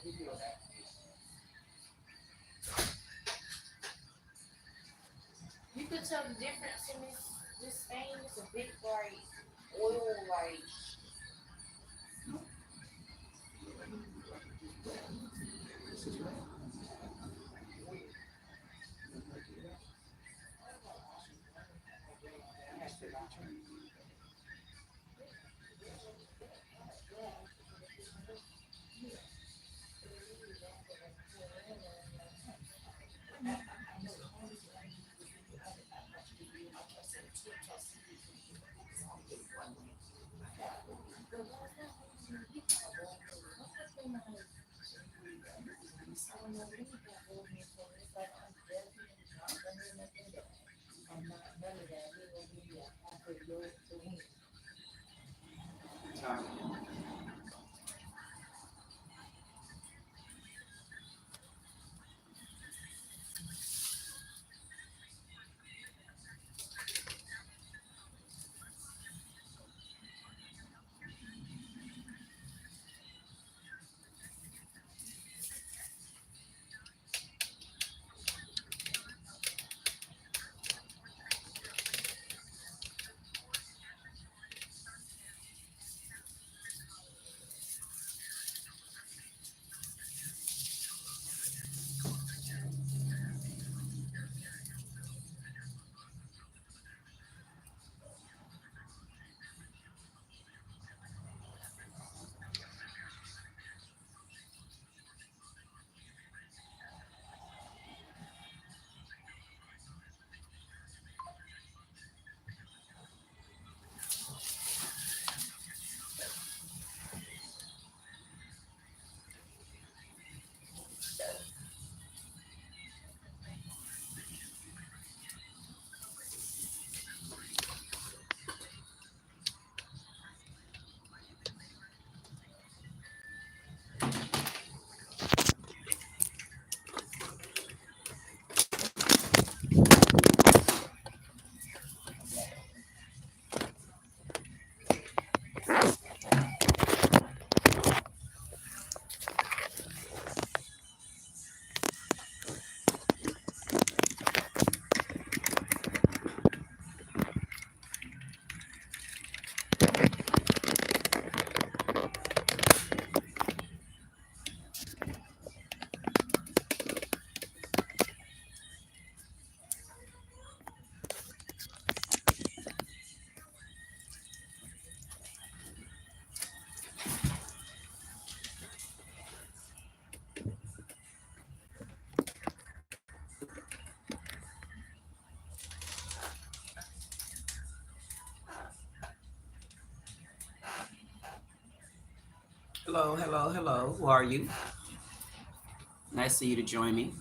You could tell the difference in this stain. It's a bit like oil, like Hello, hello, hello. Who are you? Nice of you to join me.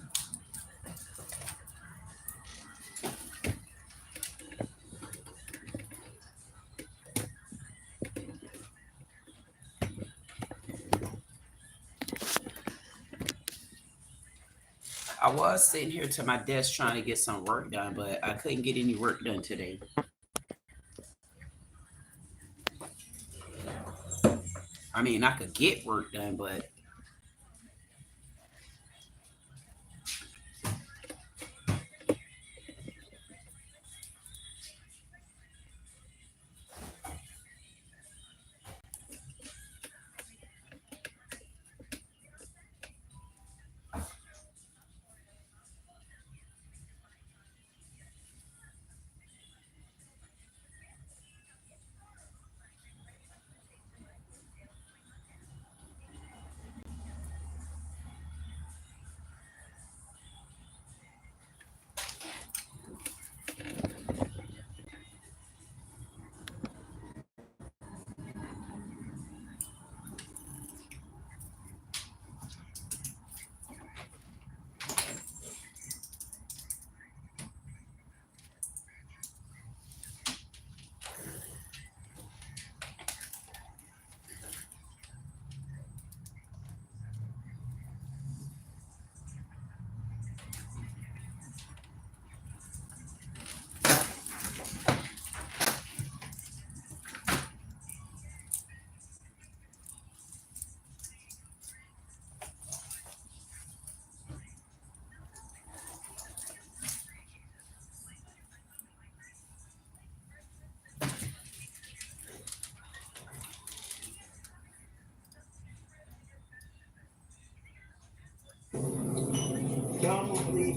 I was sitting here to my desk trying to get some work done, but I couldn't get any work done today. I mean, I could get work done, but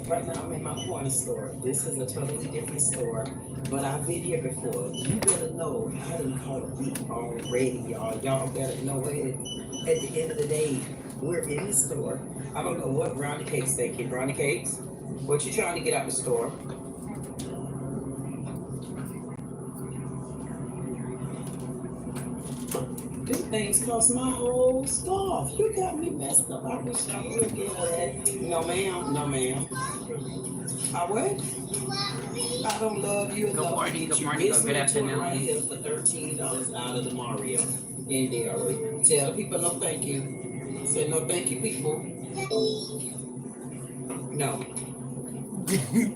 Right now I'm in my corner store. This is a totally different store, but I've been here before. You better know I done caught a beat already, y'all. Y'all better know it. At the end of the day, we're in the store. I don't know what brownie cakes thinking. Brownie cakes? What you trying to get out the store? These things cost my whole scarf. You got me messed up. I wish I would get that. No, ma'am. No, ma'am. I what? I don't love you enough. Good morning, or good afternoon. Right here for $13 out of the Mario. In there. Tell people no thank you. Say no thank you, people. No.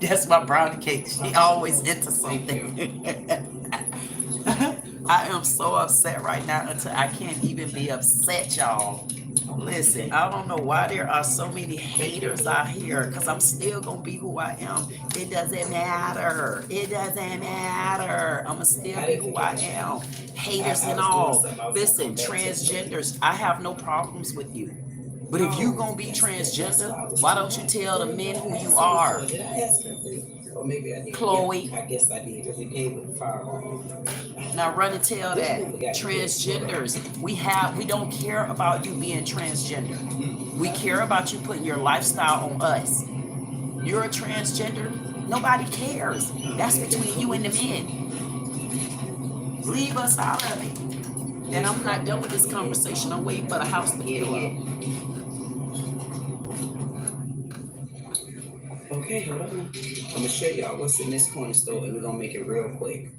That's my brownie cake. She always into something. I am so upset right now until I can't even be upset, y'all. Listen, I don't know why there are so many haters out here because I'm still going to be who I am. It doesn't matter. It doesn't matter. I'm going to still be who I am. Haters and all. Listen, transgenders, I have no problems with you. But if you going to be transgender, why don't you tell the men who you are? Chloe. I guess I did because it gave it fireball. Now run and tell that transgenders, we don't care about you being transgender. We care about you putting your lifestyle on us. You're a transgender, nobody cares. That's between you and the men. Leave us out of it. And I'm not done with this conversation. I'm waiting for the house to fill up. Okay, hold on. I'm gonna show y'all what's in this corner store, and we're gonna make it real quick.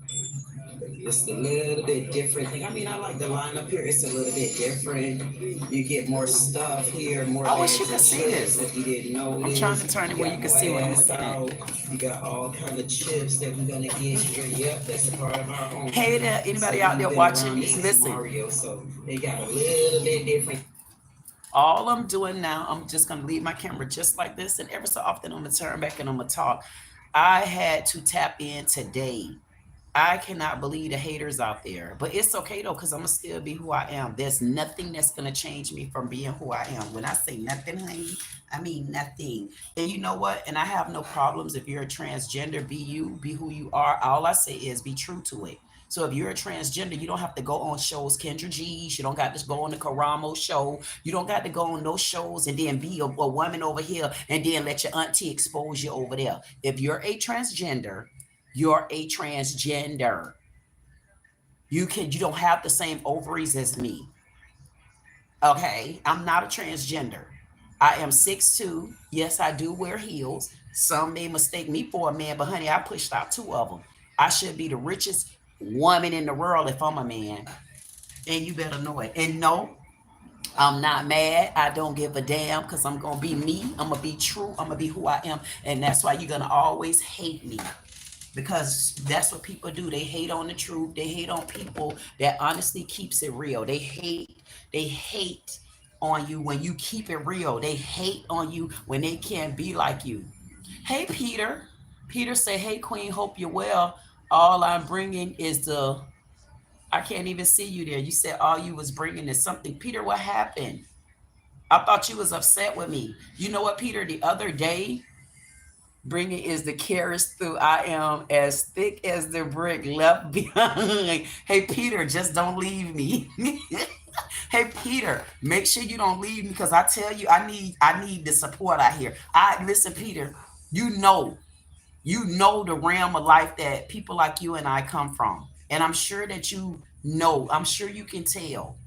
It's a little bit different thing. I mean, I like the line up here. It's a little bit different. You get more stuff here, more. I wish you could see this. If you didn't know, I'm trying to turn it where you can see what I'm looking at. You got all kind of chips that we're gonna get here. Yep, that's a part of our home. Hey there, anybody out there watching me? Listen, Mario, so they got a little bit different. All I'm doing now, I'm just gonna leave my camera just like this, and every so often I'm gonna turn back and I'm gonna talk. I had to tap in today. I cannot believe the haters out there, but it's okay though, because I'm gonna still be who I am. There's nothing that's gonna change me from being who I am. When I say nothing, honey, I mean nothing. And you know what? And I have no problems if you're a transgender. Be you, be who you are. All I say is be true to it. So if you're a transgender, you don't have to go on shows, Kendra G's. You don't got to go on the Karamo show. You don't got to go on those shows and then be a woman over here and then let your auntie expose you over there. If you're a transgender, you're a transgender. You don't have the same ovaries as me. Okay, I'm not a transgender. I am 6'2". Yes, I do wear heels. Some may mistake me for a man, but honey, I pushed out 2 of them. I should be the richest woman in the world if I'm a man. And you better know it. And no, I'm not mad. I don't give a damn because I'm going to be me. I'm going to be true. I'm going to be who I am. And that's why you're going to always hate me. Because that's what people do. They hate on the truth. They hate on people that honestly keeps it real. They hate on you when you keep it real. They hate on you when they can't be like you. Hey, Peter. Peter say, hey, Queen, hope you're well. All I'm bringing is I can't even see you there. You said all you was bringing is something. Peter, what happened? I thought you was upset with me. You know what, Peter? The other day, bringing is the carrots through. I am as thick as the brick left behind. Hey, Peter, just don't leave me. Hey, Peter, make sure you don't leave me because I tell you, I need the support out here. Listen, Peter, you know the realm of life that people like you and I come from. And I'm sure that I'm sure you can tell.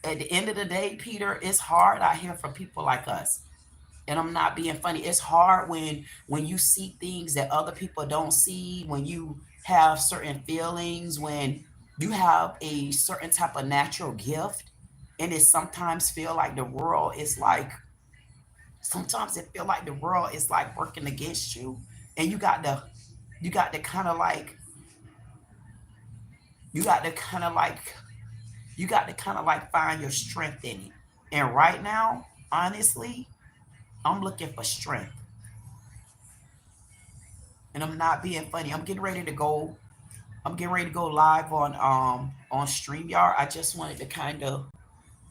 At the end of the day, Peter, it's hard out here for people like us. And I'm not being funny. It's hard when you see things that other people don't see, when you have certain feelings, when you have a certain type of natural gift, and it sometimes feel like the world is like working against you, and you got to kind of like find your strength in it. And right now, honestly, I'm looking for strength. And I'm not being funny. I'm getting ready to go live on StreamYard.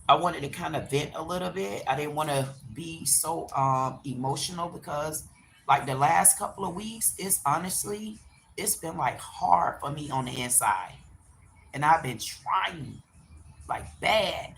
I wanted to kind of vent a little bit. I didn't want to be so emotional because Like the last couple of weeks, it's honestly, it's been like hard for me on the inside. And I've been trying like bad.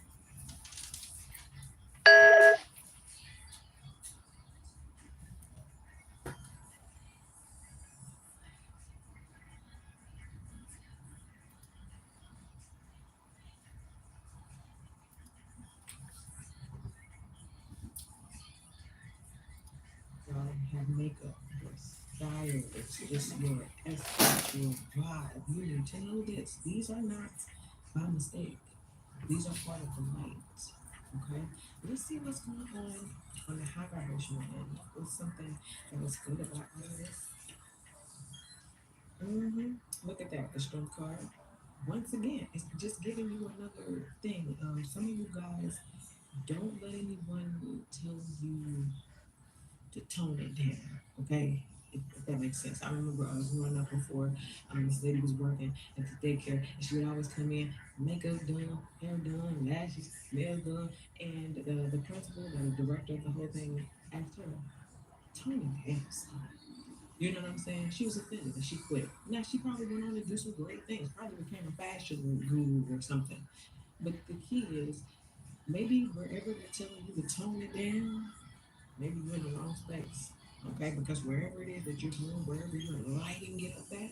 Y'all don't have makeup, your style, it's just your essence, your vibe. You need to know this. These are not by mistake. These are part of the light. Okay? Let's see what's going on the high vibrational end. What's something that is good about all of this? Look at that, the strength card. Once again, it's just giving you another thing. Some of you guys don't let anyone tell you to tone it down, okay? If that makes sense. I remember I was growing up before this lady was working at the daycare, and she would always come in, makeup done, hair done, lashes, nails done, and the principal, the director of the whole thing, asked her, tone it down, son. You know what I'm saying? She was offended and she quit. Now she probably went on to do some great things, probably became a fashion guru or something. But the key is maybe wherever they're telling you to tone it down, maybe you're in the wrong space. Okay, because wherever it is that you're doing, wherever you're lighting it up at,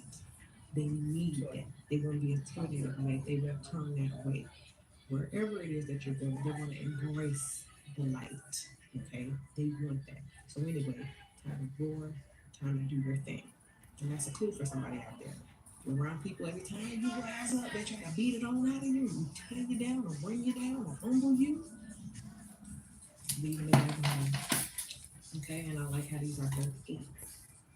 they need that. They want to be intimidated by it. They will turn that way. Wherever it is that you're going, they want to embrace the light. Okay, they want that. So anyway, time to roar, time to do your thing, and that's a clue for somebody out there. You're around people every time you rise up, they try to beat it on out of you, tear you down, or bring you down, or humble you. Leaving it behind. Okay, and I like how these are both eights.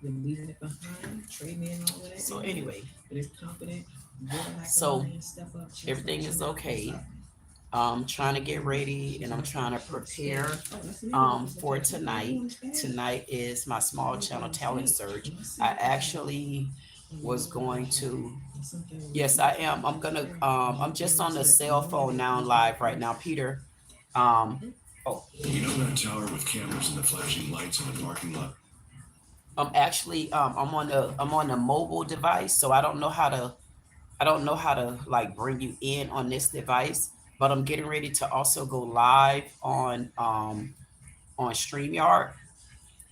You're leaving it behind, trading in all of that. So anyway, but it's confident. Like so everything is okay. I'm trying to get ready and I'm trying to prepare for tonight. Tonight is my small channel talent search. I actually was going to, yes, I am. I'm just on the cell phone now live right now, Peter. Oh, You know that tower with cameras and the flashing lights in the parking lot? I'm actually I'm on the mobile device, so I don't know how to like bring you in on this device, but I'm getting ready to also go live on StreamYard,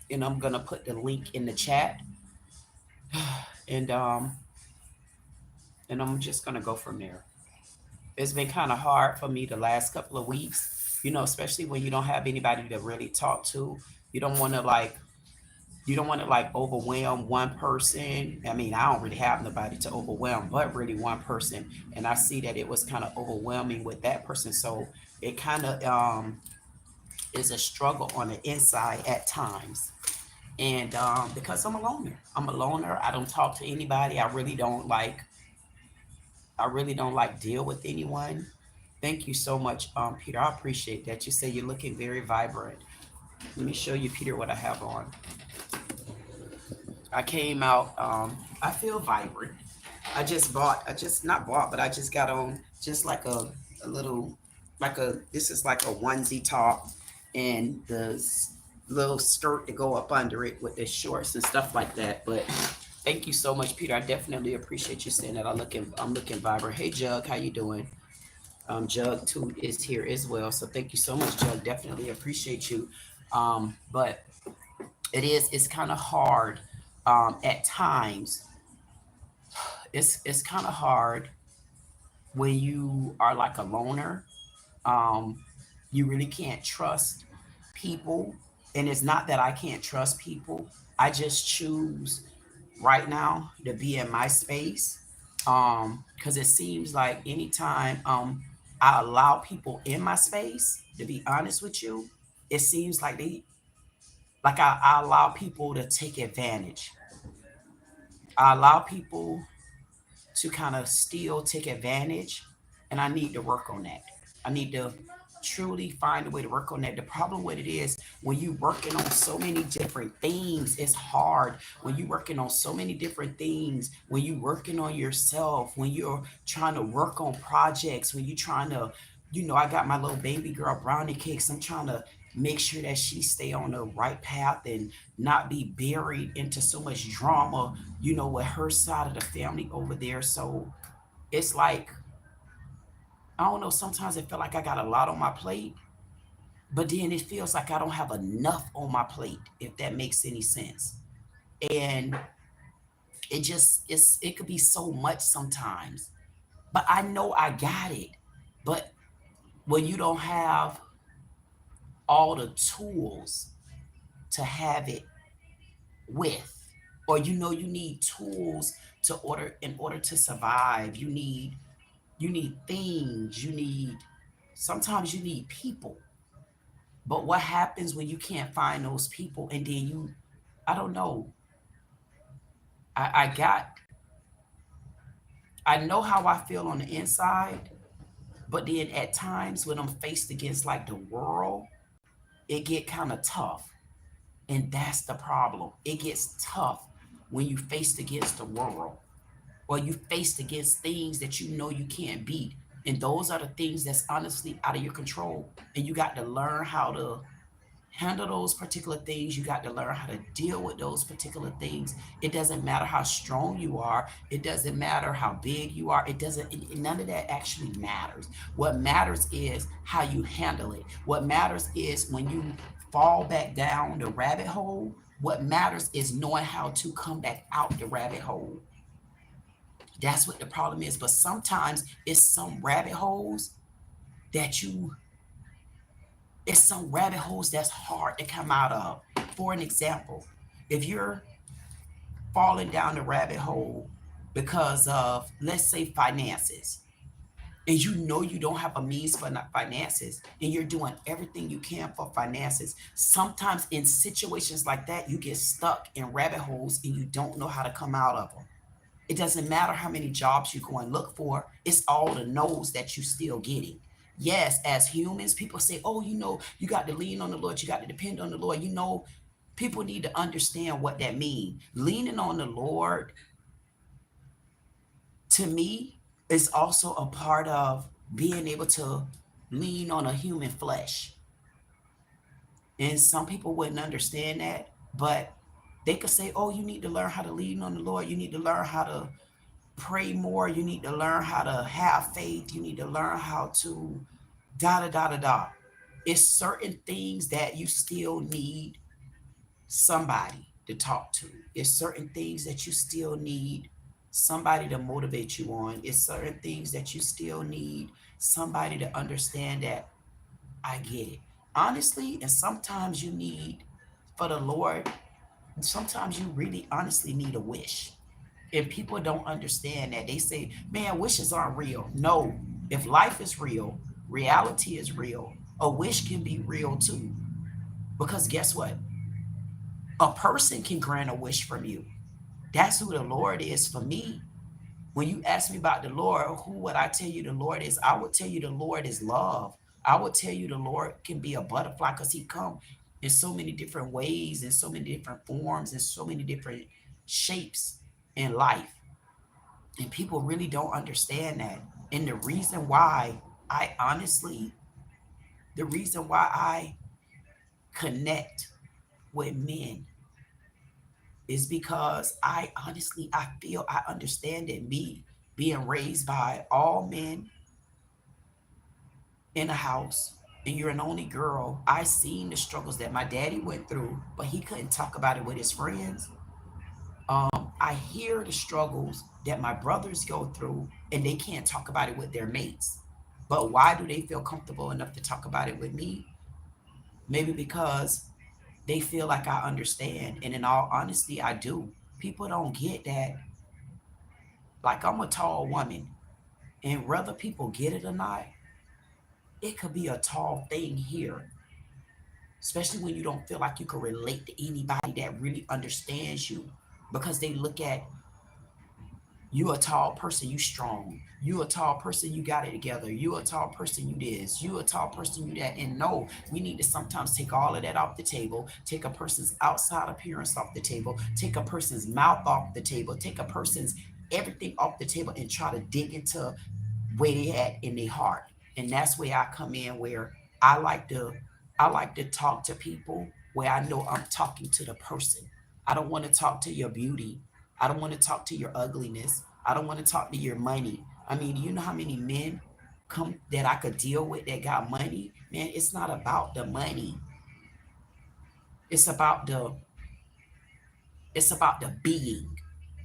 and I'm gonna put the link in the chat, and and I'm just gonna go from there. It's been kind of hard for me the last couple of weeks, you know, especially when you don't have anybody to really talk to. You don't want to like you don't want to like overwhelm one person. I mean, I don't really have nobody to overwhelm, but really one person. And I see that it was kind of overwhelming with that person. So it kind of is a struggle on the inside at times. And because I'm a loner. I don't talk to anybody. I really don't like deal with anyone. Thank you so much, Peter. I appreciate that. You say you're looking very vibrant. Let me show you, Peter, what I have on. I came out, I feel vibrant. I just not bought, but I just got on just like a little, this is like a onesie top and the little skirt to go up under it with the shorts and stuff like that. But thank you so much, Peter. I definitely appreciate you saying that. I'm looking vibrant. Hey, Jug, how you doing? Jug too is here as well. So thank you so much, Jug. Definitely appreciate you. But it's kind of hard at times. It's kind of hard when you are like a loner. Um, you really can't trust people, and it's not that I can't trust people. I just choose right now to be in my space, because it seems like anytime I allow people in my space, to be honest with you, it seems like I allow people to take advantage. I allow people to kind of still take advantage, and I need to work on that. I need to truly find a way to work on that. The problem with it is when you working on so many different things, it's hard. When you working on so many different things, when you working on yourself, when you're trying to work on projects, when you trying to, you know, I got my little baby girl brownie cakes. I'm trying to make sure that she stay on the right path and not be buried into so much drama, with her side of the family over there. So it's like, I don't know, sometimes I feel like I got a lot on my plate, but then it feels like I don't have enough on my plate, if that makes any sense. And it could be so much sometimes. But I know I got it. But when you don't have all the tools to have it with, or you need tools in order to survive, you need things, sometimes you need people. But what happens when you can't find those people, and then I don't know, I got, I know how I feel on the inside, but then at times when I'm faced against like the world, it get kind of tough. And that's the problem. It gets tough when you faced against the world, or you faced against things that you can't beat. And those are the things that's honestly out of your control. And you got to learn how to handle those particular things. You got to learn how to deal with those particular things. It doesn't matter how strong you are. It doesn't matter how big you are. None of that actually matters. What matters is how you handle it. What matters is when you fall back down the rabbit hole. What matters is knowing how to come back out the rabbit hole. That's what the problem is. But sometimes it's some rabbit holes that you it's some rabbit holes that's hard to come out of. For an example, if you're falling down the rabbit hole because of, let's say, finances, and you don't have a means for finances, and you're doing everything you can for finances, sometimes in situations like that, you get stuck in rabbit holes and you don't know how to come out of them. It doesn't matter how many jobs you go and look for. It's all the no's that you still getting. Yes, as humans, people say, oh, you got to lean on the Lord. You got to depend on the Lord. People need to understand what that means. Leaning on the Lord, to me, is also a part of being able to lean on a human flesh. And some people wouldn't understand that, but they could say, oh, you need to learn how to lean on the Lord. You need to learn how to pray more. You need to learn how to have faith. You need to learn how to da da da da da. It's certain things that you still need somebody to talk to. It's certain things that you still need somebody to motivate you on. It's certain things that you still need somebody to understand that I get it. Honestly, and sometimes you need, for the Lord, sometimes you really honestly need a wish. If people don't understand that, they say, man, wishes aren't real. No, if life is real, reality is real. A wish can be real too. Because guess what? A person can grant a wish from you. That's who the Lord is for me. When you ask me about the Lord, who would I tell you the Lord is? I would tell you the Lord is love. I would tell you the Lord can be a butterfly because he come in so many different ways, in so many different forms, in so many different shapes in life. And people really don't understand that. And I honestly, the reason why I connect with men is because I feel I understand that, me being raised by all men in a house, and you're an only girl. I seen the struggles that my daddy went through, but he couldn't talk about it with his friends. I hear the struggles that my brothers go through, and they can't talk about it with their mates. But why do they feel comfortable enough to talk about it with me? Maybe because they feel like I understand. And in all honesty, I do. People don't get that. Like, I'm a tall woman, and whether people get it or not, it could be a tall thing here, especially when you don't feel like you can relate to anybody that really understands you, because they look at you, a tall person, you strong. You a tall person, you got it together. You a tall person, you this. You a tall person, you that. And no, we need to sometimes take all of that off the table. Take a person's outside appearance off the table. Take a person's mouth off the table. Take a person's everything off the table and try to dig into where they at in their heart. And that's where I come in, where I like to I like to talk to people where I know I'm talking to the person. I don't want to talk to your beauty. I don't want to talk to your ugliness. I don't want to talk to your money. I mean, do you know how many men come that I could deal with that got money? Man, it's not about the money. It's about the it's about the being.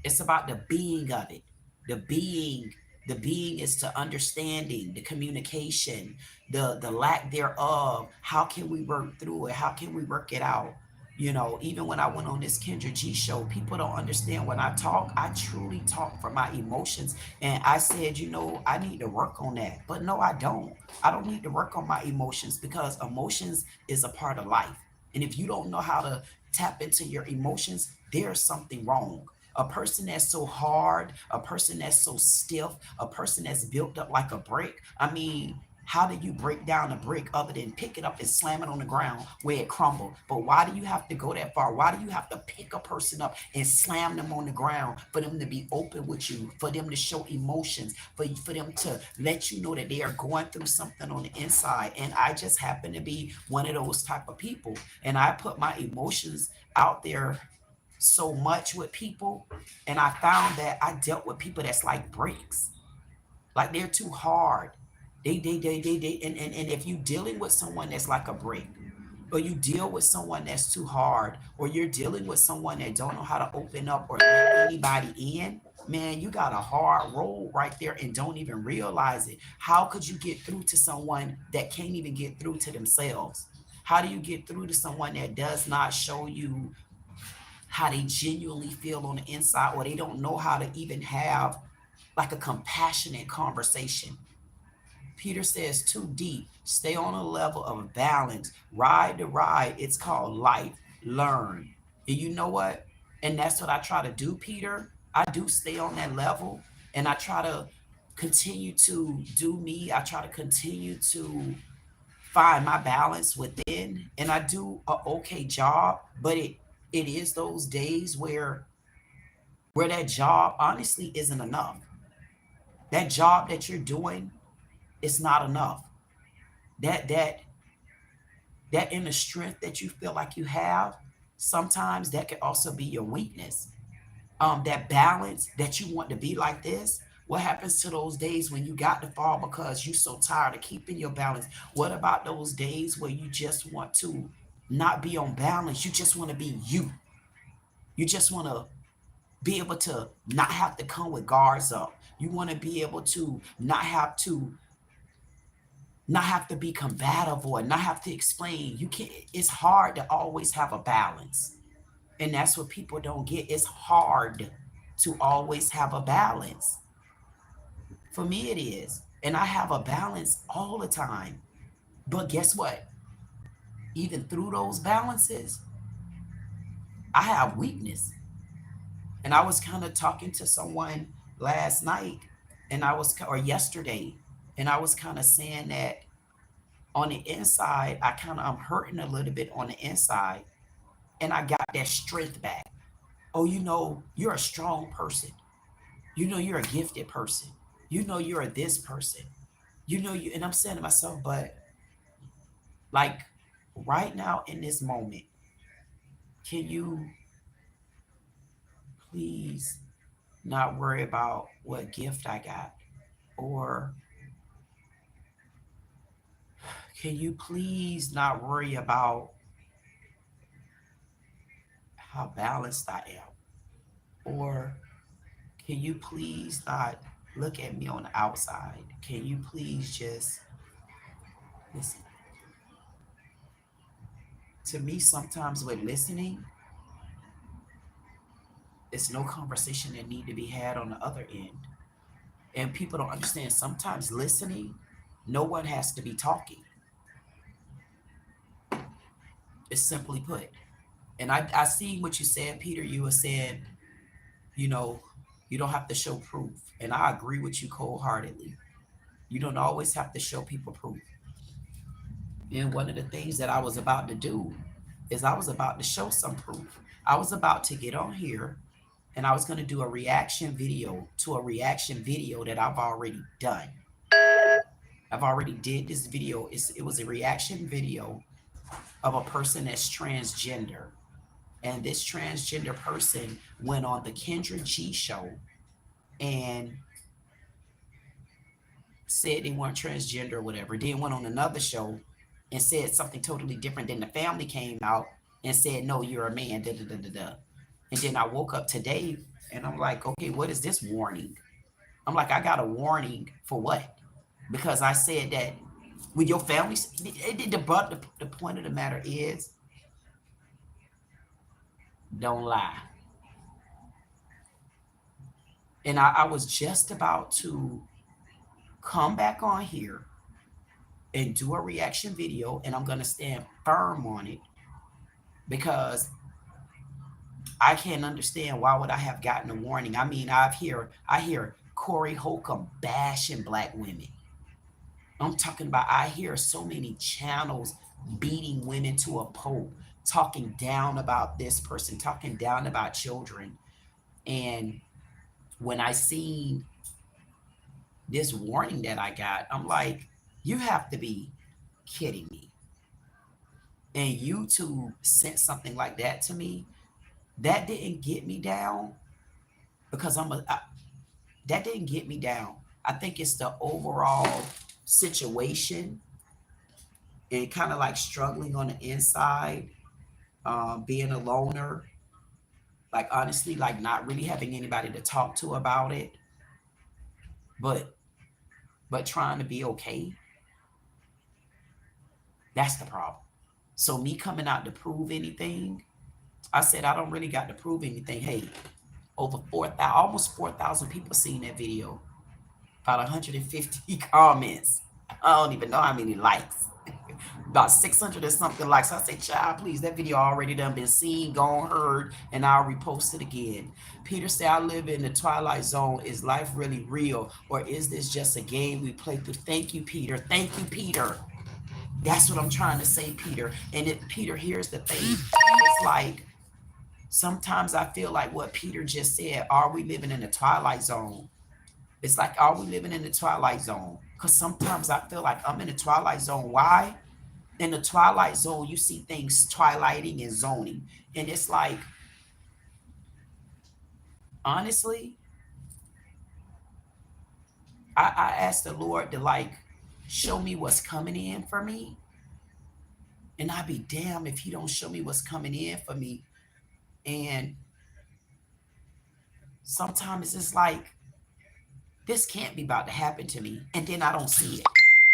It's about the being of it. The being, the being is to understanding, the communication, the lack thereof. How can we work through it? How can we work it out? You know, even when I went on this Kendra G show, people don't understand when I talk, I truly talk from my emotions. And I said, you know, I need to work on that. But no, I don't. I don't need to work on my emotions because emotions is a part of life. And if you don't know how to tap into your emotions, there's something wrong. A person that's so hard, a person that's so stiff, a person that's built up like a brick. I mean, how do you break down a brick other than pick it up and slam it on the ground where it crumbled? But why do you have to go that far? Why do you have to pick a person up and slam them on the ground for them to be open with you, for them to show emotions, for them to let you know that they are going through something on the inside? And I just happen to be one of those type of people. And I put my emotions out there so much with people, and I found that I dealt with people that's like bricks, like they're too hard. And if you dealing with someone that's like a brick, or you deal with someone that's too hard, or you're dealing with someone that don't know how to open up or let anybody in, man, you got a hard road right there and don't even realize it. How could you get through to someone that can't even get through to themselves? How do you get through to someone that does not show you how they genuinely feel on the inside, or they don't know how to even have like a compassionate conversation? Peter says, too deep, stay on a level of balance, ride the ride. It's called life, learn. And you know what? And that's what I try to do, Peter. I do stay on that level, and I try to continue to do me. I try to continue to find my balance within, and I do a okay job, but it is those days where that job honestly isn't enough. That job that you're doing is not enough. That that inner strength that you feel like you have, sometimes that could also be your weakness. That balance that you want to be like this. What happens to those days when you got to fall because you're so tired of keeping your balance? What about those days where you just want to not be on balance? You just want to be you. You just want to be able to not have to come with guards up. You want to be able to not have to be combative or not have to explain. You can't, it's hard to always have a balance. And that's what people don't get. It's hard to always have a balance. For me, it is. And I have a balance all the time. But guess what? Even through those balances, I have weakness. And I was kind of talking to someone last night, or yesterday, and I was kind of saying that on the inside, I'm hurting a little bit on the inside, and I got that strength back. Oh, you know, you're a strong person. You know, you're a gifted person. You know, you're a this person. You know, and I'm saying to myself, but like right now in this moment, can you please not worry about what gift I got? Or can you please not worry about how balanced I am? Or can you please not look at me on the outside? Can you please just listen? To me, sometimes with listening, it's no conversation that need to be had on the other end. And people don't understand. Sometimes listening, no one has to be talking. It's simply put. And I see what you said, Peter. You were saying, you know, you don't have to show proof. And I agree with you wholeheartedly. You don't always have to show people proof. And one of the things that I was about to do is I was about to show some proof. I was about to get on here and I was going to do a reaction video to a reaction video that I've already done. I've already did this video. It was a reaction video of a person that's transgender. And this transgender person went on the Kendra G show and said they weren't transgender or whatever. Then went on another show and said something totally different. Then the family came out and said, no, you're a man, da da da da da. And then I woke up today and I'm like, okay, what is this warning? I'm like, I got a warning for what? Because I said that with your family, the point of the matter is, don't lie. And I was just about to come back on here and do a reaction video, and I'm going to stand firm on it because I can't understand why would I have gotten a warning. I mean, I hear Corey Holcomb bashing black women. I'm talking about, I hear so many channels beating women to a pulp, talking down about this person, talking down about children. And when I seen this warning that I got, I'm like, you have to be kidding me. And YouTube sent something like that to me. That didn't get me down because that didn't get me down. I think it's the overall situation and kind of like struggling on the inside, being a loner, like honestly, like not really having anybody to talk to about it, but trying to be okay. That's the problem. So me coming out to prove anything, I said, I don't really got to prove anything. Hey, over 4,000, almost 4,000 people seen that video. About 150 comments. I don't even know how many likes. About 600 or something likes. So I say, child, please, that video already done been seen, gone, heard, and I'll repost it again. Peter said, I live in the twilight zone. Is life really real? Or is this just a game we play through? Thank you, Peter. Thank you, Peter. That's what I'm trying to say, Peter. And Peter, here's the thing. It's like, sometimes I feel like what Peter just said, are we living in the twilight zone? It's like, are we living in the twilight zone? Because sometimes I feel like I'm in the twilight zone. Why? In the twilight zone, you see things twilighting and zoning. And it's like, honestly, I asked the Lord to like, show me what's coming in for me. And I'd be damned if he don't show me what's coming in for me. And sometimes it's like, this can't be about to happen to me. And then I don't see it.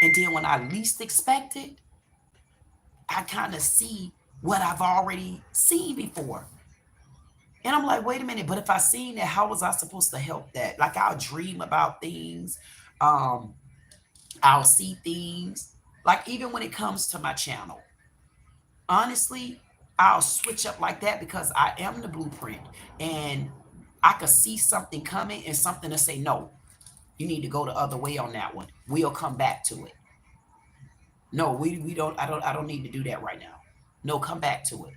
And then when I least expect it, I kind of see what I've already seen before. And I'm like, wait a minute, but if I seen that, how was I supposed to help that? Like, I'll dream about things. I'll see things. Like, even when it comes to my channel, honestly, I'll switch up like that because I am the blueprint. And I could see something coming and something to say, no, you need to go the other way on that one. We'll come back to it. No, we don't, I don't need to do that right now. No, come back to it.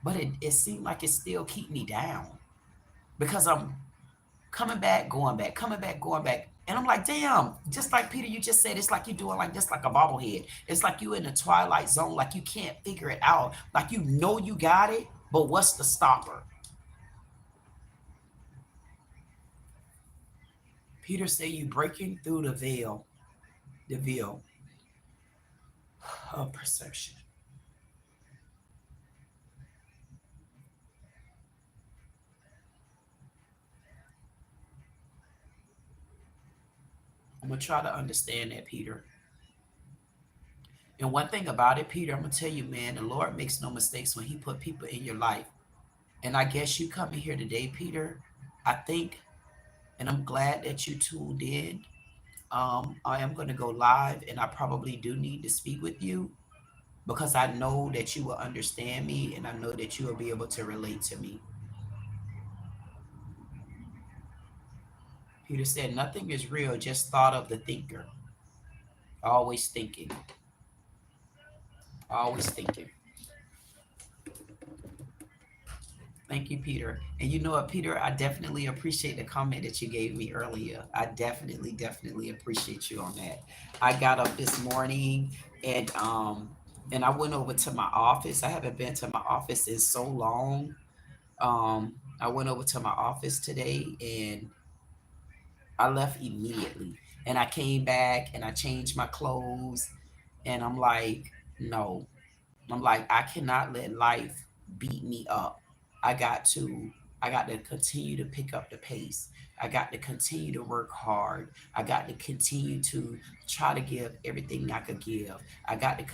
But it seemed like it still keep me down because I'm coming back, going back, coming back, going back. And I'm like, damn, just like Peter, you just said, it's like you're doing like this, like a bobblehead. It's like you in the twilight zone, like you can't figure it out. Like, you know, you got it, but what's the stopper? Peter said, you breaking through the veil of perception. I'm going to try to understand that, Peter. And one thing about it, Peter, I'm going to tell you, man, the Lord makes no mistakes when he put people in your life. And I guess you coming here today, Peter, I think, and I'm glad that you tuned in. I am going to go live, and I probably do need to speak with you because I know that you will understand me, and I know that you will be able to relate to me. Peter said, nothing is real, just thought of the thinker. Always thinking. Always thinking. Thank you, Peter. And you know what, Peter, I definitely appreciate the comment that you gave me earlier. I definitely appreciate you on that. I got up this morning and and I went over to my office. I haven't been to my office in so long. I went over to my office today and I left immediately. And I came back and I changed my clothes and I'm like, no. I'm like, I cannot let life beat me up. I got to I got to continue to pick up the pace. I got to continue to work hard. I got to continue to try to give everything I could give. I got to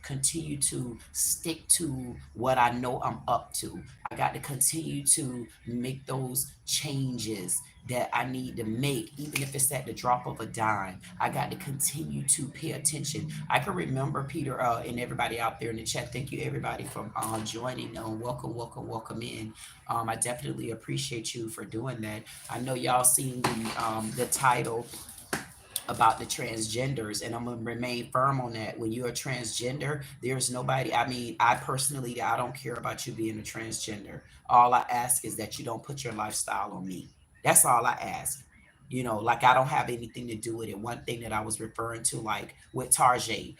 continue to stick to what I know I'm up to. I got to continue to make those changes that I need to make, even if it's at the drop of a dime. I got to continue to pay attention. I can remember Peter and everybody out there in the chat. Thank you everybody for joining. Welcome, welcome, welcome in. I definitely appreciate you for doing that. I know y'all seen the title about the transgenders, and I'm gonna remain firm on that. When you're a transgender, there's nobody, I mean, I personally, I don't care about you being a transgender. All I ask is that you don't put your lifestyle on me. That's all I ask. You know, like I don't have anything to do with it. One thing that I was referring to, like with Tarjay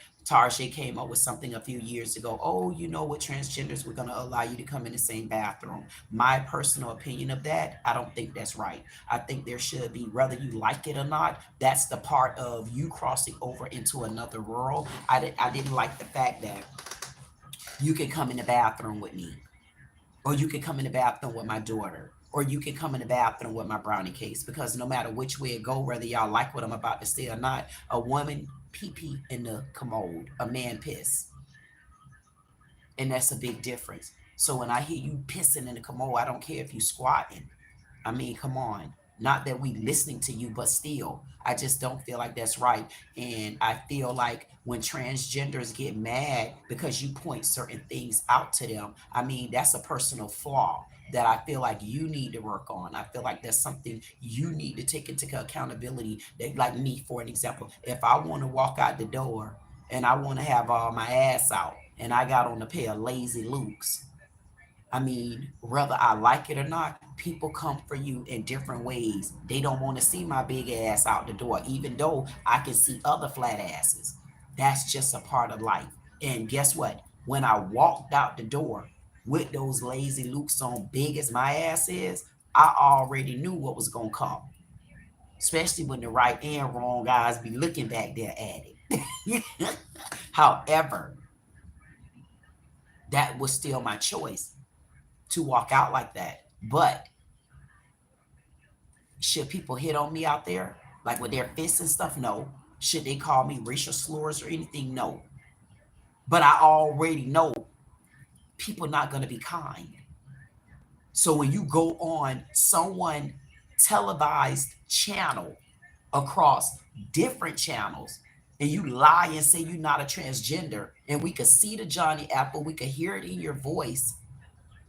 came up with something a few years ago. Oh, you know, with transgenders, we're gonna allow you to come in the same bathroom. My personal opinion of that, I don't think that's right. I think there should be, whether you like it or not, that's the part of you crossing over into another world. I didn't like the fact that you can come in the bathroom with me, or you can come in the bathroom with my daughter, or you can come in the bathroom with my brownie case, because no matter which way it go, whether y'all like what I'm about to say or not, a woman pee pee in the commode, a man piss, and that's a big difference. So when I hear you pissing in the commode, I don't care if you squatting. I mean, come on. Not that we listening to you, but still, I just don't feel like that's right. And I feel like when transgenders get mad because you point certain things out to them, I mean, that's a personal flaw that I feel like you need to work on. I feel like that's something you need to take into accountability. That, like me, for an example, if I want to walk out the door and I want to have my ass out and I got on a pair of lazy Lukes, I mean, whether I like it or not, people come for you in different ways. They don't want to see my big ass out the door, even though I can see other flat asses. That's just a part of life. And guess what? When I walked out the door with those lazy Lukes on, big as my ass is, I already knew what was going to come. Especially when the right and wrong guys be looking back there at it. However, that was still my choice to walk out like that. But should people hit on me out there, like with their fists and stuff? No. Should they call me racial slurs or anything? No. But I already know people not going to be kind. So when you go on someone televised channel across different channels and you lie and say you're not a transgender, and we could see the Johnny Apple, we could hear it in your voice,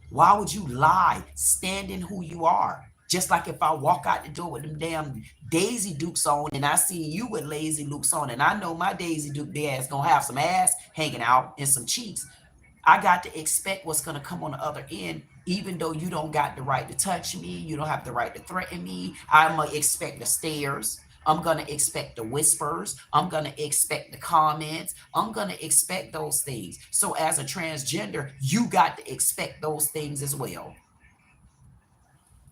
why would you lie? Stand in who you are. Just like if I walk out the door with them damn Daisy Dukes on and I see you with lazy Lukes on, and I know my Daisy Duke ass gonna have some ass hanging out and some cheeks, I got to expect what's gonna come on the other end. Even though you don't got the right to touch me, you don't have the right to threaten me, I'm gonna expect the stares. I'm going to expect the whispers. I'm going to expect the comments. I'm going to expect those things. So as a transgender, you got to expect those things as well.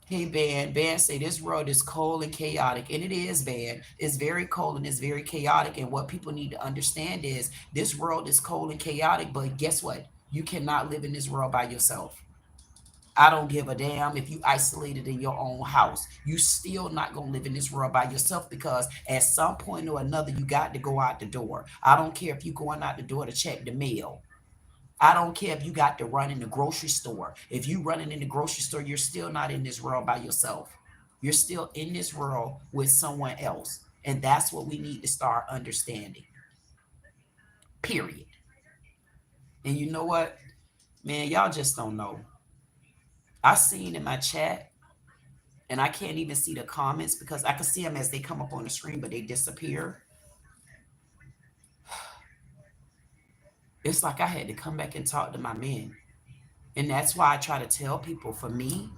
Hey, Ban say this world is cold and chaotic. And it is, Ban. It's very cold and it's very chaotic. And what people need to understand is this world is cold and chaotic. But guess what? You cannot live in this world by yourself. I don't give a damn if you isolated in your own house. You still not gonna live in this world by yourself, because at some point or another you got to go out the door. I don't care if you going out the door to check the mail. I don't care if you got to run in the grocery store. If you running in the grocery store, you're still not in this world by yourself. You're still in this world with someone else. And that's what we need to start understanding. Period. And you know what? Man, y'all just don't know. I seen in my chat, and I can't even see the comments because I can see them as they come up on the screen, but they disappear. It's like I had to come back and talk to my men. And that's why I try to tell people, for me,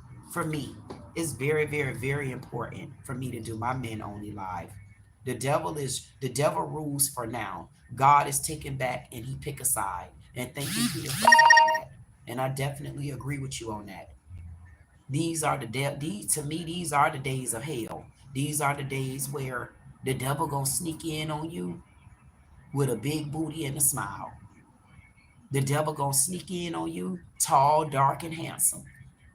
it's very, very, very important for me to do my men only live. The devil rules for now. God is taken back and he pick a side. And thank you, Peter, for saying that. And I definitely agree with you on that. These are these, to me, these are the days of hell. These are the days where the devil gonna sneak in on you with a big booty and a smile. The devil gonna sneak in on you, tall, dark, and handsome.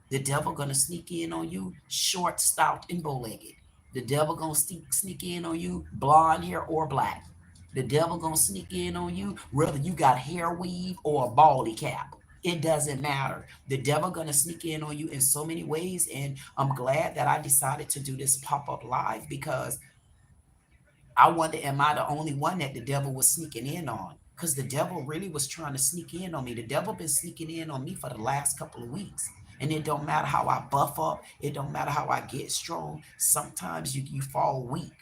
The devil gonna sneak in on you, short, stout, and bow-legged. The devil gonna sneak in on you, blonde hair or black. The devil gonna sneak in on you, whether you got hair weave or a baldy cap. It doesn't matter. The devil gonna sneak in on you in so many ways, and I'm glad that I decided to do this pop-up live because I wonder, am I the only one that the devil was sneaking in on? Because the devil really was trying to sneak in on me. The devil been sneaking in on me for the last couple of weeks. And it don't matter how I buff up. It don't matter how I get strong. Sometimes you fall weak.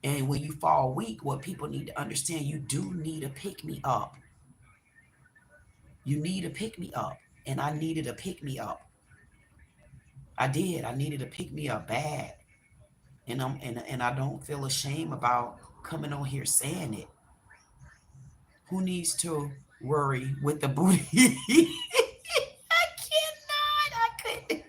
And when you fall weak, what people need to understand, you do need a pick me up. You need a pick me up. And I needed a pick me up. I did. I needed a pick me up bad. And I don't feel ashamed about coming on here saying it. Who needs to worry with the booty? I cannot. I couldn't.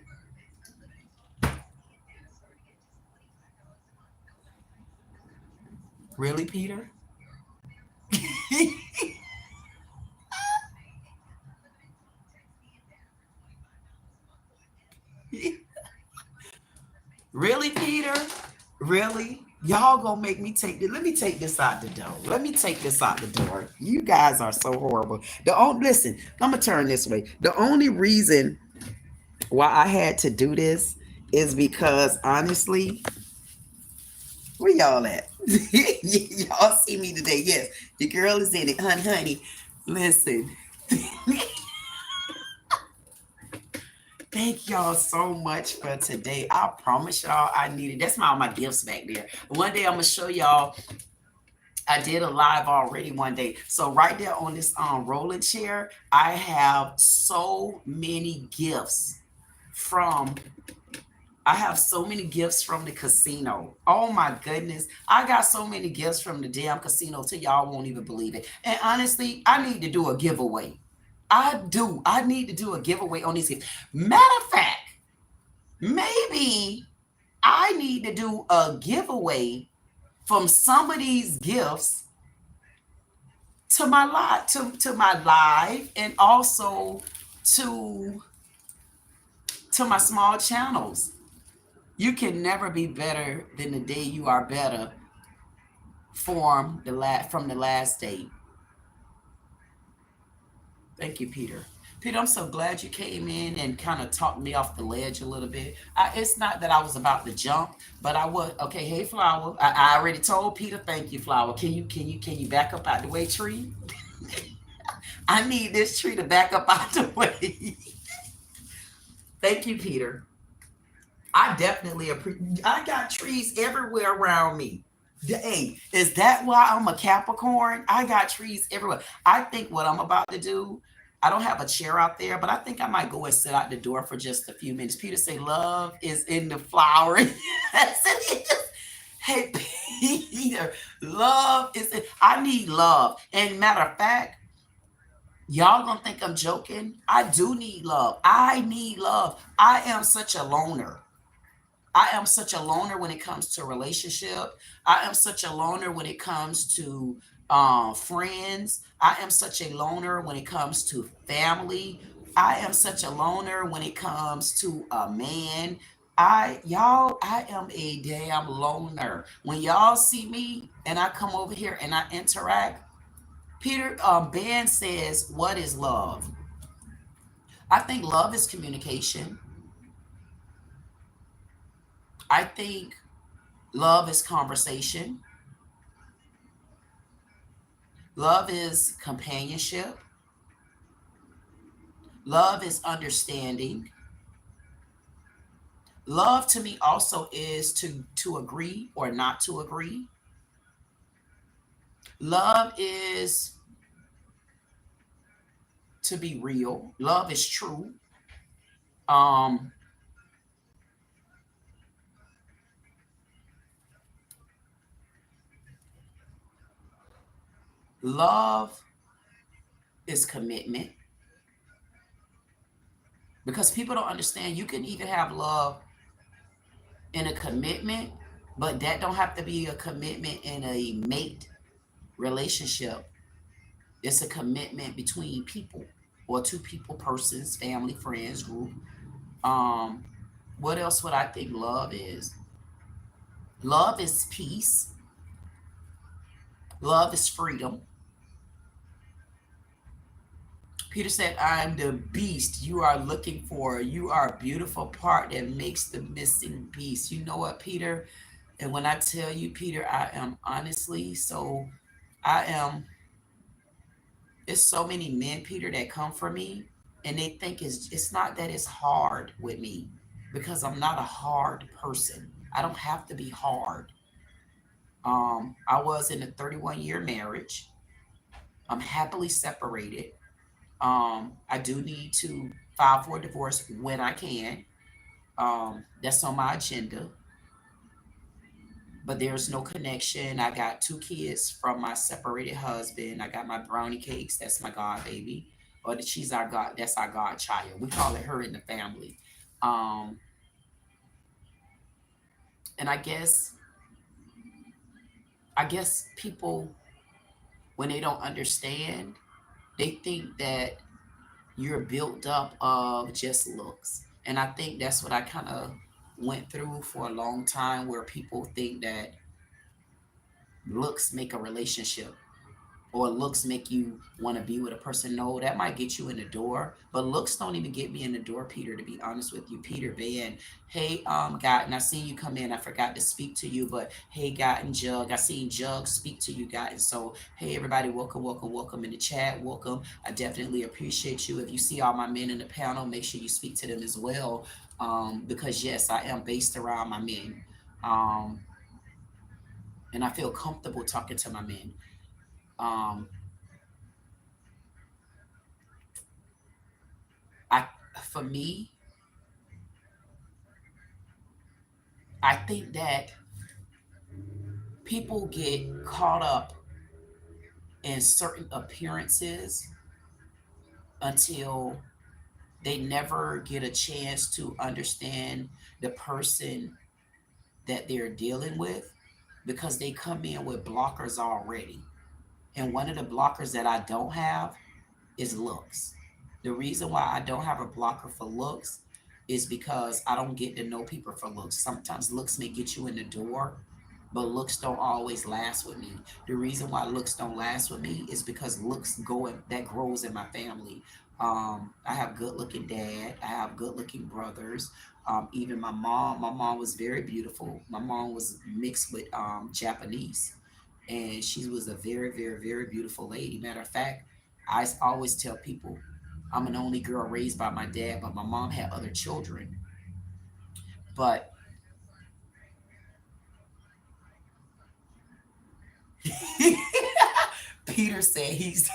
Really, Peter? Really, Peter? Really? Y'all gonna make me take this. Let me take this out the door. Let me take this out the door. You guys are so horrible. Listen, I'm gonna turn this way. The only reason why I had to do this is because honestly, where y'all at? Y'all see me today. Yes, the girl is in it. Honey. Listen. Thank y'all so much for today. I promise y'all I need it. That's all my gifts back there. One day I'm gonna show y'all. I did a live already one day. So right there on this rolling chair, I have so many gifts from the casino. Oh my goodness. I got so many gifts from the damn casino till y'all won't even believe it. And honestly, I need to do a giveaway. I do. I need to do a giveaway on these gifts. Matter of fact, maybe I need to do a giveaway from some of these gifts to my live and also to my small channels. You can never be better than the day you are better from the last day. Thank you, Peter. Peter, I'm so glad you came in and kind of talked me off the ledge a little bit. It's not that I was about to jump, but I was. Okay, hey, Flower. I already told Peter, thank you, Flower. Can you back up out the way, tree? I need this tree to back up out the way. Thank you, Peter. I definitely appreciate. I got trees everywhere around me. Hey, is that why I'm a Capricorn? I got trees everywhere. I think what I'm about to do, I don't have a chair out there, but I think I might go and sit out the door for just a few minutes. Peter say love is in the flower. Hey, Peter, love is in, I need love. And matter of fact, y'all gonna think I'm joking. I do need love. I need love. I am such a loner. I am such a loner when it comes to relationship. I am such a loner when it comes to friends. I am such a loner when it comes to family. I am such a loner when it comes to a man. I am a damn loner. When y'all see me and I come over here and I interact, Peter Ben says, what is love? I think love is communication. I think love is conversation. Love is companionship. Love is understanding. Love to me also is to agree or not to agree. Love is to be real. Love is true. Um, love is commitment. Because people don't understand, you can even have love in a commitment, but that don't have to be a commitment in a mate relationship. It's a commitment between people or two people, persons, family, friends, group. Um, what else would I think love is? Love is peace. Love is freedom. Peter said, I'm the beast you are looking for. You are a beautiful part that makes the missing beast. You know what, Peter? And when I tell you, Peter, I am honestly, I am, it's so many men, Peter, that come for me and they think it's not that it's hard with me because I'm not a hard person. I don't have to be hard. I was in a 31-year marriage. I'm happily separated. I do need to file for a divorce when I can. That's on my agenda. But there's no connection. I got 2 kids from my separated husband. I got my brownie cakes. That's my god baby. Or she's our god. That's our godchild. We call it her in the family. And I guess people, when they don't understand, they think that you're built up of just looks. And I think that's what I kind of went through for a long time, where people think that looks make a relationship or looks make you want to be with a person. No, that might get you in the door, but looks don't even get me in the door, Peter, to be honest with you. Peter, Ben, hey, God, and I seen you come in. I forgot to speak to you, but hey, God and Jug, I seen Jug speak to you guys. So, hey, everybody, welcome, welcome, welcome in the chat. Welcome. I definitely appreciate you. If you see all my men in the panel, make sure you speak to them as well, because yes, I am based around my men, and I feel comfortable talking to my men. For me, I think that people get caught up in certain appearances until they never get a chance to understand the person that they're dealing with, because they come in with blockers already. And one of the blockers that I don't have is looks. The reason why I don't have a blocker for looks is because I don't get to know people for looks. Sometimes looks may get you in the door, but looks don't always last with me. The reason why looks don't last with me is because looks that grows in my family. I have good looking dad. I have good looking brothers. Even my mom was very beautiful. My mom was mixed with Japanese, and she was a very, very, very beautiful lady. Matter of fact, I always tell people I'm an only girl raised by my dad, but my mom had other children. But Peter said he's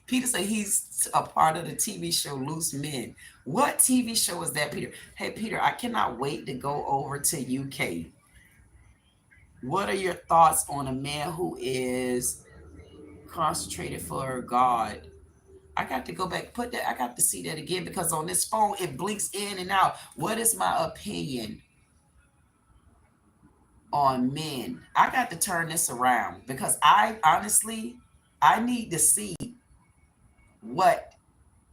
Peter said he's a part of the TV show Loose Men. What TV show is that, Peter? Hey, Peter, I cannot wait to go over to UK. What are your thoughts on a man who is concentrated for God? I got to go back, I got to see that again, because on this phone, it blinks in and out. What is my opinion on men? I got to turn this around, because I honestly, I need to see what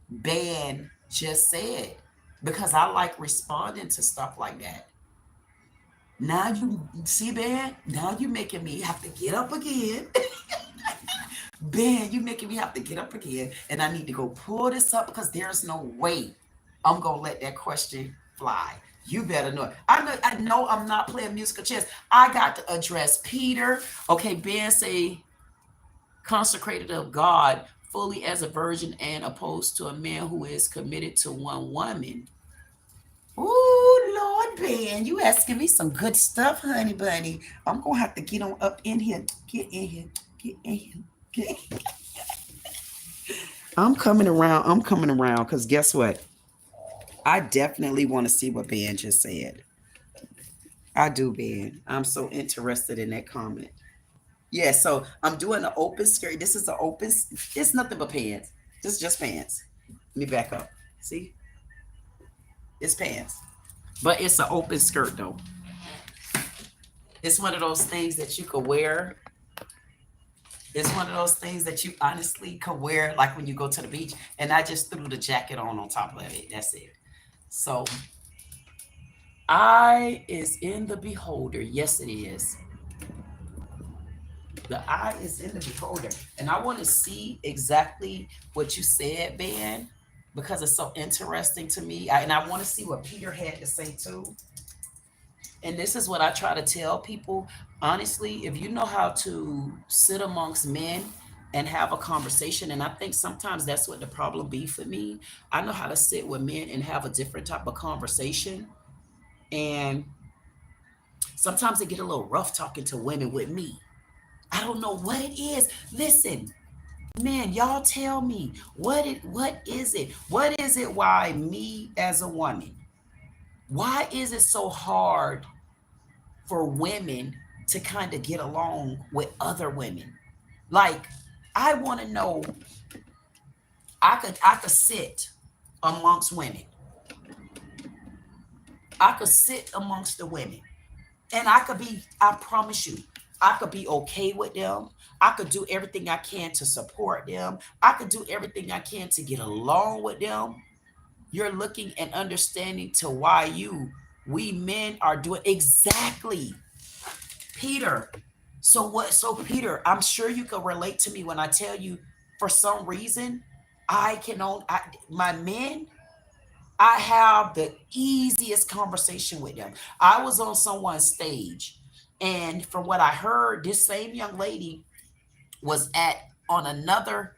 Ben just said, because I like responding to stuff like that. Now you see, Ben, now you making me have to get up again. Ben, you making me have to get up again, and I need to go pull this up, because there's no way I'm gonna let that question fly. You better know it. I know I'm not playing musical chairs. I got to address Peter. Okay, Ben say consecrated of God fully as a virgin, and opposed to a man who is committed to one woman. Oh, Lord, Ben, you asking me some good stuff, honey bunny. I'm gonna have to get on up in here. Get in here. Get in here. Get in here. I'm coming around, because guess what? I definitely want to see what Ben just said. I do, Ben. I'm so interested in that comment. Yeah, so I'm doing an open skirt. This is an open, it's nothing but pants. This is just pants. Let me back up. See? It's pants. But it's an open skirt though. It's one of those things that you could wear. It's one of those things that you honestly could wear like when you go to the beach. And I just threw the jacket on top of it. That's it. So eye is in the beholder. Yes, it is. The eye is in the beholder. And I want to see exactly what you said, Ben, because it's so interesting to me. And I want to see what Peter had to say too. And this is what I try to tell people. Honestly, if you know how to sit amongst men and have a conversation, and I think sometimes that's what the problem be for me. I know how to sit with men and have a different type of conversation. And sometimes they get a little rough talking to women with me. I don't know what it is. Listen, man, y'all tell me what is it? What is it why me as a woman? Why is it so hard for women to kind of get along with other women? Like, I want to know. I could sit amongst women. I could sit amongst the women. And I promise you, I could be okay with them. I could do everything I can to support them. I could do everything I can to get along with them. You're looking and understanding to why we men are doing exactly. Peter. So Peter, I'm sure you can relate to me when I tell you, for some reason, my men, I have the easiest conversation with them. I was on someone's stage, and from what I heard, this same young lady was on another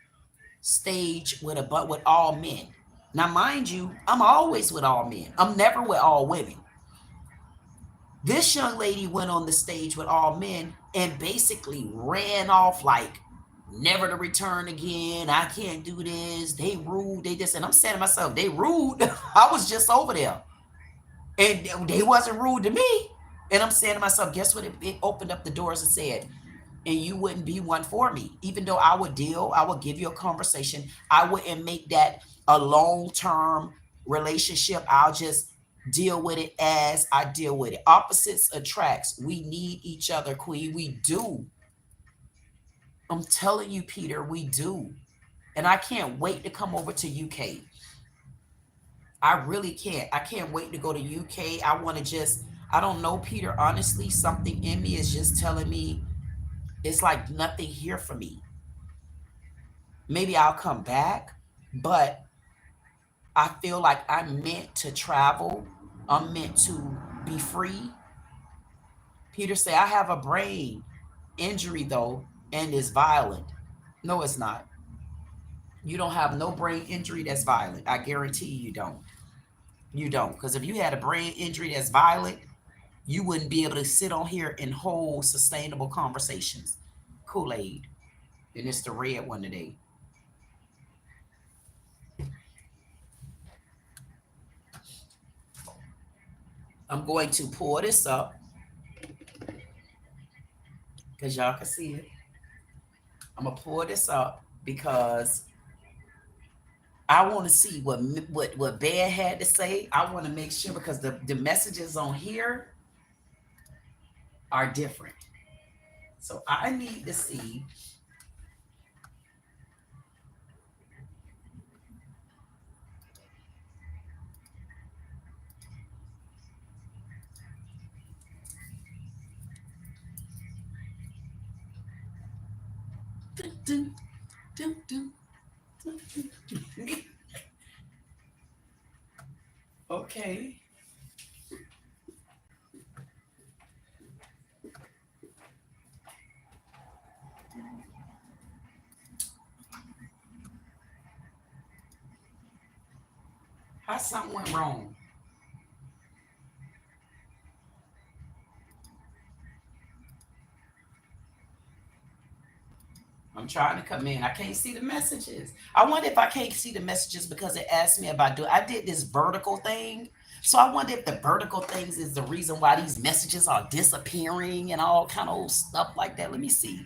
stage with all men. Now, mind you, I'm always with all men. I'm never with all women. This young lady went on the stage with all men and basically ran off like never to return again. I can't do this. They rude. They this. And I'm saying to myself, they rude. I was just over there. And they wasn't rude to me. And I'm saying to myself, guess what? It opened up the doors and said, and you wouldn't be one for me. Even though I would give you a conversation. I wouldn't make that a long-term relationship. I'll just deal with it as I deal with it. Opposites attracts. We need each other, Queen. We do. I'm telling you, Peter, we do. And I can't wait to come over to UK. I really can't. I can't wait to go to UK. I don't know, Peter. Honestly, something in me is just telling me it's like nothing here for me. Maybe I'll come back, but I feel like I'm meant to travel. I'm meant to be free. Peter said, I have a brain injury though, and it's violent. No, it's not. You don't have no brain injury that's violent. I guarantee you don't. You don't. Because if you had a brain injury that's violent, you wouldn't be able to sit on here and hold sustainable conversations. Kool-Aid. And it's the red one today. I'm going to pour this up because y'all can see it. I'm going to pour this up because I want to see what Bear had to say. I want to make sure because the messages on here are different. So I need to see. Okay. How something went wrong? I'm trying to come in. I can't see the messages. I wonder if I can't see the messages because it asked me about I did this vertical thing. So I wonder if the vertical things is the reason why these messages are disappearing and all kind of stuff like that. Let me see.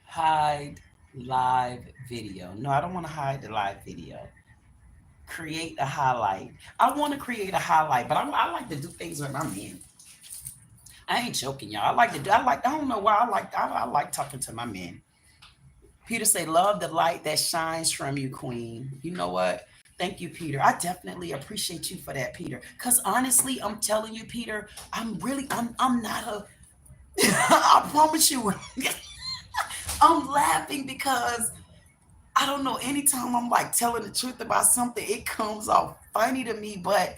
Hide live video. No, I don't want to hide the live video. Create a highlight. I want to create a highlight, but I like to do things with my men. I ain't joking, y'all. I like to do. I don't know why I like talking to my men. Peter say, love the light that shines from you, Queen. You know what? Thank you, Peter. I definitely appreciate you for that, Peter. Because honestly, I'm telling you, Peter, I'm not a, I promise you, I'm laughing because I don't know, anytime I'm like telling the truth about something, it comes off funny to me, but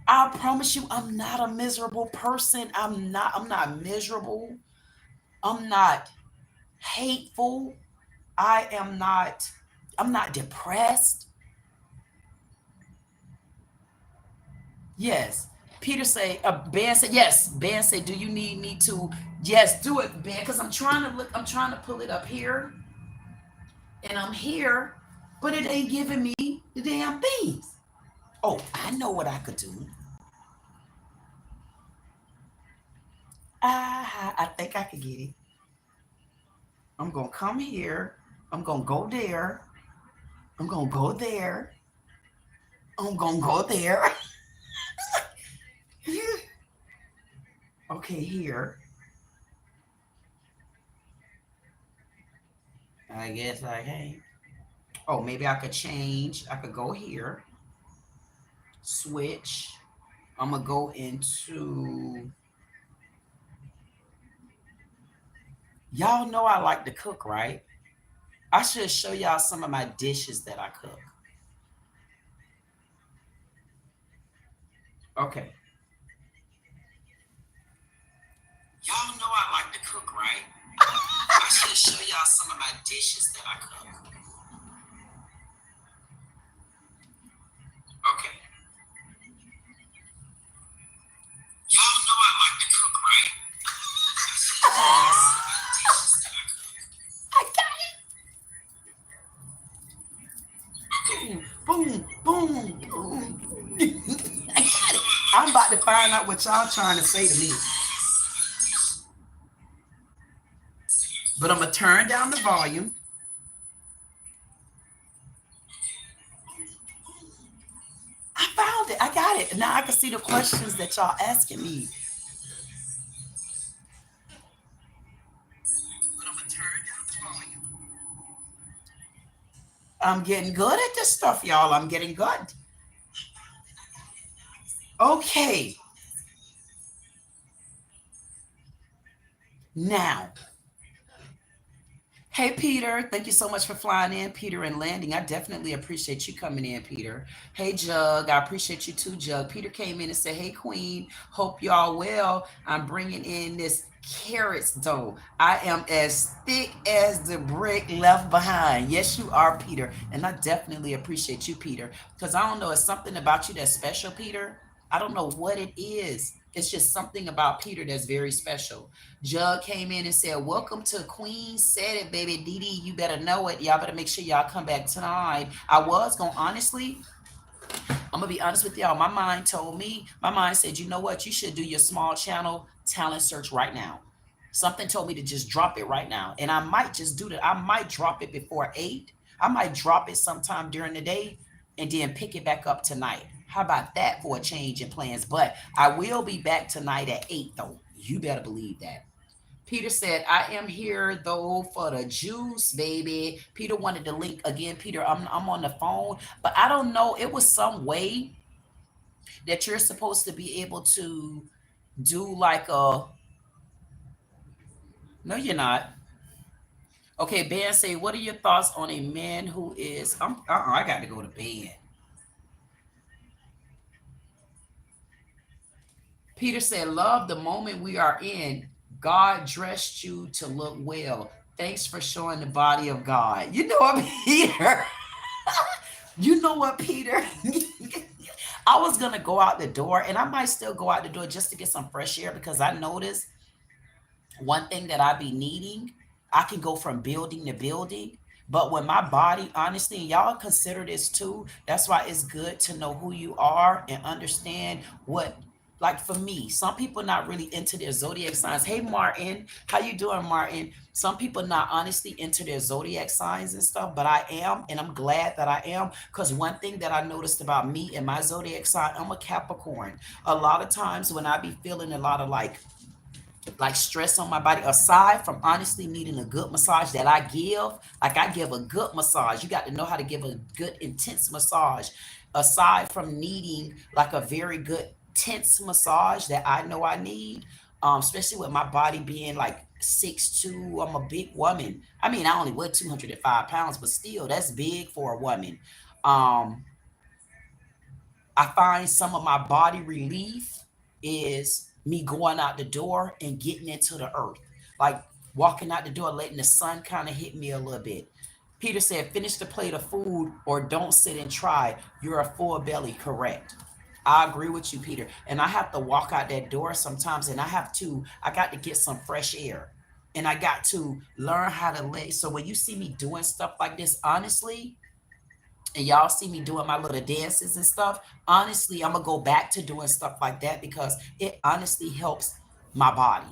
I promise you, I'm not a miserable person. I'm not miserable. I'm not hateful. I am not, I'm not depressed. Yes. Peter say, Ben said, yes. Ben said, do you need me to? Yes, do it, Ben, because I'm trying to pull it up here. And I'm here, but it ain't giving me the damn things. Oh, I know what I could do. I think I could get it. I'm gonna come here. I'm gonna go there. I'm gonna go there. I'm gonna go there. Okay, here. I guess I can. Oh, maybe I could change. I could go here. Switch. I'm gonna go into. Y'all know I like to cook, right? I should show y'all some of my dishes that I cook. Okay. Y'all know I like to cook, right? I should show y'all some of my dishes that I cook. Okay. Y'all know I like to cook, right? I got it. Boom, boom, boom. I got it. I'm about to find out what y'all trying to say to me. But I'm going to turn down the volume. I found it. I got it. Now I can see the questions that y'all asking me. But I'm going to turn down the volume. I'm getting good at this stuff, y'all. I'm getting good. Okay. Now. Hey, Peter. Thank you so much for flying in, Peter, and landing. I definitely appreciate you coming in, Peter. Hey, Jug. I appreciate you too, Jug. Peter came in and said, hey, Queen. Hope y'all well. I'm bringing in this carrots, though. I am as thick as the brick left behind. Yes, you are, Peter. And I definitely appreciate you, Peter. Because I don't know, it's something about you that's special, Peter. I don't know what it is. It's just something about Peter that's very special. Jug came in and said, welcome to Queen Said It, baby. Dee Dee, you better know it. Y'all better make sure y'all come back tonight. I was going to honestly, I'm going to be honest with y'all. My mind said, you know what? You should do your small channel talent search right now. Something told me to just drop it right now. And I might just do that. I might drop it before 8. I might drop it sometime during the day and then pick it back up tonight. How about that for a change in plans? But I will be back tonight at 8, though. You better believe that. Peter said, I am here, though, for the juice, baby. Peter wanted the link again. Peter, I'm on the phone. But I don't know. It was some way that you're supposed to be able to do like a... No, you're not. Okay, Ben say, what are your thoughts on a man who is... I got to go to bed. Peter said, love the moment we are in. God dressed you to look well. Thanks for showing the body of God. You know what, Peter? You know what, Peter? I was going to go out the door, and I might still go out the door just to get some fresh air because I noticed one thing that I be needing, I can go from building to building. But when my body, honestly, y'all consider this too. That's why it's good to know who you are and understand what, like for me, some people not really into their zodiac signs. Hey Martin, how you doing, Martin? Some people not honestly into their zodiac signs and stuff, but I am, and I'm glad that I am. Because one thing that I noticed about me and my zodiac sign, I'm a Capricorn. A lot of times when I be feeling a lot of like stress on my body, aside from honestly needing a good massage that I give, like I give a good massage. You got to know how to give a good intense massage. Aside from needing like a very good tense massage that I know I need, especially with my body being like 6'2", I'm a big woman. I mean, I only weigh 205 pounds, but still that's big for a woman. um I find some of my body relief is me going out the door and getting into the earth. Like walking out the door, letting the sun kind of hit me a little bit. Peter said, finish the plate of food or don't sit and try. You're a full belly, correct. I agree with you, Peter. And I have to walk out that door sometimes and I got to get some fresh air. And I got to learn how to lay. So when you see me doing stuff like this, honestly, and y'all see me doing my little dances and stuff, honestly, I'm gonna go back to doing stuff like that because it honestly helps my body.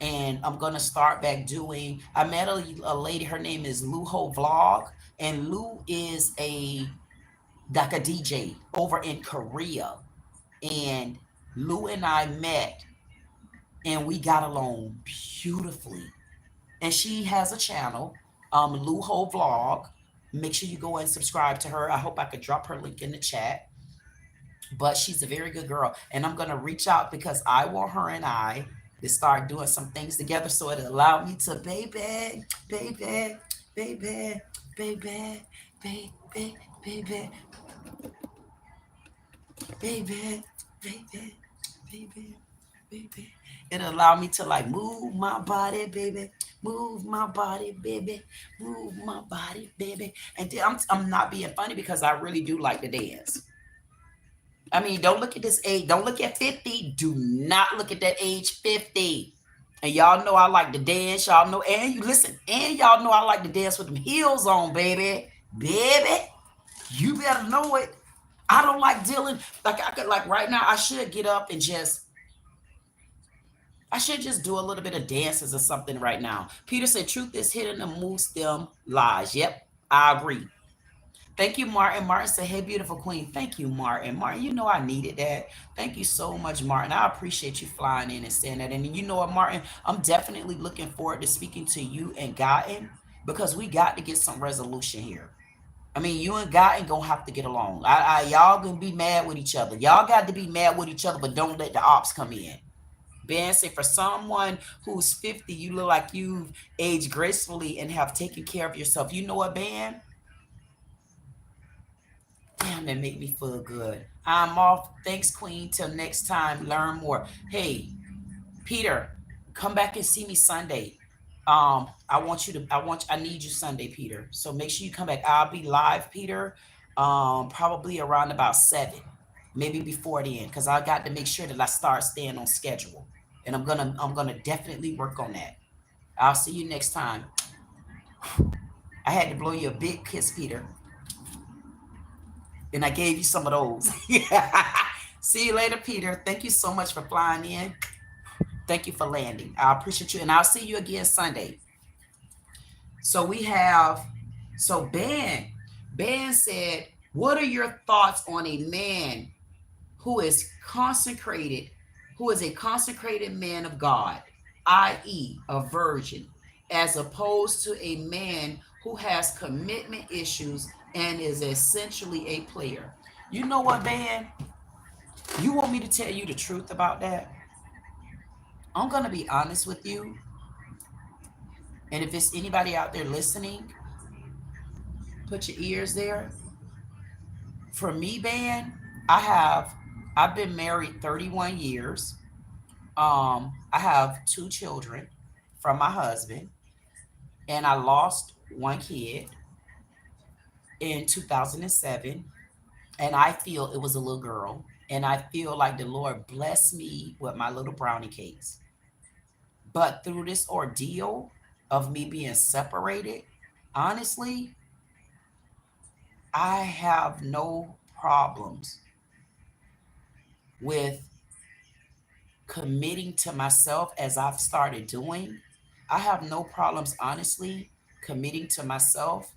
And I'm gonna start back doing. I met a lady. Her name is Luho Vlog, and Lu is a like a DJ over in Korea. And Lu and I met, and we got along beautifully. And she has a channel, Luho Vlog. Make sure you go and subscribe to her. I hope I could drop her link in the chat. But she's a very good girl, and I'm gonna reach out because I want her and I to start doing some things together, so it'll allow me to baby, baby, baby, baby, baby, baby, baby, baby, baby, baby. It'll allow me to like move my body, baby. Move my body, baby. Move my body, baby. And I'm not being funny because I really do like to dance. I mean, don't look at this age. Don't look at 50. Do not look at that age 50. And y'all know I like to dance. Y'all know, and you listen, and y'all know I like to dance with them heels on, baby. Baby, you better know it. I don't like dealing, like I could, like right now, I should get up and I should just do a little bit of dances or something right now. Peter said, truth is hidden amongst them lies. Yep, I agree. Thank you, Martin. Martin said, hey, beautiful queen. Thank you, Martin. Martin, you know I needed that. Thank you so much, Martin. I appreciate you flying in and saying that. And you know what, Martin? I'm definitely looking forward to speaking to you and Gotten because we got to get some resolution here. I mean, you and Gotten gonna have to get along. Y'all gonna be mad with each other. Y'all got to be mad with each other, but don't let the ops come in. Ben said, for someone who's 50, you look like you've aged gracefully and have taken care of yourself. You know what, Ben? Damn, that make me feel good. I'm off. Thanks, Queen. Till next time, learn more. Hey, Peter, come back and see me Sunday. I need you Sunday, Peter. So make sure you come back. I'll be live, Peter, probably around about 7, maybe before the end, because I got to make sure that I start staying on schedule. And I'm gonna definitely work on that. I'll see you next time. I had to blow you a big kiss, Peter. And I gave you some of those. See you later, Peter. Thank you so much for flying in. Thank you for landing. I appreciate you. And I'll see you again Sunday. So Ben said, what are your thoughts on a man who is a consecrated man of God, i.e. a virgin, as opposed to a man who has commitment issues and is essentially a player? You know what, Ben? You want me to tell you the truth about that? I'm going to be honest with you. And if it's anybody out there listening, put your ears there. For me, Ben, I've been married 31 years. I have 2 children from my husband, and I lost 1 kid in 2007. And I feel it was a little girl. And I feel like the Lord blessed me with my little brownie cakes. But through this ordeal of me being separated, honestly, I have no problems with committing to myself as I've started doing. I have no problems, honestly, committing to myself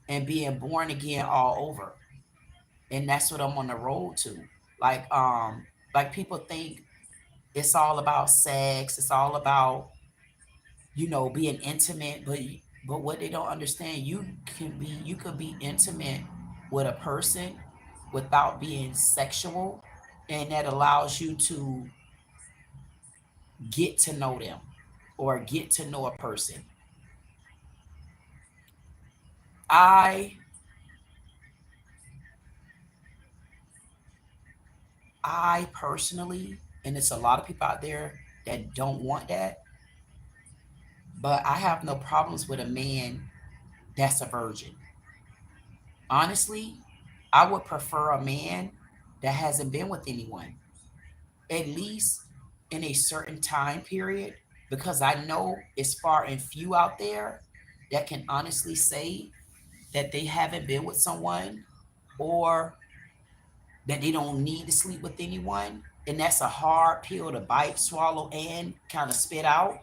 and being born again all over. And that's what I'm on the road to. Like, like people think it's all about sex, it's all about, being intimate, but what they don't understand, you could be intimate with a person without being sexual, and that allows you to get to know them or get to know a person. I I personally, and it's a lot of people out there that don't want that, but I have no problems with a man that's a virgin. Honestly, I would prefer a man that hasn't been with anyone, at least in a certain time period, because I know it's far and few out there that can honestly say that they haven't been with someone, or that they don't need to sleep with anyone. And that's a hard pill to bite, swallow, and kind of spit out.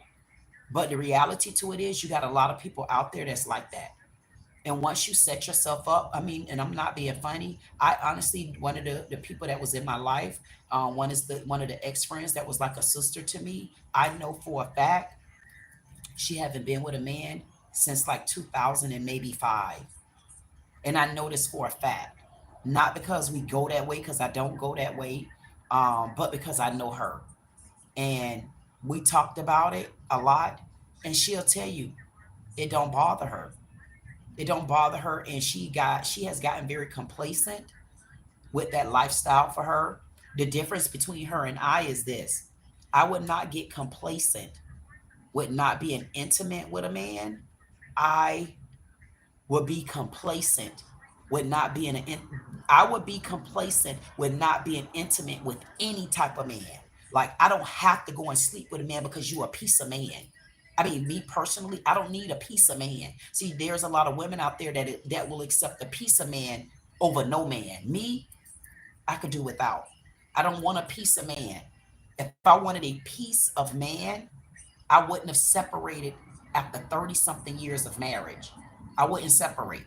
But the reality to it is, you got a lot of people out there that's like that. And once you set yourself up, I mean, and I'm not being funny. I honestly, one of the people that was in my life, one of the ex friends that was like a sister to me. I know for a fact she haven't been with a man since like 2000 and maybe five. And I know this for a fact, not because we go that way, because I don't go that way, but because I know her, and we talked about it a lot, and she'll tell you it don't bother her. It don't bother her, and she has gotten very complacent with that lifestyle for her. The difference between her and I is this: I would not get complacent with not being intimate with a man. I would be complacent with not being I would be complacent with not being intimate with any type of man. Like, I don't have to go and sleep with a man because you a piece of man. I mean, me personally, I don't need a piece of man. See, there's a lot of women out there that will accept a piece of man over no man. Me, I could do without. I don't want a piece of man. If I wanted a piece of man, I wouldn't have separated after 30 something years of marriage. I wouldn't separate.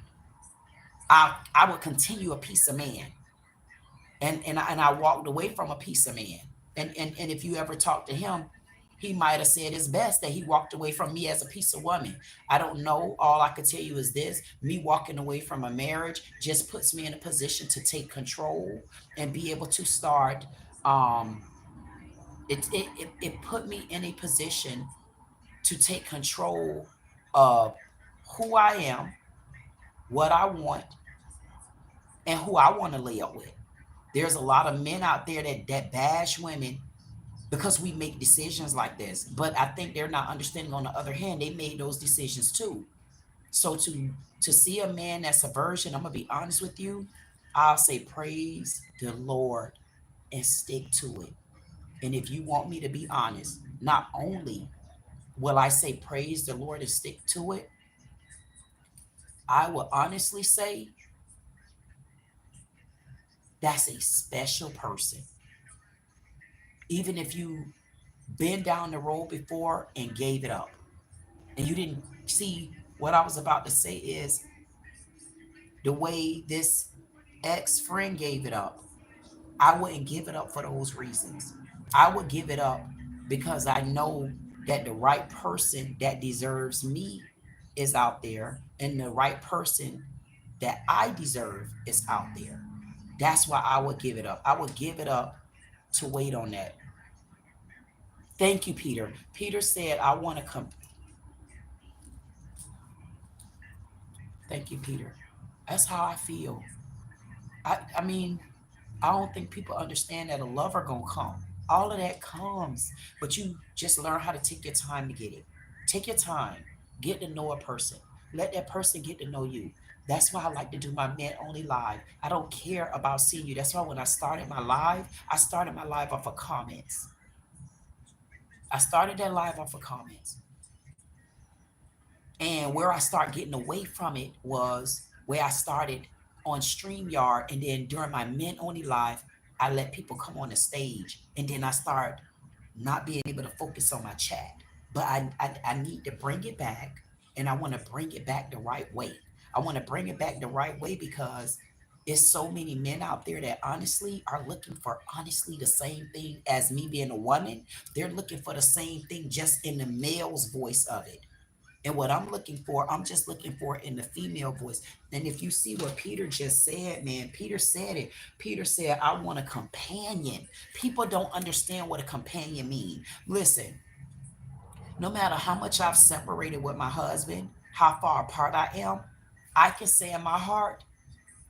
I would continue a piece of man. And I walked away from a piece of man. And if you ever talk to him, he might have said it's best that he walked away from me as a piece of woman. I don't know. All I could tell you is this: me walking away from a marriage just puts me in a position to take control and be able to start. Um, it put me in a position to take control of who I am, what I want, and who I want to lay up with. There's a lot of men out there that bash women because we make decisions like this. But I think they're not understanding, on the other hand, they made those decisions too. So to see a man that's a virgin, I'm gonna be honest with you, I'll say praise the Lord and stick to it. And if you want me to be honest, not only will I say praise the Lord and stick to it, I will honestly say that's a special person. Even if you been down the road before and gave it up, and you didn't see, what I was about to say is the way this ex friend gave it up, I wouldn't give it up for those reasons. I would give it up because I know that the right person that deserves me is out there, and the right person that I deserve is out there. That's why I would give it up. I would give it up to wait on that. Thank you, Peter. Peter said, I want to come. Thank you, Peter. That's how I feel. I mean, I don't think people understand that a lover gonna come. All of that comes, but you just learn how to take your time to get it. Take your time, get to know a person. Let that person get to know you. That's why I like to do my men only live. I don't care about seeing you. That's why when I started my live off of comments. I started that live off of comments. And where I started getting away from it was where I started on StreamYard. And then during my men only live, I let people come on the stage. And then I start not being able to focus on my chat. But I need to bring it back. And I want to bring it back the right way. I want to bring it back the right way because it's so many men out there that honestly are looking for honestly the same thing as me being a woman. They're looking for the same thing just in the male's voice of it. And what I'm looking for, I'm just looking for in the female voice. And if you see what Peter just said, man, Peter said it. Peter said, I want a companion. People don't understand what a companion means. Listen, no matter how much I've separated with my husband, how far apart I am, I can say in my heart,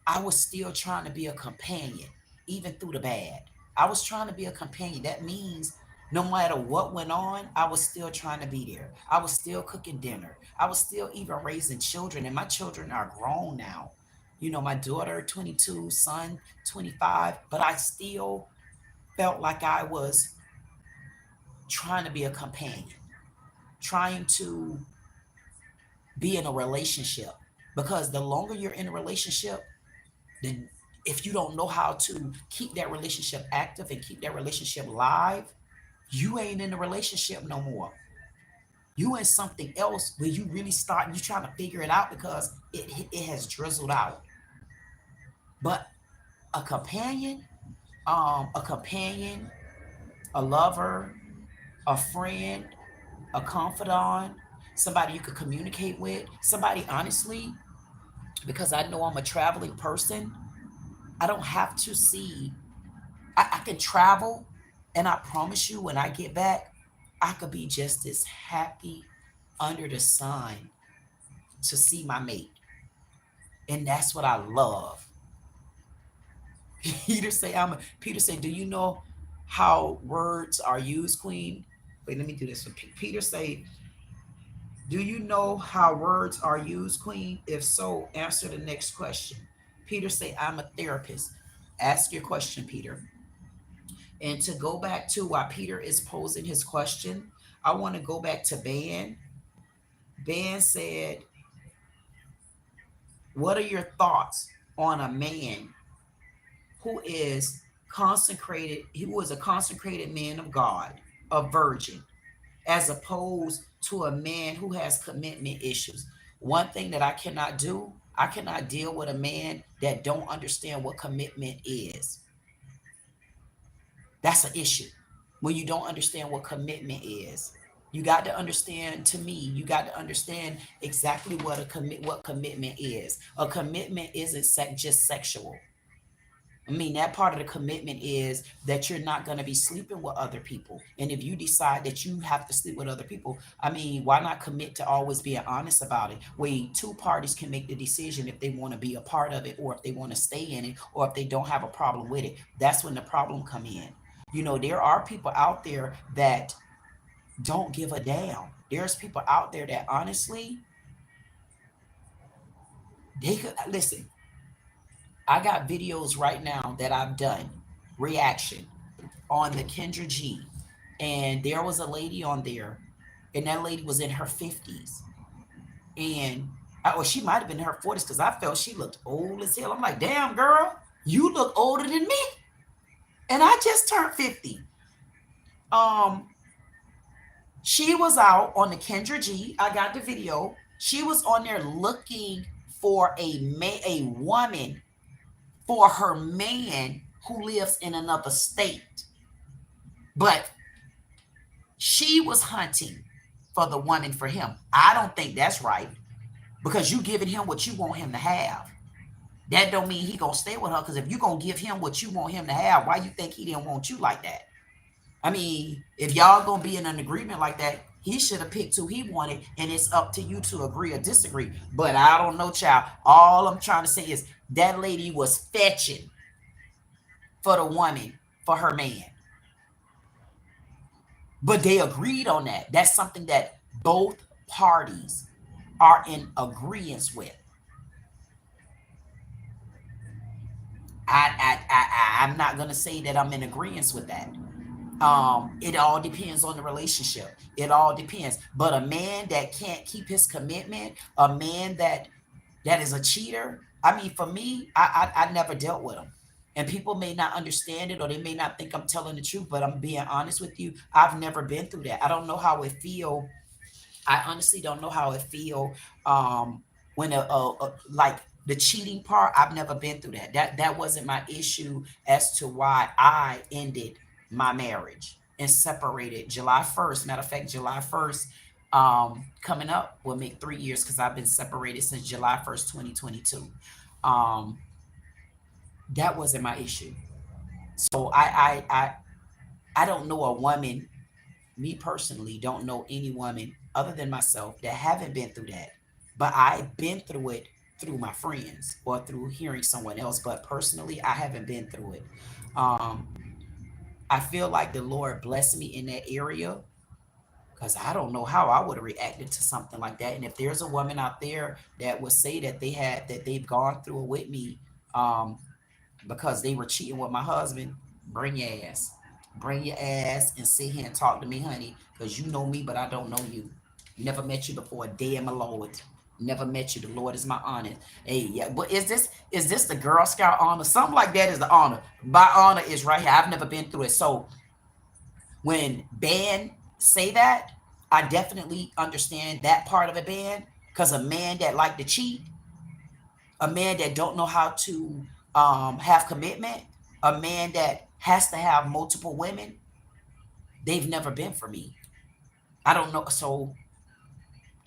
I was still trying to be a companion, even through the bad. I was trying to be a companion. That means no matter what went on, I was still trying to be there. I was still cooking dinner. I was still even raising children, and my children are grown now. You know, my daughter, 22, son, 25, but I still felt like I was trying to be a companion, trying to be in a relationship. Because the longer you're in a relationship, then if you don't know how to keep that relationship active and keep that relationship live, you ain't in a relationship no more. You in something else where you really start, you trying to figure it out because it has drizzled out. But a companion, a companion, a lover, a friend, a confidant, somebody you could communicate with, somebody honestly, because I know I'm a traveling person, I don't have to see, I can travel, and I promise you when I get back, I could be just as happy under the sun to see my mate. And that's what I love. Peter say, do you know how words are used, Queen? Wait, let me do this. So Peter say, do you know how words are used, Queen? If so, answer the next question. Peter say, I'm a therapist. Ask your question, Peter. And to go back to why Peter is posing his question, I want to go back to Ben. Ben said, what are your thoughts on a man who is consecrated, who is a consecrated man of God, a virgin, as opposed to a man who has commitment issues? One thing that I cannot do, I cannot deal with a man that don't understand what commitment is. That's an issue. When you don't understand what commitment is, you got to understand, to me, you got to understand exactly what what commitment is. A commitment isn't just sexual. I mean, that part of the commitment is that you're not going to be sleeping with other people. And if you decide that you have to sleep with other people, I mean, why not commit to always being honest about it? Where two parties can make the decision if they want to be a part of it, or if they want to stay in it, or if they don't have a problem with it. That's when the problem come in. You know, there are people out there that don't give a damn. There's people out there that honestly, they could listen. I got videos right now that I've done, reaction on the Kendra G. And there was a lady on there, and that lady was in her 50s. And or she might have been in her 40s because I felt she looked old as hell. I'm like, damn, girl, you look older than me. And I just turned 50. She was out on the Kendra G. I got the video. She was on there looking for a woman for her man who lives in another state. But she was hunting for the woman for him. I don't think that's right, because you giving him what you want him to have. That don't mean he gonna stay with her, because if you gonna give him what you want him to have, why you think he didn't want you like that? I mean, if y'all gonna be in an agreement like that, he should have picked who he wanted, and it's up to you to agree or disagree. But I don't know, child. All I'm trying to say is that lady was fetching for the woman, for her man. But they agreed on that. That's something that both parties are in agreement with. I'm not going to say that I'm in agreement with that. It all depends on the relationship. It all depends. But a man that can't keep his commitment, a man that is a cheater, I mean, for me, I never dealt with him. And people may not understand it, or they may not think I'm telling the truth, but I'm being honest with you. I've never been through that. I don't know how it feel. I honestly don't know how it feel when like the cheating part. I've never been through that. That wasn't my issue as to why I ended my marriage and separated July 1st. Matter of fact, July 1st coming up will make 3 years, because I've been separated since July 1st, 2022. Um, that wasn't my issue. So I don't know a woman, me personally, don't know any woman other than myself that haven't been through that. But I've been through it through my friends or through hearing someone else. But personally, I haven't been through it. Um, I feel like the Lord blessed me in that area, because I don't know how I would have reacted to something like that. And if there's a woman out there that would say that they've gone through it with me, um, because they were cheating with my husband, bring your ass. Bring your ass and sit here and talk to me, honey, because you know me, but I don't know you. Never met you before a day in my Lord. Never met you. The Lord is my honor. Hey, yeah, but is this the Girl Scout honor? Something like that is the honor. My honor is right here. I've never been through it. So when band say that, I definitely understand that part of a band, because a man that like to cheat, a man that don't know how to have commitment, a man that has to have multiple women, they've never been for me. I don't know. So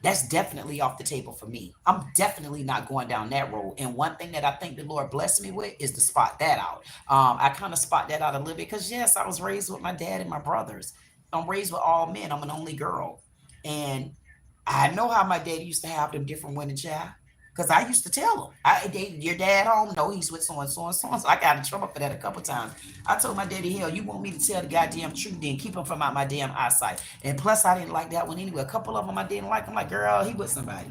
that's definitely off the table for me. I'm definitely not going down that road. And one thing that I think the Lord blessed me with is to spot that out. I kind of spot that out a little bit, because yes, I was raised with my dad and my brothers. I'm raised with all men. I'm an only girl. And I know how my dad used to have them different women, child. Because I used to tell him, your dad home? No, he's with so and so and so. So I got in trouble for that a couple times. I told my daddy, hell, you want me to tell the goddamn truth, then keep him from out my damn eyesight. And plus, I didn't like that one anyway. A couple of them I didn't like. I'm like, girl, he with somebody.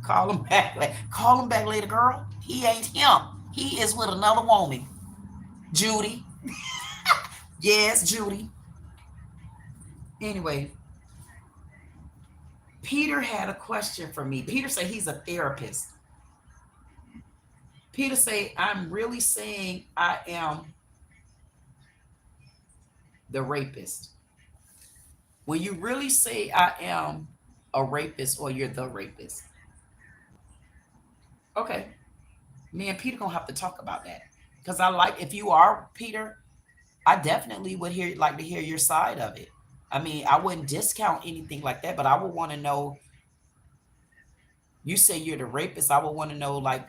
Call him back. Call him back later, girl. He ain't him. He is with another woman. Judy. Yes, Judy. Anyway, Peter had a question for me. Peter said he's a therapist. Peter say, I'm really saying I am the rapist. When you really say I am a rapist, or you're the rapist. Okay. Me and Peter gonna have to talk about that. Because I like, if you are Peter, I definitely would like to hear your side of it. I mean, I wouldn't discount anything like that, but I would want to know. You say you're the rapist. I would want to know, like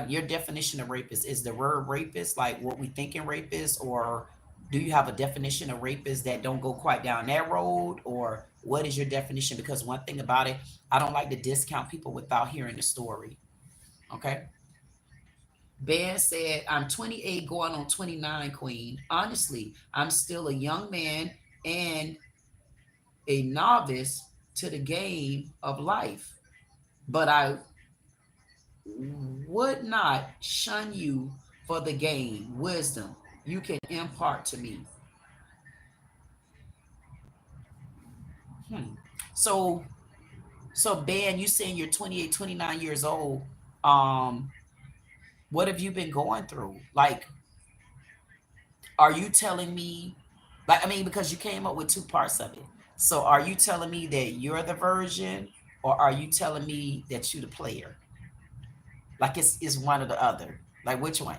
your definition of rapist. Is the word rapist like what we think in rapist, or do you have a definition of rapist that don't go quite down that road, or what is your definition? Because one thing about it, I don't like to discount people without hearing the story. Okay. Ben said, I'm 28 going on 29, Queen. Honestly, I'm still a young man and a novice to the game of life, but I would not shun you for the game wisdom you can impart to me. So Ben, you saying you're 28, 29 years old. What have you been going through? Like, are you telling me, like, I mean, because you came up with two parts of it. So are you telling me that you're the virgin, or are you telling me that you're the player? Like it's one or the other. Like, which one?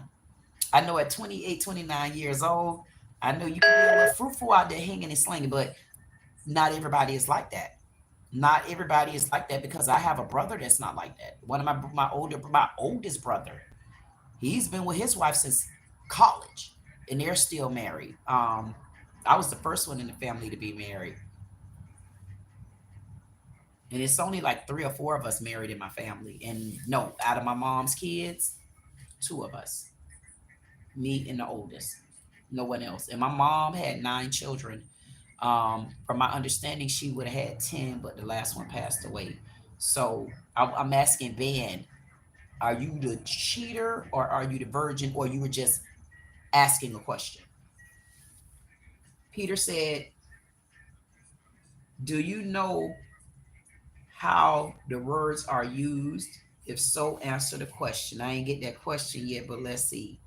I know at 28, 29 years old, I know you can be a little fruitful out there hanging and slinging, but not everybody is like that. Not everybody is like that, because I have a brother that's not like that. One of my oldest brother, he's been with his wife since college, and they're still married. I was the first one in the family to be married, and it's only like 3 or 4 of us married in my family. And no, out of my mom's kids, 2 of us, me and the oldest, no one else. And my mom had 9 children. From my understanding, she would have had 10, but the last one passed away. So I'm asking Ben, are you the cheater, or are you the virgin, or you were just asking a question? Peter said, do you know how the words are used? If so, answer the question. I ain't get that question yet, but let's see.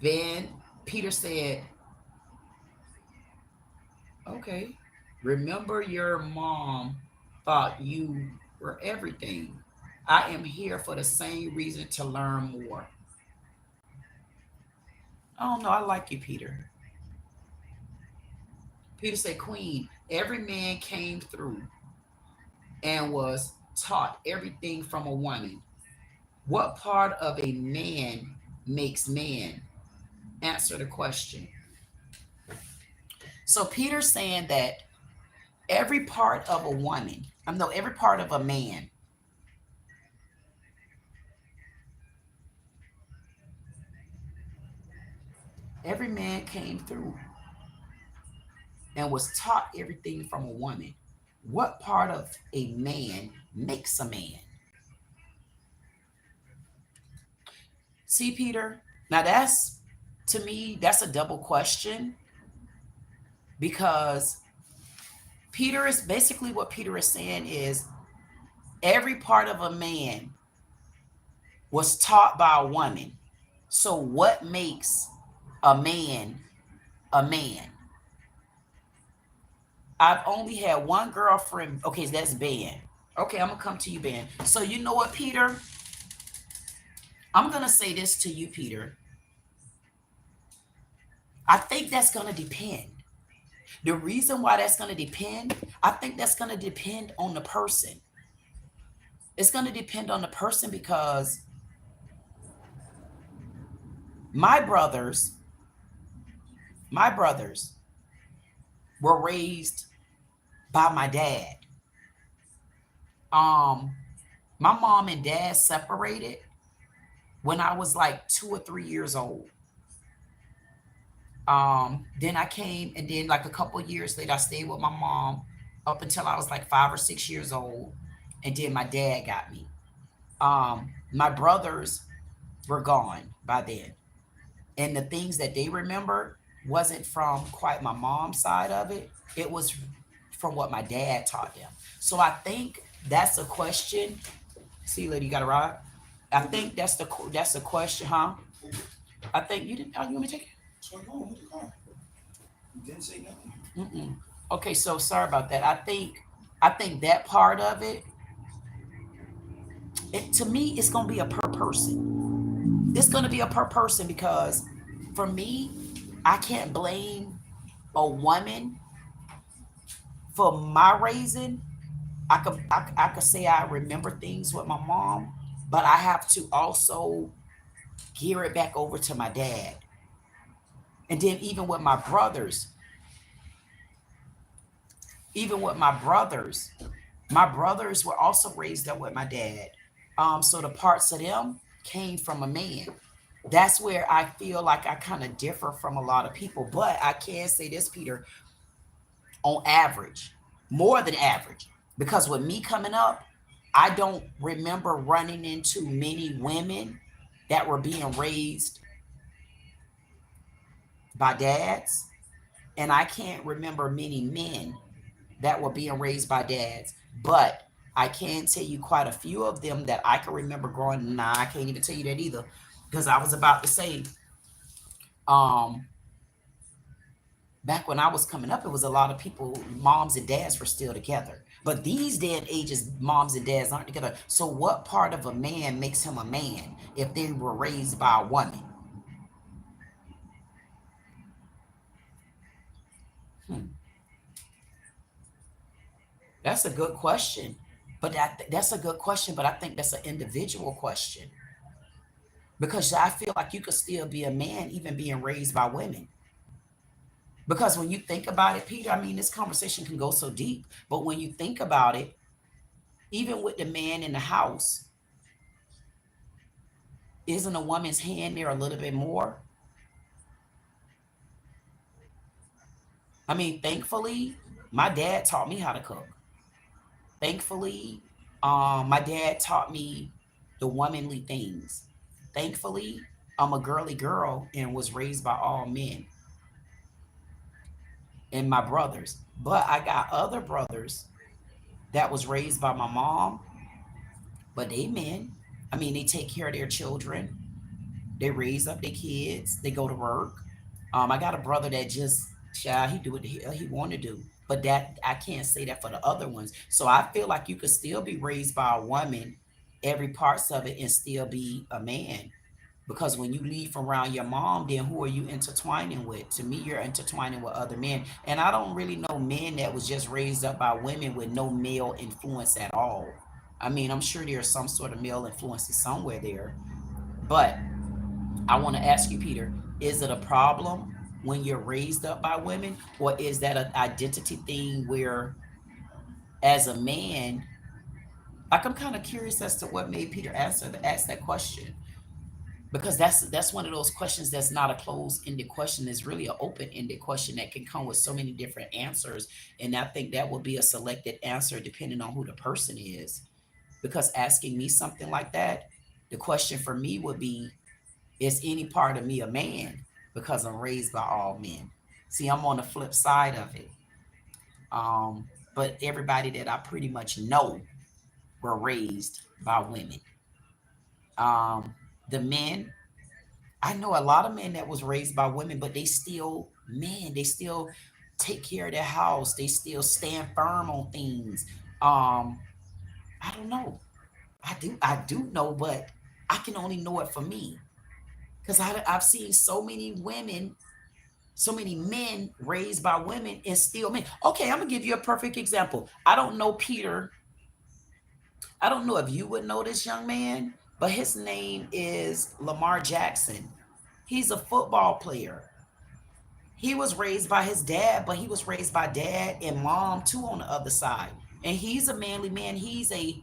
Then Peter said, okay, remember your mom thought you were everything. I am here for the same reason, to learn more. I don't know. I like you, Peter. Peter said, Queen, every man came through and was taught everything from a woman. What part of a man makes man? Answer the question. So Peter's saying that every part of a woman, every part of a man, every man came through and was taught everything from a woman. What part of a man makes a man? See, Peter, now that's, to me, that's a double question, because Peter is basically, what Peter is saying is every part of a man was taught by a woman. So what makes a man a man? I've only had one girlfriend. Okay, that's Ben. Okay, I'm gonna come to you, Ben. So you know what, Peter? I'm gonna say this to you, Peter. I think that's gonna depend. The reason why that's gonna depend, I think that's gonna depend on the person. It's gonna depend on the person, because my brothers were raised by my dad. My mom and dad separated when I was like 2 or 3 years old. Then I came, and then like a couple of years later, I stayed with my mom up until I was like 5 or 6 years old. And then my dad got me. My brothers were gone by then. And the things that they remember wasn't from quite my mom's side of it. It was from what my dad taught them. So I think that's a question. See, lady, you got a ride? I think that's a question, huh? I think you didn't. Oh, you want me to take it? So go with the car. You didn't say nothing. Mm-mm. Okay, so sorry about that. I think that part of it, to me, it's gonna be a per person. It's gonna be a per person, because for me, I can't blame a woman for my raising. I could say I remember things with my mom, but I have to also gear it back over to my dad. And then even with my brothers, my brothers were also raised up with my dad. So the parts of them came from a man. That's where I feel like I kind of differ from a lot of people. But I can say this, Peter, on average, more than average, because with me coming up, I don't remember running into many women that were being raised by dads, and I can't remember many men that were being raised by dads. But I can tell you quite a few of them that I can remember growing. Nah, I can't even tell you that either, because I was about to say, back when I was coming up, it was a lot of people, moms and dads were still together. But these day and ages, moms and dads aren't together. So what part of a man makes him a man if they were raised by a woman? That's a good question. But that's a good question, but I think that's an individual question. Because I feel like you could still be a man even being raised by women. Because when you think about it, Peter, I mean, this conversation can go so deep, but when you think about it, even with the man in the house, isn't a woman's hand there a little bit more? I mean, thankfully, my dad taught me how to cook. Thankfully, my dad taught me the womanly things. Thankfully, I'm a girly girl and was raised by all men. and my brothers. But I got other brothers that was raised by my mom, but they men. I mean, they take care of their children. They raise up their kids. They go to work. I got a brother that just, child, he do what he want to do. But that I can't say that for the other ones. So I feel like you could still be raised by a woman, every parts of it, and still be a man. Because when you leave from around your mom, then who are you intertwining with? To me, you're intertwining with other men. And I don't really know men that was just raised up by women with no male influence at all. I mean, I'm sure there's some sort of male influences somewhere there. But I want to ask you, Peter, is it a problem when you're raised up by women? Or is that an identity thing where, as a man, like I'm kind of curious as to what made Peter ask that question, because that's one of those questions that's not a closed-ended question. It's really an open-ended question that can come with so many different answers, and I think that will be a selected answer depending on who the person is. Because asking me something like that, the question for me would be, is any part of me a man? Because I'm raised by all men. See, I'm on the flip side of it. But everybody that I pretty much know were raised by women. The men, I know a lot of men that was raised by women, but they still men. They still take care of their house. They still stand firm on things. Um, I don't know. I do know, but I can only know it for me because I've seen so many women, so many men raised by women and still men. Okay, I'm gonna give you a perfect example. I don't know Peter. I don't know if you would know this young man, but his name is Lamar Jackson. He's a football player. He was raised by his dad, but he was raised by dad and mom too on the other side. And he's a manly man. He's a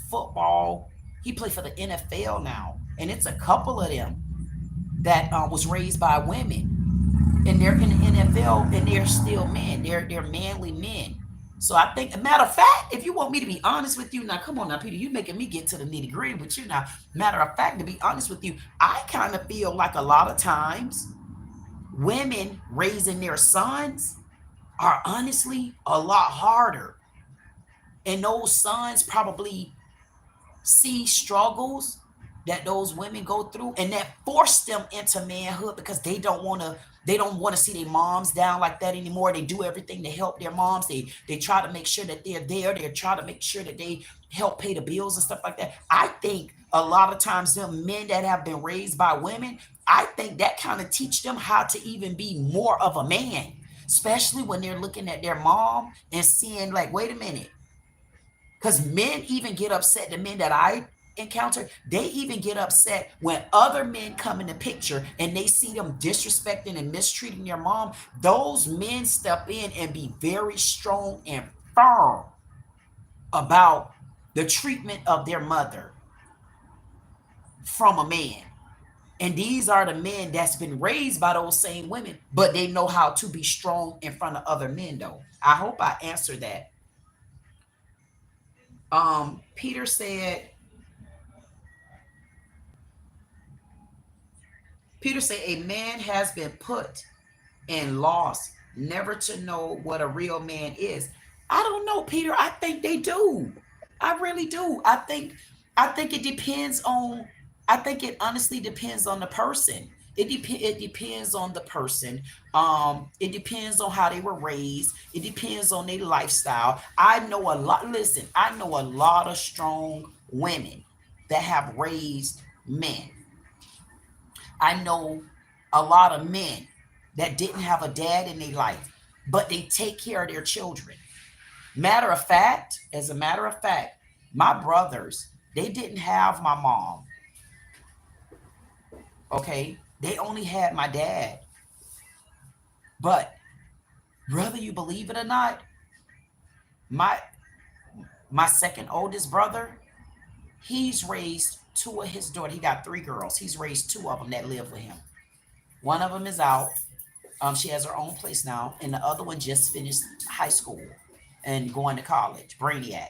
football. He played for the NFL now, and it's a couple of them that was raised by women, and they're in the NFL, and they're still men. They're manly men. So I think, a matter of fact, if you want me to be honest with you, now come on now, Peter, you making me get to the nitty gritty with you now. Matter of fact, to be honest with you, I kind of feel like a lot of times women raising their sons are honestly a lot harder. And those sons probably see struggles that those women go through, and that force them into manhood because they don't want to see their moms down like that anymore. They do everything to help their moms. They try to make sure that they're there. They try to make sure that they help pay the bills and stuff like that. I think a lot of times them men that have been raised by women, I think that kind of teach them how to even be more of a man, especially when they're looking at their mom and seeing like, wait a minute. Because men even get upset, the men that I encounter, they even get upset when other men come in the picture and they see them disrespecting and mistreating their mom. Those men step in and be very strong and firm about the treatment of their mother from a man. And these are the men that's been raised by those same women, but they know how to be strong in front of other men, though. I hope I answered that. Peter said, a man has been put and lost, never to know what a real man is. I don't know, Peter. I think they do. I really do. I think it depends on, I think it honestly depends on the person. It depends on the person. It depends on how they were raised. It depends on their lifestyle. I know a lot. Listen, I know a lot of strong women that have raised men. I know a lot of men that didn't have a dad in their life, but they take care of their children. As a matter of fact, my brothers, they didn't have my mom. Okay. They only had my dad. But whether you believe it or not, my my second oldest brother, he's raised two of his daughters. He got three girls. He's raised two of them that live with him. One of them is out. She has her own place now, and the other one just finished high school and going to college, Brainiac.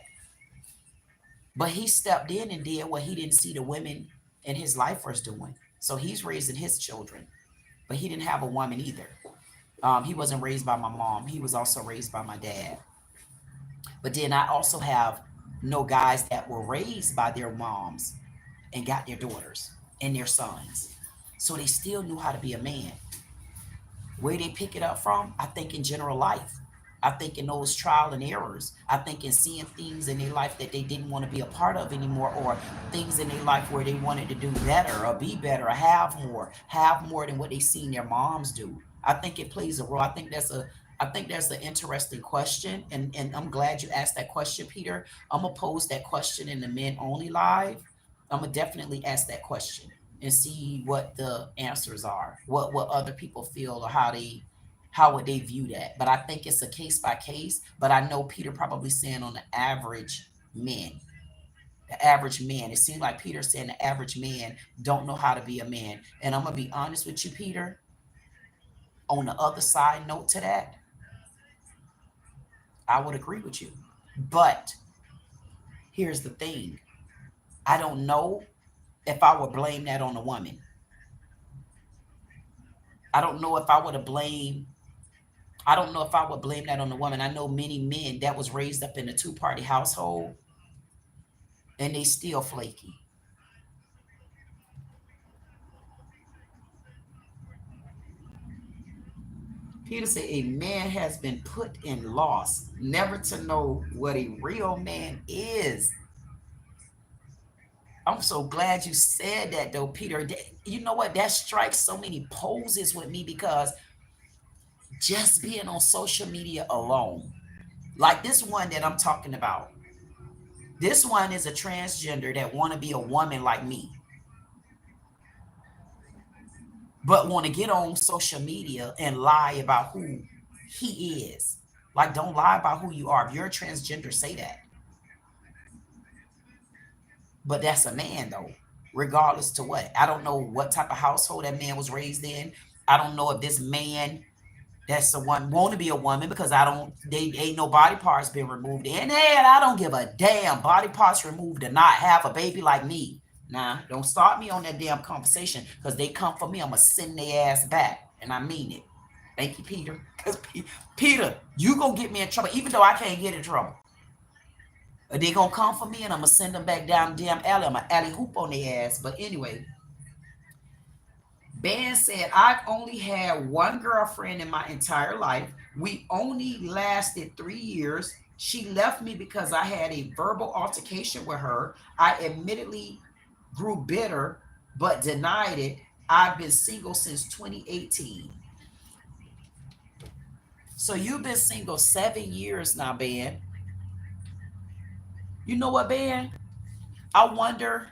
But he stepped in and did what he didn't see the women in his life was doing. So he's raising his children, but he didn't have a woman either. He wasn't raised by my mom. He was also raised by my dad. But then I also have no guys that were raised by their moms and got their daughters and their sons. So they still knew how to be a man. Where they pick it up from, I think in general life. I think in those trial and errors. I think in seeing things in their life that they didn't want to be a part of anymore, or things in their life where they wanted to do better or be better or have more than what they seen their moms do. I think it plays a role. I think that's an interesting question, and I'm glad you asked that question, Peter. I'm gonna pose that question in the men only live. I'm gonna definitely ask that question and see what the answers are, what other people feel, or how would they view that. But I think it's a case by case. But I know Peter probably saying on the average men, the average man. It seems like Peter saying the average man don't know how to be a man. And I'm gonna be honest with you, Peter. On the other side note to that, I would agree with you. But here's the thing: I don't know if I would blame that on a woman. I don't know if I would have blamed I don't know if I would blame that on the woman. I know many men that was raised up in a two-party household and they still flaky. Peter said a man has been put in loss, never to know what a real man is. I'm so glad you said that though, Peter. You know what? That strikes so many poses with me because just being on social media alone, like this one that I'm talking about, this one is a transgender that want to be a woman like me, but want to get on social media and lie about who he is. Like, don't lie about who you are. If you're a transgender, say that. But that's a man, though, regardless to what. I don't know what type of household that man was raised in. I don't know if this man that's the one want to be a woman because they ain't no body parts been removed. And I don't give a damn body parts removed to not have a baby like me. Nah, don't start me on that damn conversation because they come for me. I'm going to send their ass back. And I mean it. Thank you, Peter. Because Peter, you going to get me in trouble even though I can't get in trouble. They going to come for me and I'm going to send them back down the damn alley. I'm going to alley hoop on their ass. But anyway, Ben said, I've only had one girlfriend in my entire life. We only lasted 3 years. She left me because I had a verbal altercation with her. I admittedly grew bitter, but denied it. I've been single since 2018. So you've been single 7 years now, Ben. You know what, Ben? I wonder,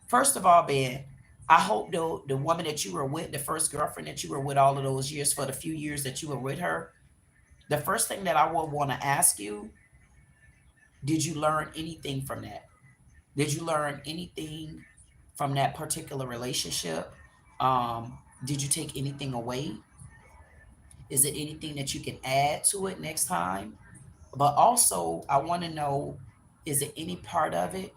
first of all, Ben, I hope the woman that you were with, the first girlfriend that you were with all of those years, for the few years that you were with her, the first thing that I would want to ask you, did you learn anything from that? Did you learn anything from that particular relationship? Did you take anything away? Is it anything that you can add to it next time? But also, I want to know, is it any part of it?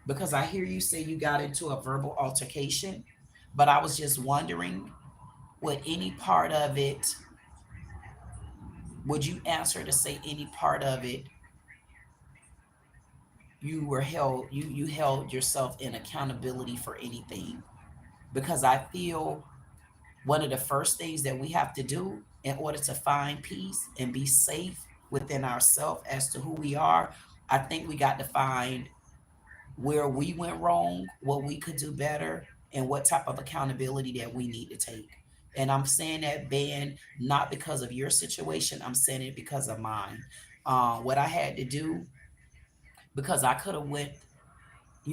Because I hear you say you got into a verbal altercation, but I was just wondering, would any part of it, would you answer to say any part of it you held yourself in accountability for anything? Because I feel one of the first things that we have to do in order to find peace and be safe within ourselves as to who we are, I think we got to find where we went wrong, what we could do better, and what type of accountability that we need to take. And I'm saying that, Ben, not because of your situation. I'm saying it because of mine. What I had to do, because I could have went,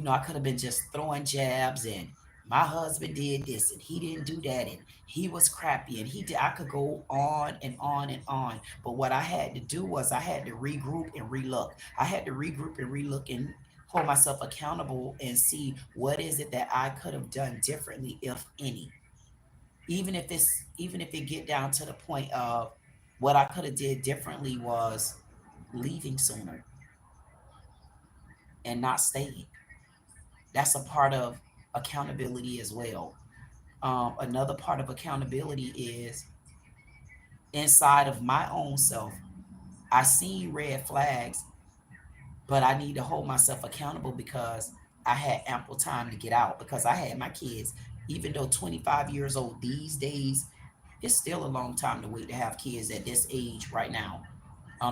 I could have been just throwing jabs and my husband did this and he didn't do that and he was crappy and he did. I could go on and on and on. But what I had to do was I had to regroup and relook. I had to regroup and relook and hold myself accountable and see what is it that I could have done differently, if any. Even if it get down to the point of what I could have did differently was leaving sooner and not staying. That's a part of accountability as well. Another part of accountability is inside of my own self. I see red flags, but I need to hold myself accountable because I had ample time to get out because I had my kids. Even though 25 years old these days, it's still a long time to wait to have kids at this age right now.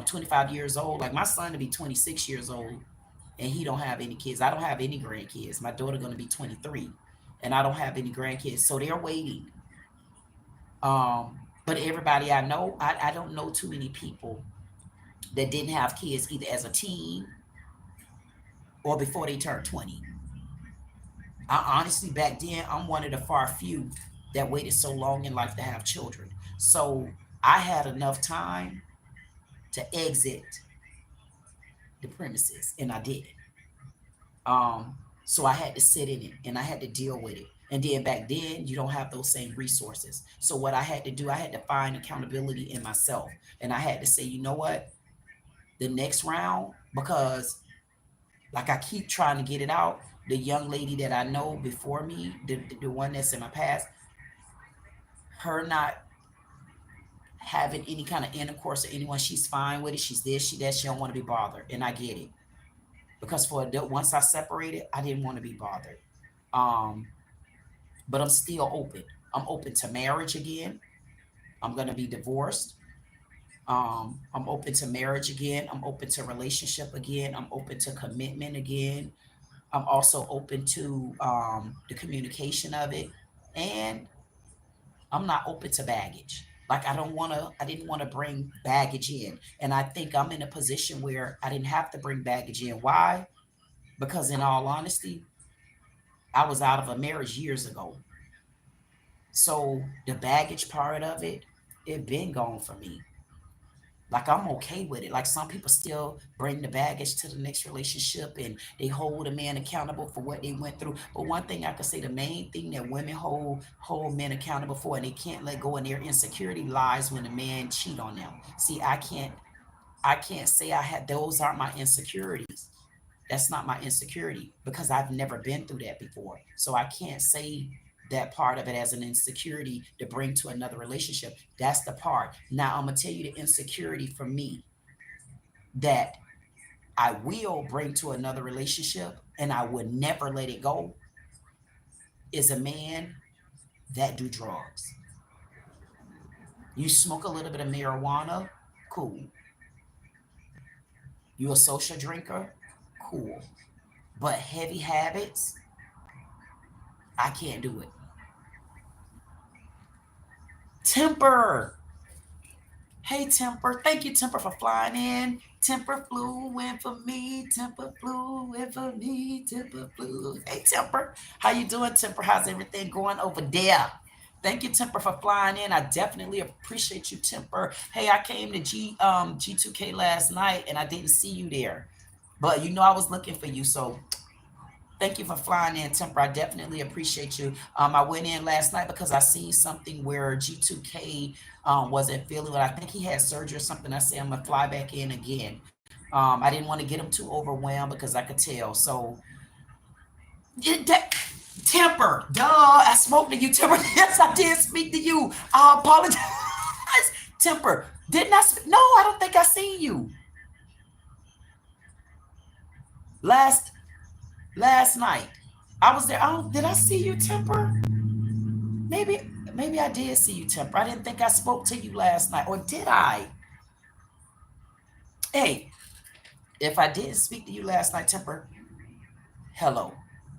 25 years old, like my son to be 26 years old and he don't have any kids. I don't have any grandkids. My daughter gonna be 23 and I don't have any grandkids. So they're waiting. But everybody I know, I don't know too many people that didn't have kids either as a teen or before they turned 20. I honestly, back then, I'm one of the far few that waited so long in life to have children. So I had enough time to exit the premises, and I did it. So I had to sit in it, and I had to deal with it. And then back then, you don't have those same resources. So what I had to do, I had to find accountability in myself, and I had to say, you know what, the next round, because like I keep trying to get it out. The young lady that I know before me, the one that's in my past, her not having any kind of intercourse with anyone, she's fine with it. She's this, she that, she don't want to be bothered. And I get it. Because for adult, once I separated, I didn't want to be bothered. But I'm still open. I'm open to marriage again. I'm gonna be divorced. I'm open to marriage again. I'm open to relationship again. I'm open to commitment again. I'm also open to the communication of it, and I'm not open to baggage. Like I didn't want to bring baggage in, and I think I'm in a position where I didn't have to bring baggage in. Why? Because in all honesty, I was out of a marriage years ago, so the baggage part of it been gone for me. Like I'm okay with it. Like some people still bring the baggage to the next relationship and they hold a man accountable for what they went through. But one thing I could say, the main thing that women hold men accountable for and they can't let go in their insecurity lies when a man cheat on them. See, I can't say I had those aren't my insecurities. That's not my insecurity because I've never been through that before. So I can't say that part of it as an insecurity to bring to another relationship. That's the part. Now I'm gonna tell you the insecurity for me that I will bring to another relationship and I would never let it go is a man that do drugs. You smoke a little bit of marijuana, cool. You a social drinker, cool. But heavy habits, I can't do it. Temper. Hey, Temper. Thank you, Temper, for flying in. Temper flew in for me. Temper flew in for me. Temper flew. Hey, Temper. How you doing, Temper? How's everything going over there? Thank you, Temper, for flying in. I definitely appreciate you, Temper. Hey, I came to G2K last night and I didn't see you there. But you know I was looking for you, so thank you for flying in, Temper. I definitely appreciate you. I went in last night because I seen something where G2K wasn't feeling it. I think he had surgery or something. I said I'm gonna fly back in again. I didn't want to get him too overwhelmed because I could tell. So Temper, duh, I spoke to you, Temper. Yes, I did speak to you. I apologize. Temper, didn't I? No, I don't think I seen you. Last night. I was there. Oh, did I see you, Temper? Maybe I did see you, Temper. I didn't think I spoke to you last night. Or did I? Hey, if I didn't speak to you last night, Temper, hello.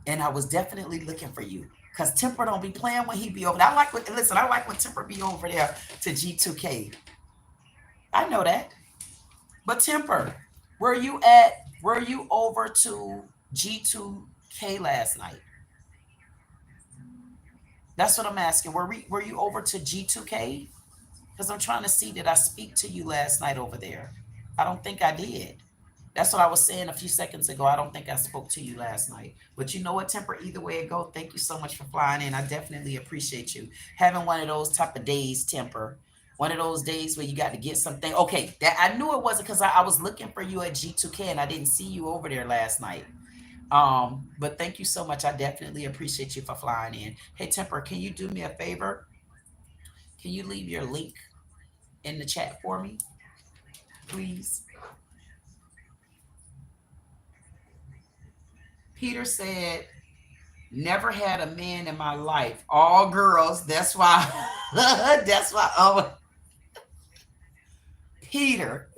And I was definitely looking for you. Because Temper don't be playing when he be over there. I like when Temper be over there to G2K. I know that. But Temper, were you over to G2K last night? That's what I'm asking. Were you over to G2K? Because I'm trying to see, did I speak to you last night over there? I don't think I did. That's what I was saying a few seconds ago. I don't think I spoke to you last night. But you know what, Temper? Either way it go, thank you so much for flying in. I definitely appreciate you. Having one of those type of days, Temper. One of those days where you got to get something. Okay, that I knew it wasn't because I was looking for you at G2K and I didn't see you over there last night. But thank you so much. I definitely appreciate you for flying in. Hey, Temper, can you do me a favor? Can you leave your link in the chat for me, please? Peter said, never had a man in my life. All girls. That's why. That's why. Oh, Peter.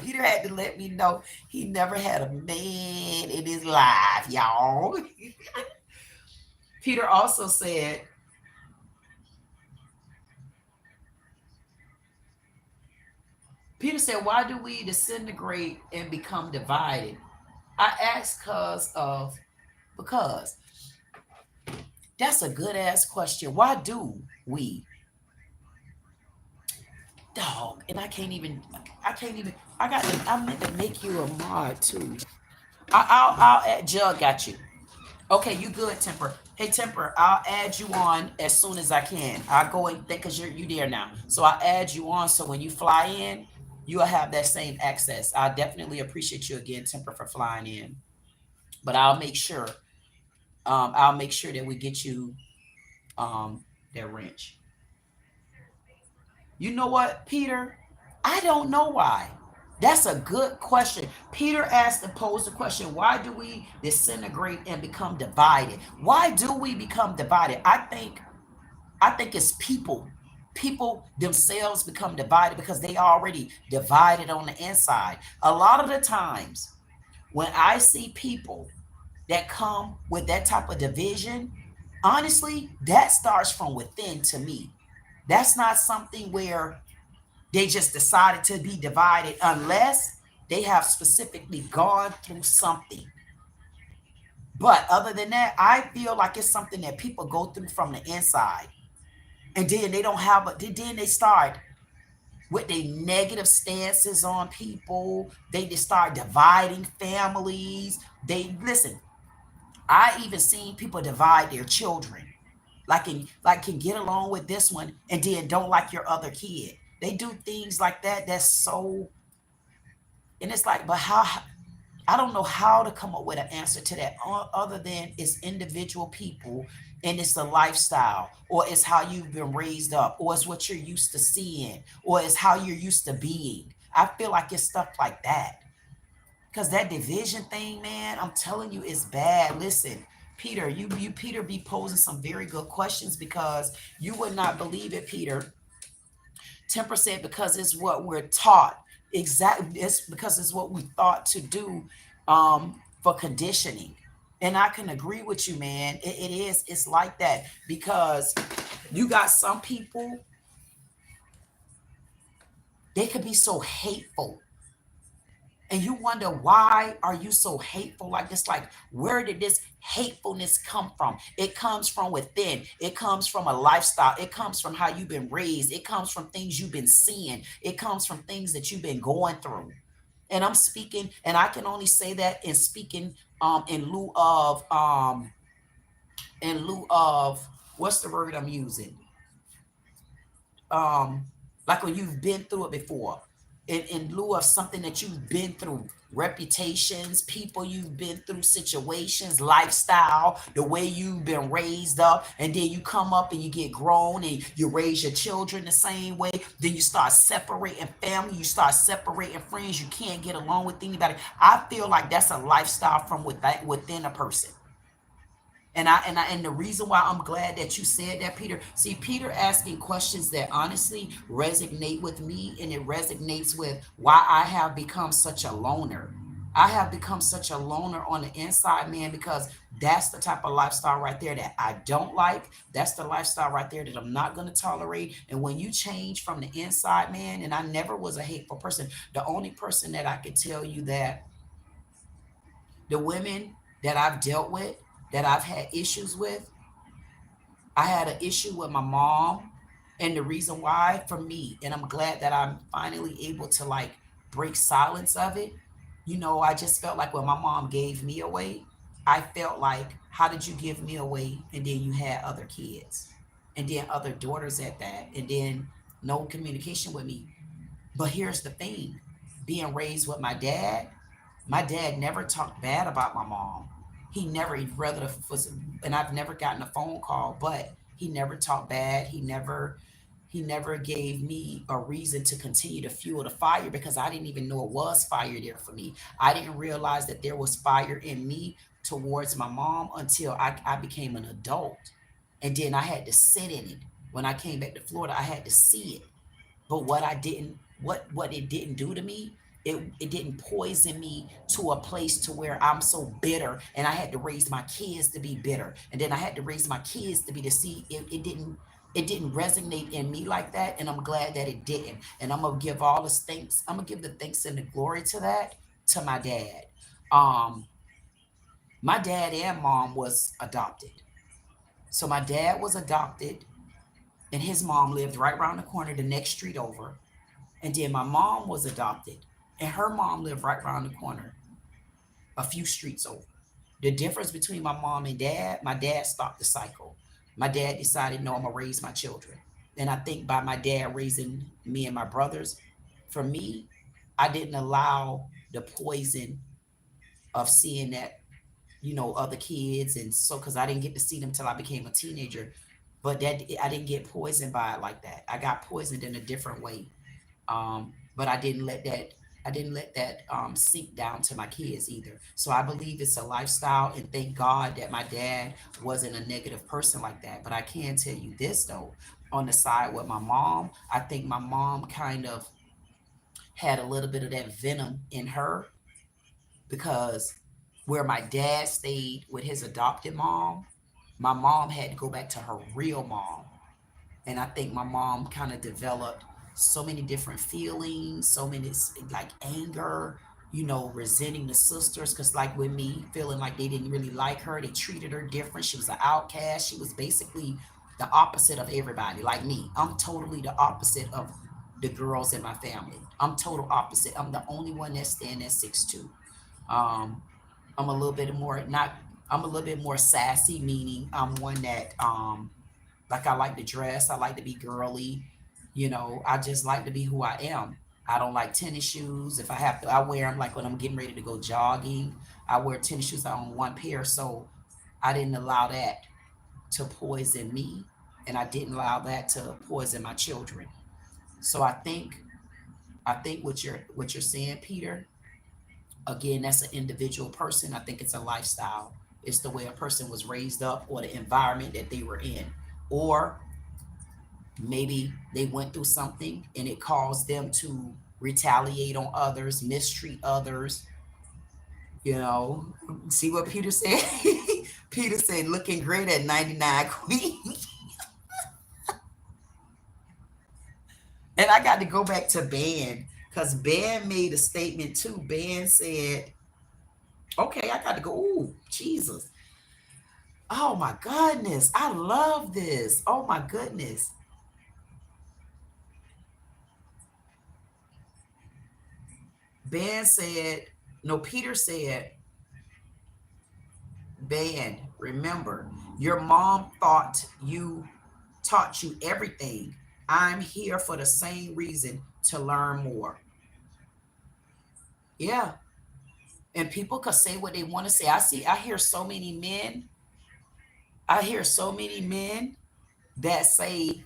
Peter had to let me know he never had a man in his life, y'all. Peter also said, why do we disintegrate and become divided? I asked because that's a good ass question. Why do we? Dog, and I I meant to make you a mod too. I'll add Jug got you. Okay, you good, Temper. Hey, Temper, I'll add you on as soon as I can. I'll go and think because you there now. So I'll add you on so when you fly in, you'll have that same access. I definitely appreciate you again, Temper, for flying in. But I'll make sure that we get you that wrench. You know what, Peter? I don't know why. That's a good question. Peter asked and posed the question, why do we disintegrate and become divided? Why do we become divided? I think it's people. People themselves become divided because they already divided on the inside. A lot of the times when I see people that come with that type of division, honestly, that starts from within to me. That's not something where they just decided to be divided unless they have specifically gone through something. But other than that, I feel like it's something that people go through from the inside. And then they don't have then they start with their negative stances on people. They just start dividing families. I even seen people divide their children. Can get along with this one and then don't like your other kid. They do things like that. That's so, and it's like, but how? I don't know how to come up with an answer to that other than it's individual people and it's the lifestyle, or it's how you've been raised up, or it's what you're used to seeing, or it's how you're used to being. I feel like it's stuff like that. Because that division thing, man, I'm telling you, it's bad. Listen, Peter, you Peter be posing some very good questions because you would not believe it, Peter. Temper said because it's what we're taught. Exactly. It's because it's what we thought to do for conditioning. And I can agree with you, man. It is. It's like that because you got some people, they could be so hateful. And you wonder, why are you so hateful like this? Like, where did this hatefulness come from? It comes from within. It comes from a lifestyle. It comes from how you've been raised. It comes from things you've been seeing. It comes from things that you've been going through. And I'm speaking, and I can only say that in speaking in lieu of what's the word I'm using? Like when you've been through it before. In lieu of something that you've been through, reputations, people you've been through, situations, lifestyle, the way you've been raised up, and then you come up and you get grown and you raise your children the same way, then you start separating family, you start separating friends, you can't get along with anybody. I feel like that's a lifestyle from within a person. And the reason why I'm glad that you said that, Peter, see, Peter asking questions that honestly resonate with me, and it resonates with why I have become such a loner. I have become such a loner on the inside, man, because that's the type of lifestyle right there that I don't like. That's the lifestyle right there that I'm not going to tolerate. And when you change from the inside, man, and I never was a hateful person. The only person that I could tell you that the women that I've dealt with, that I've had issues with, I had an issue with my mom. And the reason why, for me, and I'm glad that I'm finally able to like break silence of it. You know, I just felt like when my mom gave me away, I felt like, how did you give me away? And then you had other kids and then other daughters at that, and then no communication with me. But here's the thing, being raised with my dad, My dad never talked bad about my mom. He never, rather was, and I've never gotten a phone call, but he never talked bad. He never gave me a reason to continue to fuel the fire because I didn't even know it was fire there for me. I didn't realize that there was fire in me towards my mom until I became an adult. And then I had to sit in it. When I came back to Florida, I had to see it. But what it didn't do to me, it didn't poison me to a place to where I'm so bitter and I had to raise my kids to be bitter. And then I had to raise my kids to be to see it didn't resonate in me like that. And I'm glad that it didn't. And I'm gonna give all the thanks, I'm gonna give the thanks and the glory to that to my dad. Um, my dad and mom was adopted. So my dad was adopted and his mom lived right around the corner, the next street over. And then my mom was adopted, and her mom lived right around the corner, a few streets over. The difference between my mom and dad, my dad stopped the cycle. My dad decided, no, I'm gonna raise my children. And I think by my dad raising me and my brothers, for me, I didn't allow the poison of seeing that, other kids. And so, because I didn't get to see them till I became a teenager, but that I didn't get poisoned by it like that. I got poisoned in a different way. But I didn't let that sink down to my kids either. So I believe it's a lifestyle, and thank God that my dad wasn't a negative person like that. But I can tell you this though, on the side with my mom, I think my mom kind of had a little bit of that venom in her because where my dad stayed with his adopted mom, my mom had to go back to her real mom. And I think my mom kind of developed so many different feelings, so many like anger, resenting the sisters. Because, like with me, feeling like they didn't really like her, they treated her different. She was an outcast. She was basically the opposite of everybody, like me. I'm totally the opposite of the girls in my family. I'm total opposite. I'm the only one that stand at 6'2". Um, I'm a little bit more not. I'm a little bit more sassy, meaning I'm one that like I like to dress, I like to be girly, I just like to be who I am. I don't like tennis shoes. If I have to, I wear them like when I'm getting ready to go jogging. I wear tennis shoes. I own one pair, so I didn't allow that to poison me, and I didn't allow that to poison my children. So I think what you're saying, Peter. Again, that's an individual person. I think it's a lifestyle. It's the way a person was raised up or the environment that they were in. Or maybe they went through something and it caused them to retaliate on others, mistreat others. You know, see what Peter said? Peter said, looking great at 99 Queen. And I got to go back to Ben because Ben made a statement too. Ben said, okay, I got to go. Ooh, Jesus. Oh my goodness. I love this. Oh my goodness. Ben said, no, Peter said, Ben, remember, your mom taught you everything. I'm here for the same reason, to learn more. Yeah. And people could say what they want to say. I hear so many men. I hear so many men that say,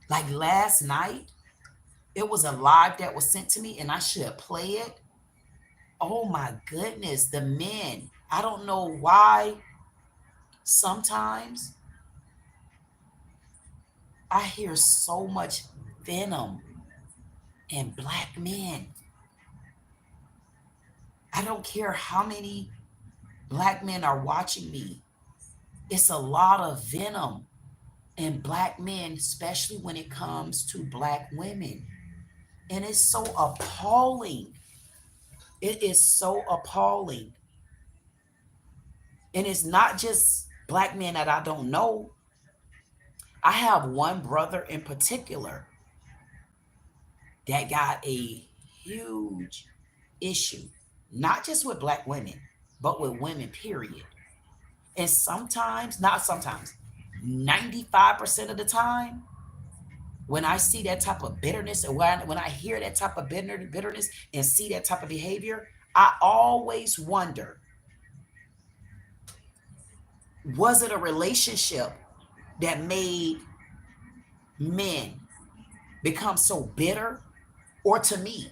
like last night, it was a live that was sent to me and I should play it. Oh my goodness, the men. I don't know why sometimes I hear so much venom in black men. I don't care how many black men are watching me. It's a lot of venom in black men, especially when it comes to black women. And it's so appalling. It is so appalling. And it's not just black men that I don't know. I have one brother in particular that got a huge issue, not just with black women, but with women, period. And sometimes, not sometimes, 95% of the time, when I see that type of bitterness and when I hear that type of bitterness and see that type of behavior, I always wonder, was it a relationship that made men become so bitter? Or to me,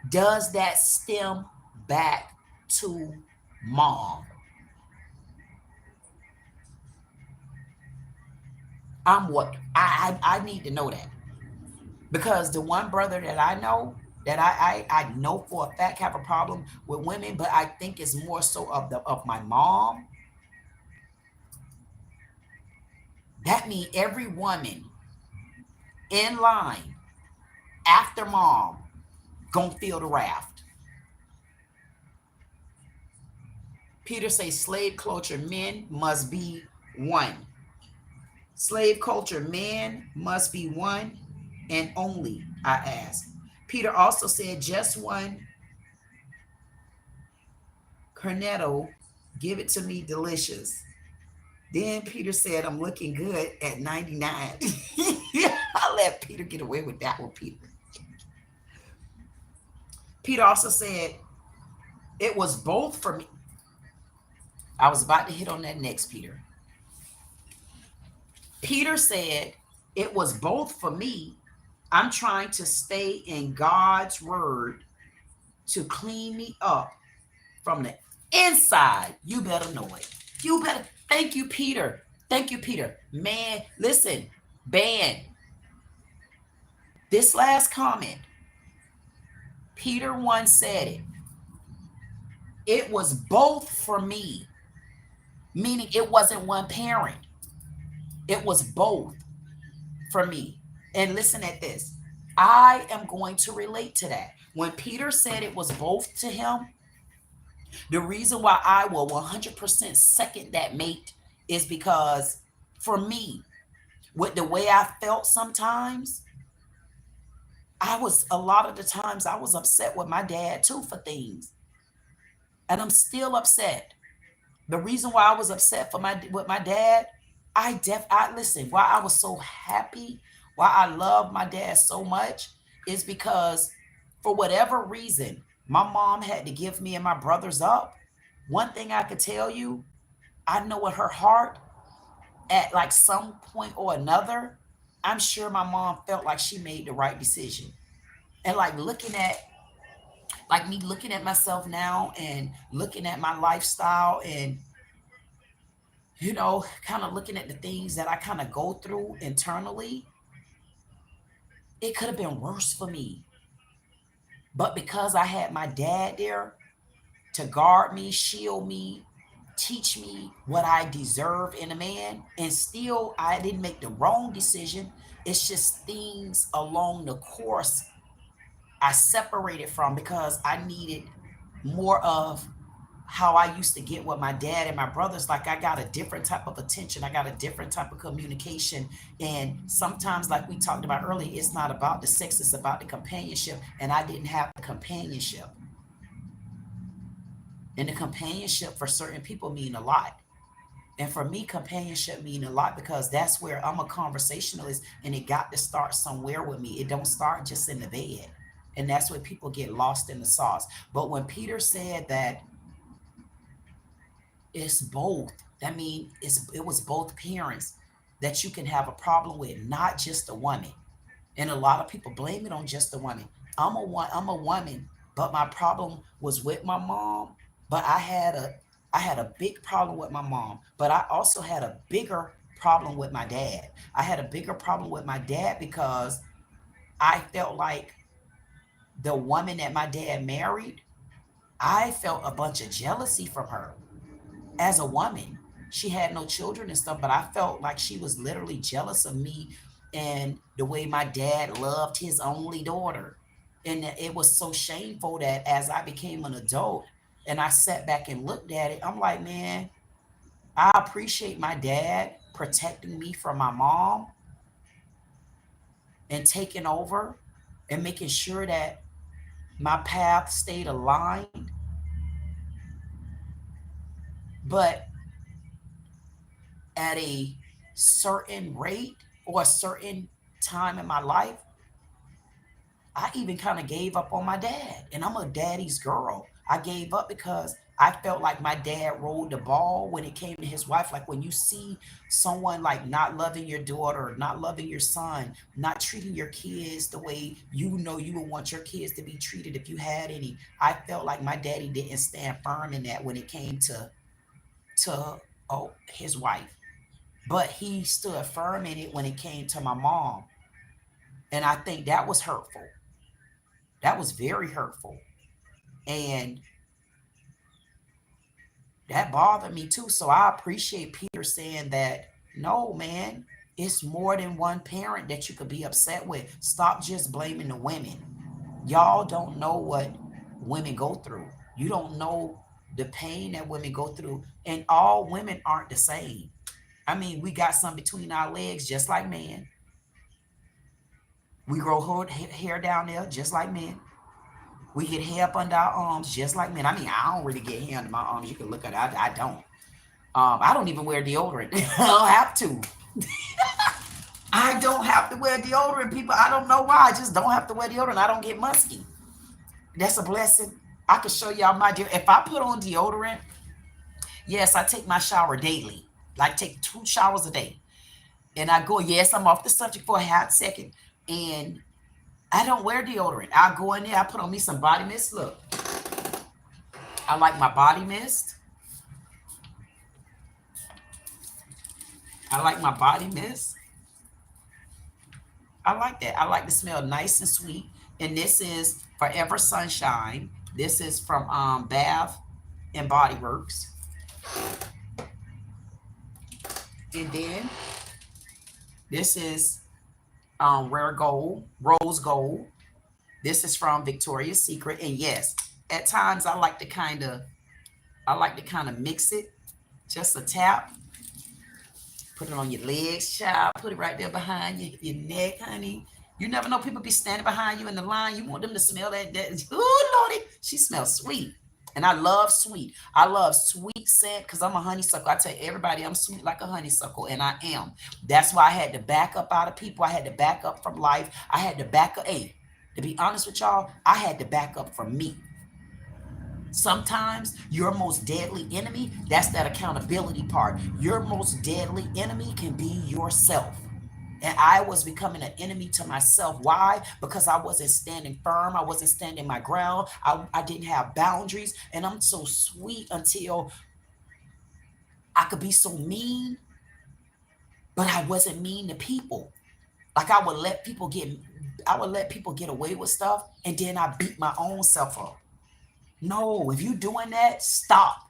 does that stem back to mom? I need to know that, because the one brother that I know, that I know for a fact have a problem with women, but I think it's more so of my mom. That means every woman in line after mom gonna feel the raft. Peter says slave culture men must be one. Slave culture men must be one and only, I ask. Peter also said just one cornetto, give it to me delicious. Then Peter said, I'm looking good at 99. I let Peter get away with that one, Peter. Peter also said, it was both for me. I was about to hit on that next, Peter. Peter said, it was both for me. I'm trying to stay in God's word to clean me up from the inside. You better know it. You better. Thank you, Peter. Thank you, Peter. Man, listen, band. This last comment, Peter once said it. It was both for me, meaning it wasn't one parent. It was both for me. And listen at this. I am going to relate to that. When Peter said it was both to him, the reason why I will 100% second that mate is because for me, with the way I felt sometimes, a lot of the times I was upset with my dad too for things. And I'm still upset. The reason why I was upset with my dad, I listen, why I was so happy, why I love my dad so much is because for whatever reason, my mom had to give me and my brothers up. One thing I could tell you, I know in her heart, at like some point or another, I'm sure my mom felt like she made the right decision. And like looking at myself now and looking at my lifestyle and, you know, kind of looking at the things that I kind of go through internally, it could have been worse for me. But because I had my dad there to guard me, shield me, teach me what I deserve in a man, and still I didn't make the wrong decision. It's just things along the course I separated from because I needed more of how I used to get with my dad and my brothers. Like I got a different type of attention. I got a different type of communication. And sometimes, like we talked about earlier, it's not about the sex, it's about the companionship. And I didn't have the companionship. And the companionship for certain people mean a lot. And for me, companionship mean a lot because that's where I'm a conversationalist and it got to start somewhere with me. It don't start just in the bed. And that's where people get lost in the sauce. But when Peter said that it's both, that means it was both parents that you can have a problem with, not just a woman. And a lot of people blame it on just the woman. I'm a woman, but my problem was with my mom. But I had a big problem with my mom, but I also had a bigger problem with my dad. I had a bigger problem with my dad because I felt like the woman that my dad married, I felt a bunch of jealousy from her as a woman. She had no children and stuff, but I felt like she was literally jealous of me and the way my dad loved his only daughter. And it was so shameful that as I became an adult and I sat back and looked at it, I'm like, man, I appreciate my dad protecting me from my mom and taking over and making sure that my path stayed aligned. But at a certain rate or a certain time in my life, I even kind of gave up on my dad. And I'm a daddy's girl. I gave up because I felt like my dad rolled the ball when it came to his wife. Like when you see someone like not loving your daughter, not loving your son, not treating your kids the way you know you would want your kids to be treated if you had any. I felt like my daddy didn't stand firm in that when it came to his wife. But he stood firm in it when it came to my mom. And I think that was hurtful. That was very hurtful. And that bothered me too. So I appreciate Peter saying that, no, man, it's more than one parent that you could be upset with. Stop just blaming the women. Y'all don't know what women go through. You don't know the pain that women go through. And all women aren't the same. I mean, we got some between our legs just like men. We grow hair down there just like men. We get hair up under our arms just like men. I mean, I don't really get hair under my arms. You can look at it. I don't. I don't even wear deodorant. I don't have to. I don't have to wear deodorant, people. I don't know why. I just don't have to wear deodorant. I don't get musky. That's a blessing. I can show y'all my deodorant. If I put on deodorant, yes, I take my shower daily. Like take 2 showers a day. And I go, yes, I'm off the subject for a hot second. And I don't wear deodorant. I go in there, I put on me some body mist. Look, I like my body mist. I like my body mist. I like that. I like to smell nice and sweet. And this is Forever Sunshine. This is from Bath and Body Works. And then this is Rose Gold. This is from Victoria's Secret. And yes, at times I like to kind of mix it. Just a tap. Put it on your legs, child. Put it right there behind your neck, honey. You never know, people be standing behind you in the line. You want them to smell that. Ooh, Lordy, she smells sweet. And I love sweet. I love sweet scent because I'm a honeysuckle. I tell everybody I'm sweet like a honeysuckle, and I am. That's why I had to back up out of people. I had to back up from life. I had to back up. Hey, to be honest with y'all, I had to back up from me. Sometimes your most deadly enemy, that's that accountability part. Your most deadly enemy can be yourself. And I was becoming an enemy to myself. Why? Because I wasn't standing firm. I wasn't standing my ground. I didn't have boundaries. And I'm so sweet until I could be so mean, but I wasn't mean to people. Like I would let people get away with stuff, and then I beat my own self up. No, if you're doing that, stop.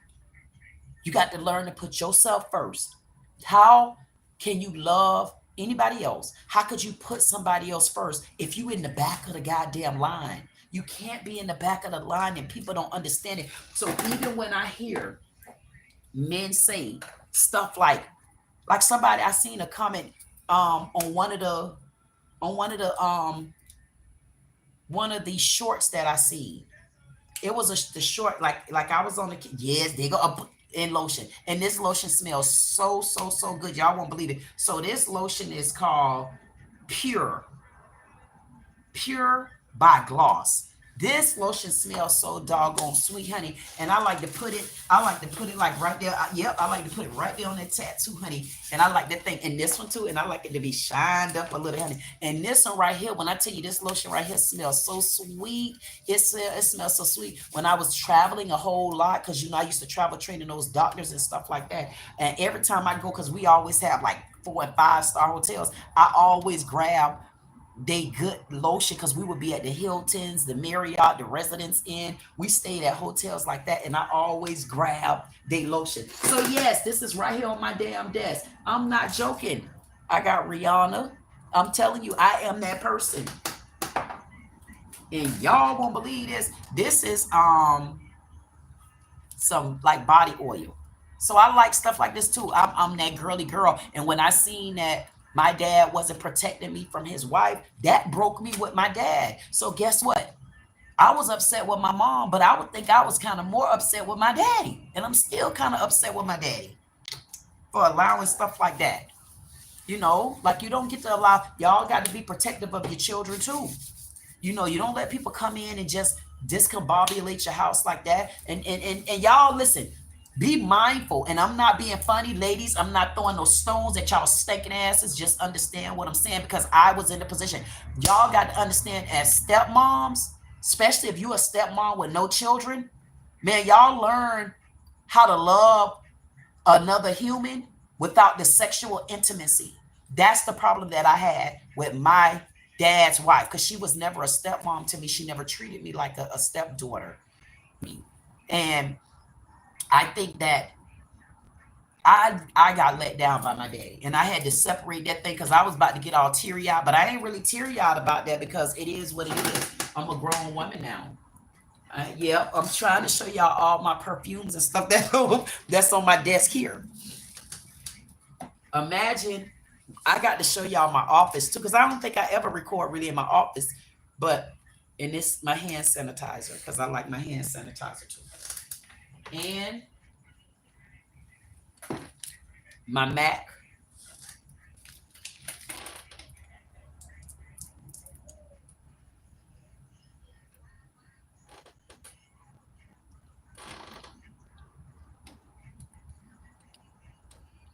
You got to learn to put yourself first. How can you love anybody else? How could you put somebody else first if you in the back of the goddamn line? You can't be in the back of the line and people don't understand it. So even when I hear men say stuff like somebody, I seen a comment on one of the shorts that I seen. It was the short, like I was on the, yes, they go up in lotion. And this lotion smells so good. Y'all won't believe it. So this lotion is called Pure by Gloss. This lotion smells so doggone sweet, honey. And I like to put it like right there. I like to put it right there on that tattoo, honey. And I like that thing. And this one too. And I like it to be shined up a little, honey. And this one right here, when I tell you this lotion right here smells so sweet. It smells so sweet. When I was traveling a whole lot, because you know I used to travel training those doctors and stuff like that. And every time I go, because we always have like 4- and 5-star hotels, I always grab they good lotion because we would be at the Hiltons, the Marriott, the Residence Inn. We stayed at hotels like that, and I always grab they lotion. So yes, this is right here on my damn desk. I'm not joking. I got Rihanna. I'm telling you, I am that person. And y'all won't believe this. This is some like body oil. So I like stuff like this too. I'm that girly girl. And when I seen that my dad wasn't protecting me from his wife, that broke me with my dad. So guess what? I was upset with my mom, but I would think I was kind of more upset with my daddy. And I'm still kind of upset with my daddy for allowing stuff like that. You know, like you don't get to allow, y'all got to be protective of your children too. You know, you don't let people come in and just discombobulate your house like that. And y'all listen, be mindful. And I'm not being funny, ladies. I'm not throwing no stones at y'all stinking asses. Just understand what I'm saying, because I was in the position. Y'all got to understand, as stepmoms, especially if you're a stepmom with no children, man, y'all learn how to love another human without the sexual intimacy. That's the problem that I had with my dad's wife, because she was never a stepmom to me. She never treated me like a stepdaughter. And I think that I got let down by my daddy, and I had to separate that thing, because I was about to get all teary-eyed, but I ain't really teary-eyed about that, because it is what it is. I'm a grown woman now. Yeah, I'm trying to show y'all all my perfumes and stuff that's on my desk here. Imagine, I got to show y'all my office too, because I don't think I ever record really in my office, but in this, my hand sanitizer, because I like my hand sanitizer too. And my Mac.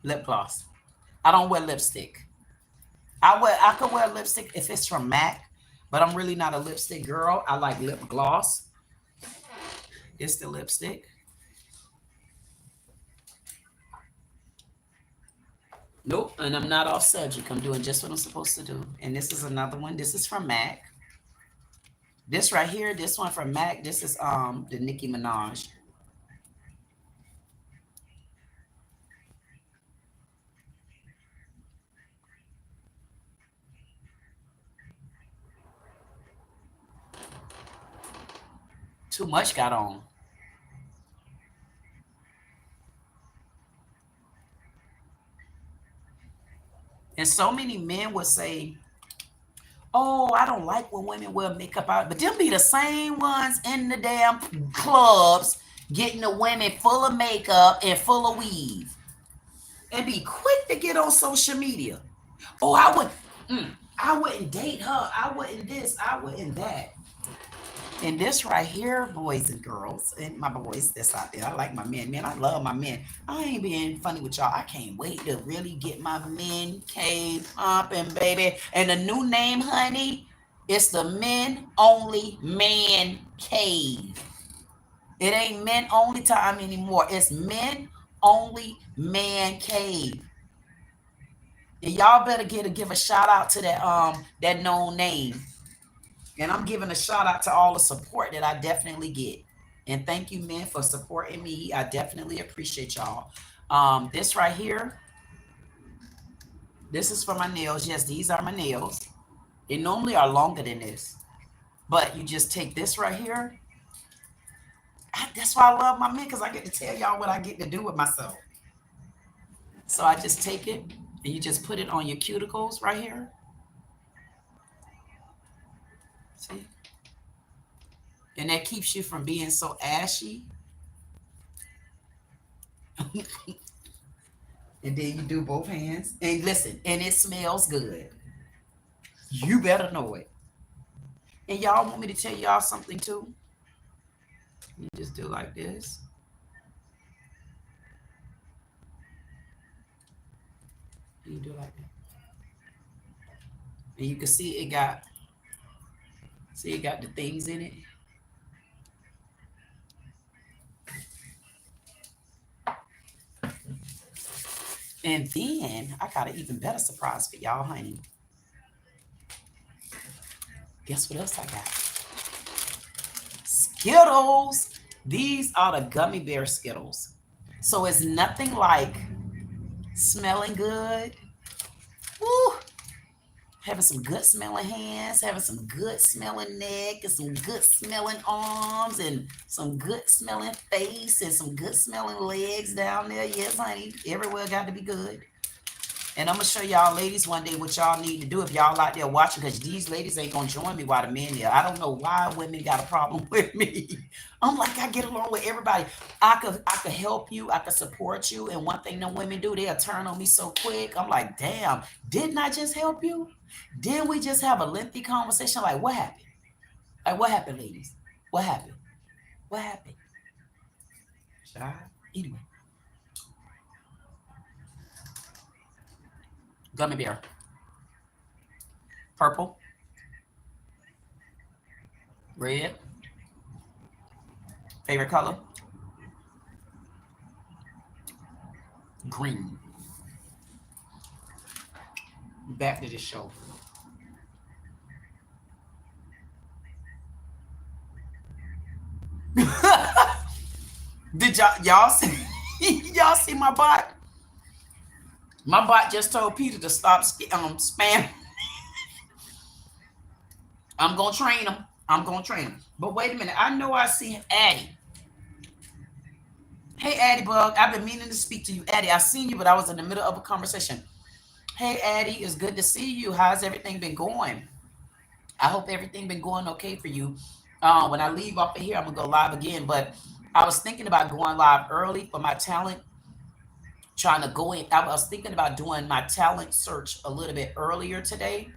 Lip gloss. I don't wear lipstick. I could wear lipstick if it's from MAC, but I'm really not a lipstick girl. I like lip gloss. It's the lipstick. Nope, and I'm not off subject. I'm doing just what I'm supposed to do. And this is another one. This is from MAC. This right here, this one from MAC. This is the Nicki Minaj. Too much got on. And so many men would say, oh, I don't like when women wear makeup out. But them be the same ones in the damn clubs getting the women full of makeup and full of weave. And be quick to get on social media. Oh, I wouldn't date her. I wouldn't this. I wouldn't that. And this right here, boys and girls, and my boys that's out there, I like my men. Man, I love my men. I ain't being funny with y'all. I can't wait to really get my men cave pumping, baby. And the new name, honey, it's the Men Only Man Cave. It ain't men only time anymore. It's Men Only Man Cave. And y'all better give a shout out to that known name. And I'm giving a shout out to all the support that I definitely get. And thank you, men, for supporting me. I definitely appreciate y'all. This right here, this is for my nails. Yes, these are my nails. They normally are longer than this. But you just take this right here. That's why I love my men, because I get to tell y'all what I get to do with myself. So I just take it, and you just put it on your cuticles right here. See? And that keeps you from being so ashy. And then you do both hands. And listen, and it smells good. You better know it. And y'all want me to tell y'all something too? You just do like this. You do like that. And you can see it got the things in it. And then I got an even better surprise for y'all, honey. Guess what else I got? Skittles. These are the gummy bear Skittles. So it's nothing like smelling good. Woo! Having some good smelling hands, having some good smelling neck, and some good smelling arms, and some good smelling face, and some good smelling legs down there. Yes, honey, everywhere got to be good. And I'm gonna show y'all ladies one day what y'all need to do if y'all out there watching, because these ladies ain't gonna join me while the men there. I don't know why women got a problem with me. I'm like, I get along with everybody. I could help you, I could support you. And one thing them women do, they'll turn on me so quick. I'm like, damn, didn't I just help you? Didn't we just have a lengthy conversation? Like, what happened? Like, what happened, ladies? What happened? What happened? Child. Anyway. Gummy bear. Purple. Red. Favorite color? Green. Back to the show. Did y'all see y'all see my bot? My bot just told Peter to stop spam. I'm gonna train him. I'm gonna train him. But wait a minute. I know I see Addie. Hey Addie Bug, I've been meaning to speak to you. Addie, I seen you, but I was in the middle of a conversation. Hey Addie, it's good to see you. How's everything been going? I hope everything been going okay for you. When I leave off of here, I'm gonna go live again. But I was thinking about going live early for my talent. Trying to go in. I was thinking about doing my talent search a little bit earlier today.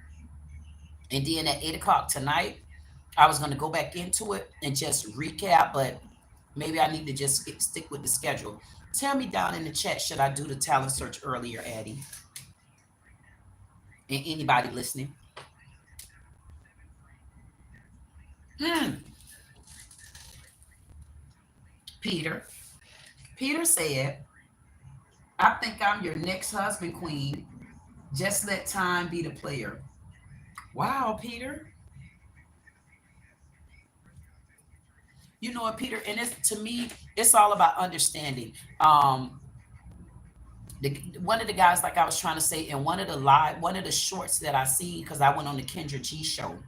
And then at 8 o'clock tonight, I was going to go back into it and just recap, but maybe I need to just stick with the schedule. Tell me down in the chat, should I do the talent search earlier, Addie? And anybody listening? Peter said, I think I'm your next husband, Queen. Just let time be the player. Wow, Peter. You know what, Peter? And it's, to me, it's all about understanding. One of the guys, like I was trying to say, in one of the shorts that I see, because I went on the Kendra G show.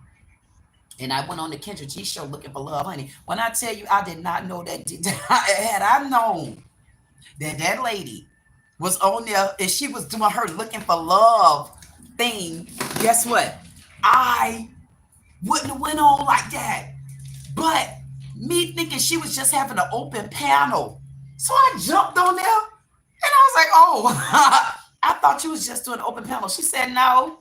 And I went on the Kendra G show looking for love, honey. When I tell you, I did not know that. Had I known that lady was on there and she was doing her looking for love thing, guess what? I wouldn't have went on like that. But me thinking she was just having an open panel. So I jumped on there and I was like, oh, I thought you was just doing an open panel. She said, no.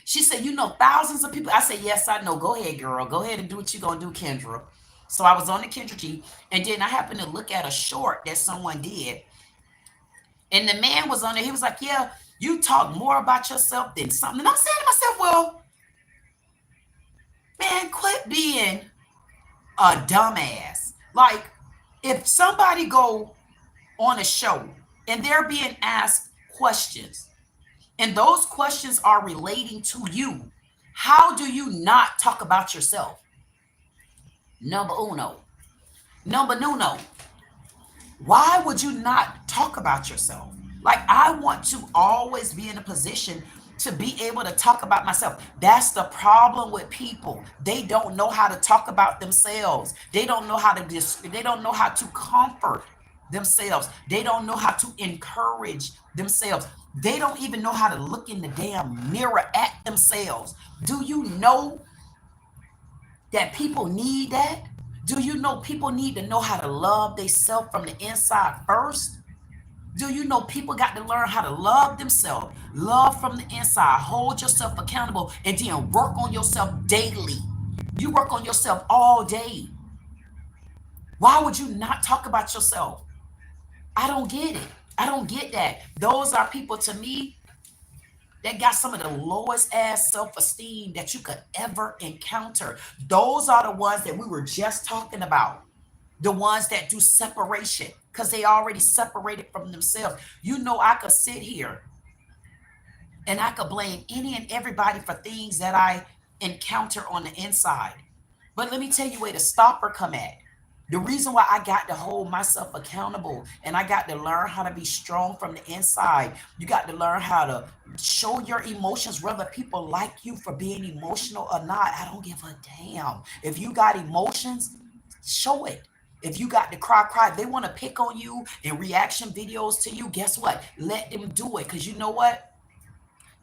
She said, you know, thousands of people. I said, yes, I know. Go ahead, girl. Go ahead and do what you're going to do, Kendra. So I was on the Kendra G. And then I happened to look at a short that someone did. And the man was on there. He was like, yeah, you talk more about yourself than something. And I'm saying to myself, well, man, quit being a dumbass. Like, if somebody go on a show and they're being asked questions, and those questions are relating to you, how do you not talk about yourself? Number uno. Number uno. Why would you not talk about yourself? Like, I want to always be in a position to be able to talk about myself. That's the problem with people. They don't know how to talk about themselves. They don't know how to they don't know how to comfort themselves. They don't know how to encourage themselves. They don't even know how to look in the damn mirror at themselves. Do you know that people need that? Do you know people need to know how to love themselves from the inside first? Do you know people got to learn how to love themselves, love from the inside, hold yourself accountable, and then work on yourself daily? You work on yourself all day. Why would you not talk about yourself? I don't get it. I don't get that. Those are people, to me, that got some of the lowest ass self-esteem that you could ever encounter. Those are the ones that we were just talking about. The ones that do separation because they already separated from themselves. You know, I could sit here and I could blame any and everybody for things that I encounter on the inside. But let me tell you where the stopper come at. The reason why I got to hold myself accountable and I got to learn how to be strong from the inside. You got to learn how to show your emotions, whether people like you for being emotional or not. I don't give a damn. If you got emotions, show it. If you got to cry, they want to pick on you and reaction videos to you. Guess what? Let them do it. Because you know what?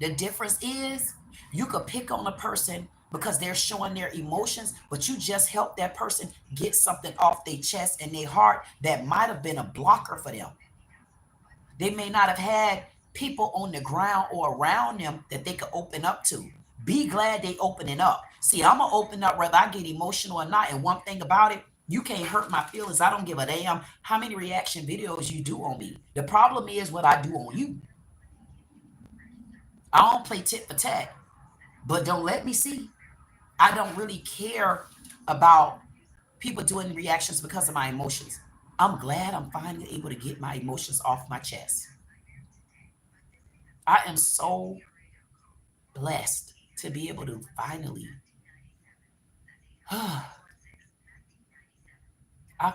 The difference is you could pick on a person because they're showing their emotions, but you just help that person get something off their chest and their heart that might have been a blocker for them. They may not have had people on the ground or around them that they could open up to. Be glad they opening up. See, I'm gonna open up whether I get emotional or not. And one thing about it, you can't hurt my feelings. I don't give a damn how many reaction videos you do on me. The problem is what I do on you. I don't play tit for tat, but don't let me see. I don't really care about people doing reactions because of my emotions. I'm glad I'm finally able to get my emotions off my chest. I am so blessed to be able to finally, I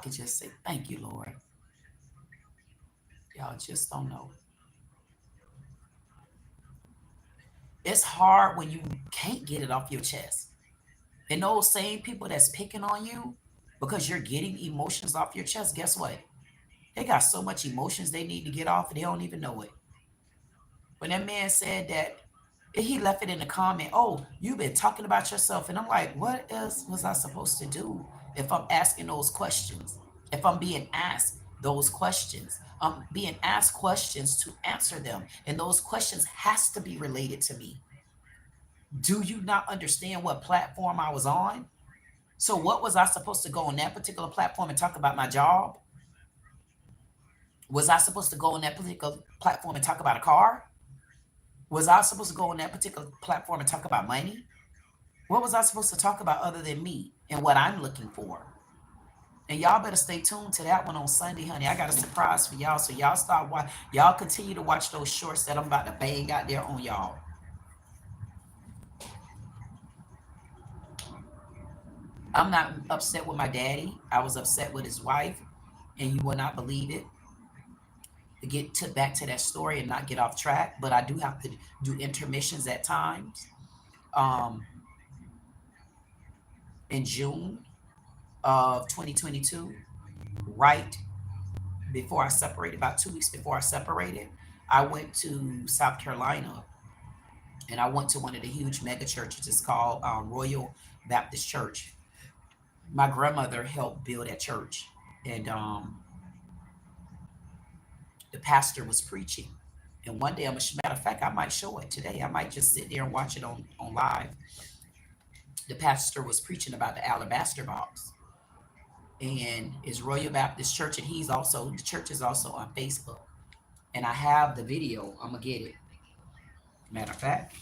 could just say, thank you, Lord. Y'all just don't know. It's hard when you can't get it off your chest. And those same people that's picking on you because you're getting emotions off your chest, guess what? They got so much emotions they need to get off and they don't even know it. When that man said that, he left it in the comment, oh, you've been talking about yourself. And I'm like, what else was I supposed to do if I'm asking those questions? If I'm being asked those questions? I'm being asked questions to answer them. And those questions has to be related to me. Do you not understand what platform I was on? So what was I supposed to go on that particular platform and talk about my job? Was I supposed to go on that particular platform and talk about a car? Was I supposed to go on that particular platform and talk about money? What was I supposed to talk about other than me and what I'm looking for? And y'all better stay tuned to that one on Sunday, honey. I got a surprise for y'all. So y'all start watch. Y'all continue to watch those shorts that I'm about to bang out there on y'all. I'm not upset with my daddy. I was upset with his wife, and you will not believe it. To get back to that story and not get off track, but I do have to do intermissions at times. In June of 2022, right before I separated, about 2 weeks before I separated, I went to South Carolina and I went to one of the huge mega churches. It's called Royal Baptist Church. My grandmother helped build that church, and the pastor was preaching. And one day, matter of fact, I might show it today. I might just sit there and watch it on live. The pastor was preaching about the alabaster box, and it's Royal Baptist Church, and the church is also on Facebook. And I have the video. I'm gonna get it. Matter of fact,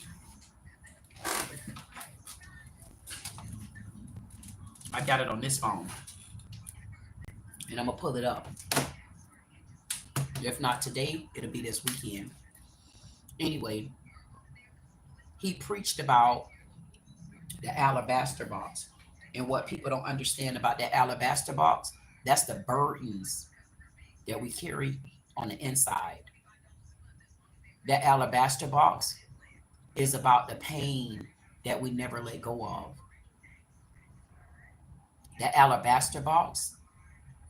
I got it on this phone, and I'm gonna pull it up. If not today, it'll be this weekend. Anyway, he preached about the alabaster box. And what people don't understand about that alabaster box, that's the burdens that we carry on the inside. That alabaster box is about the pain that we never let go of. That alabaster box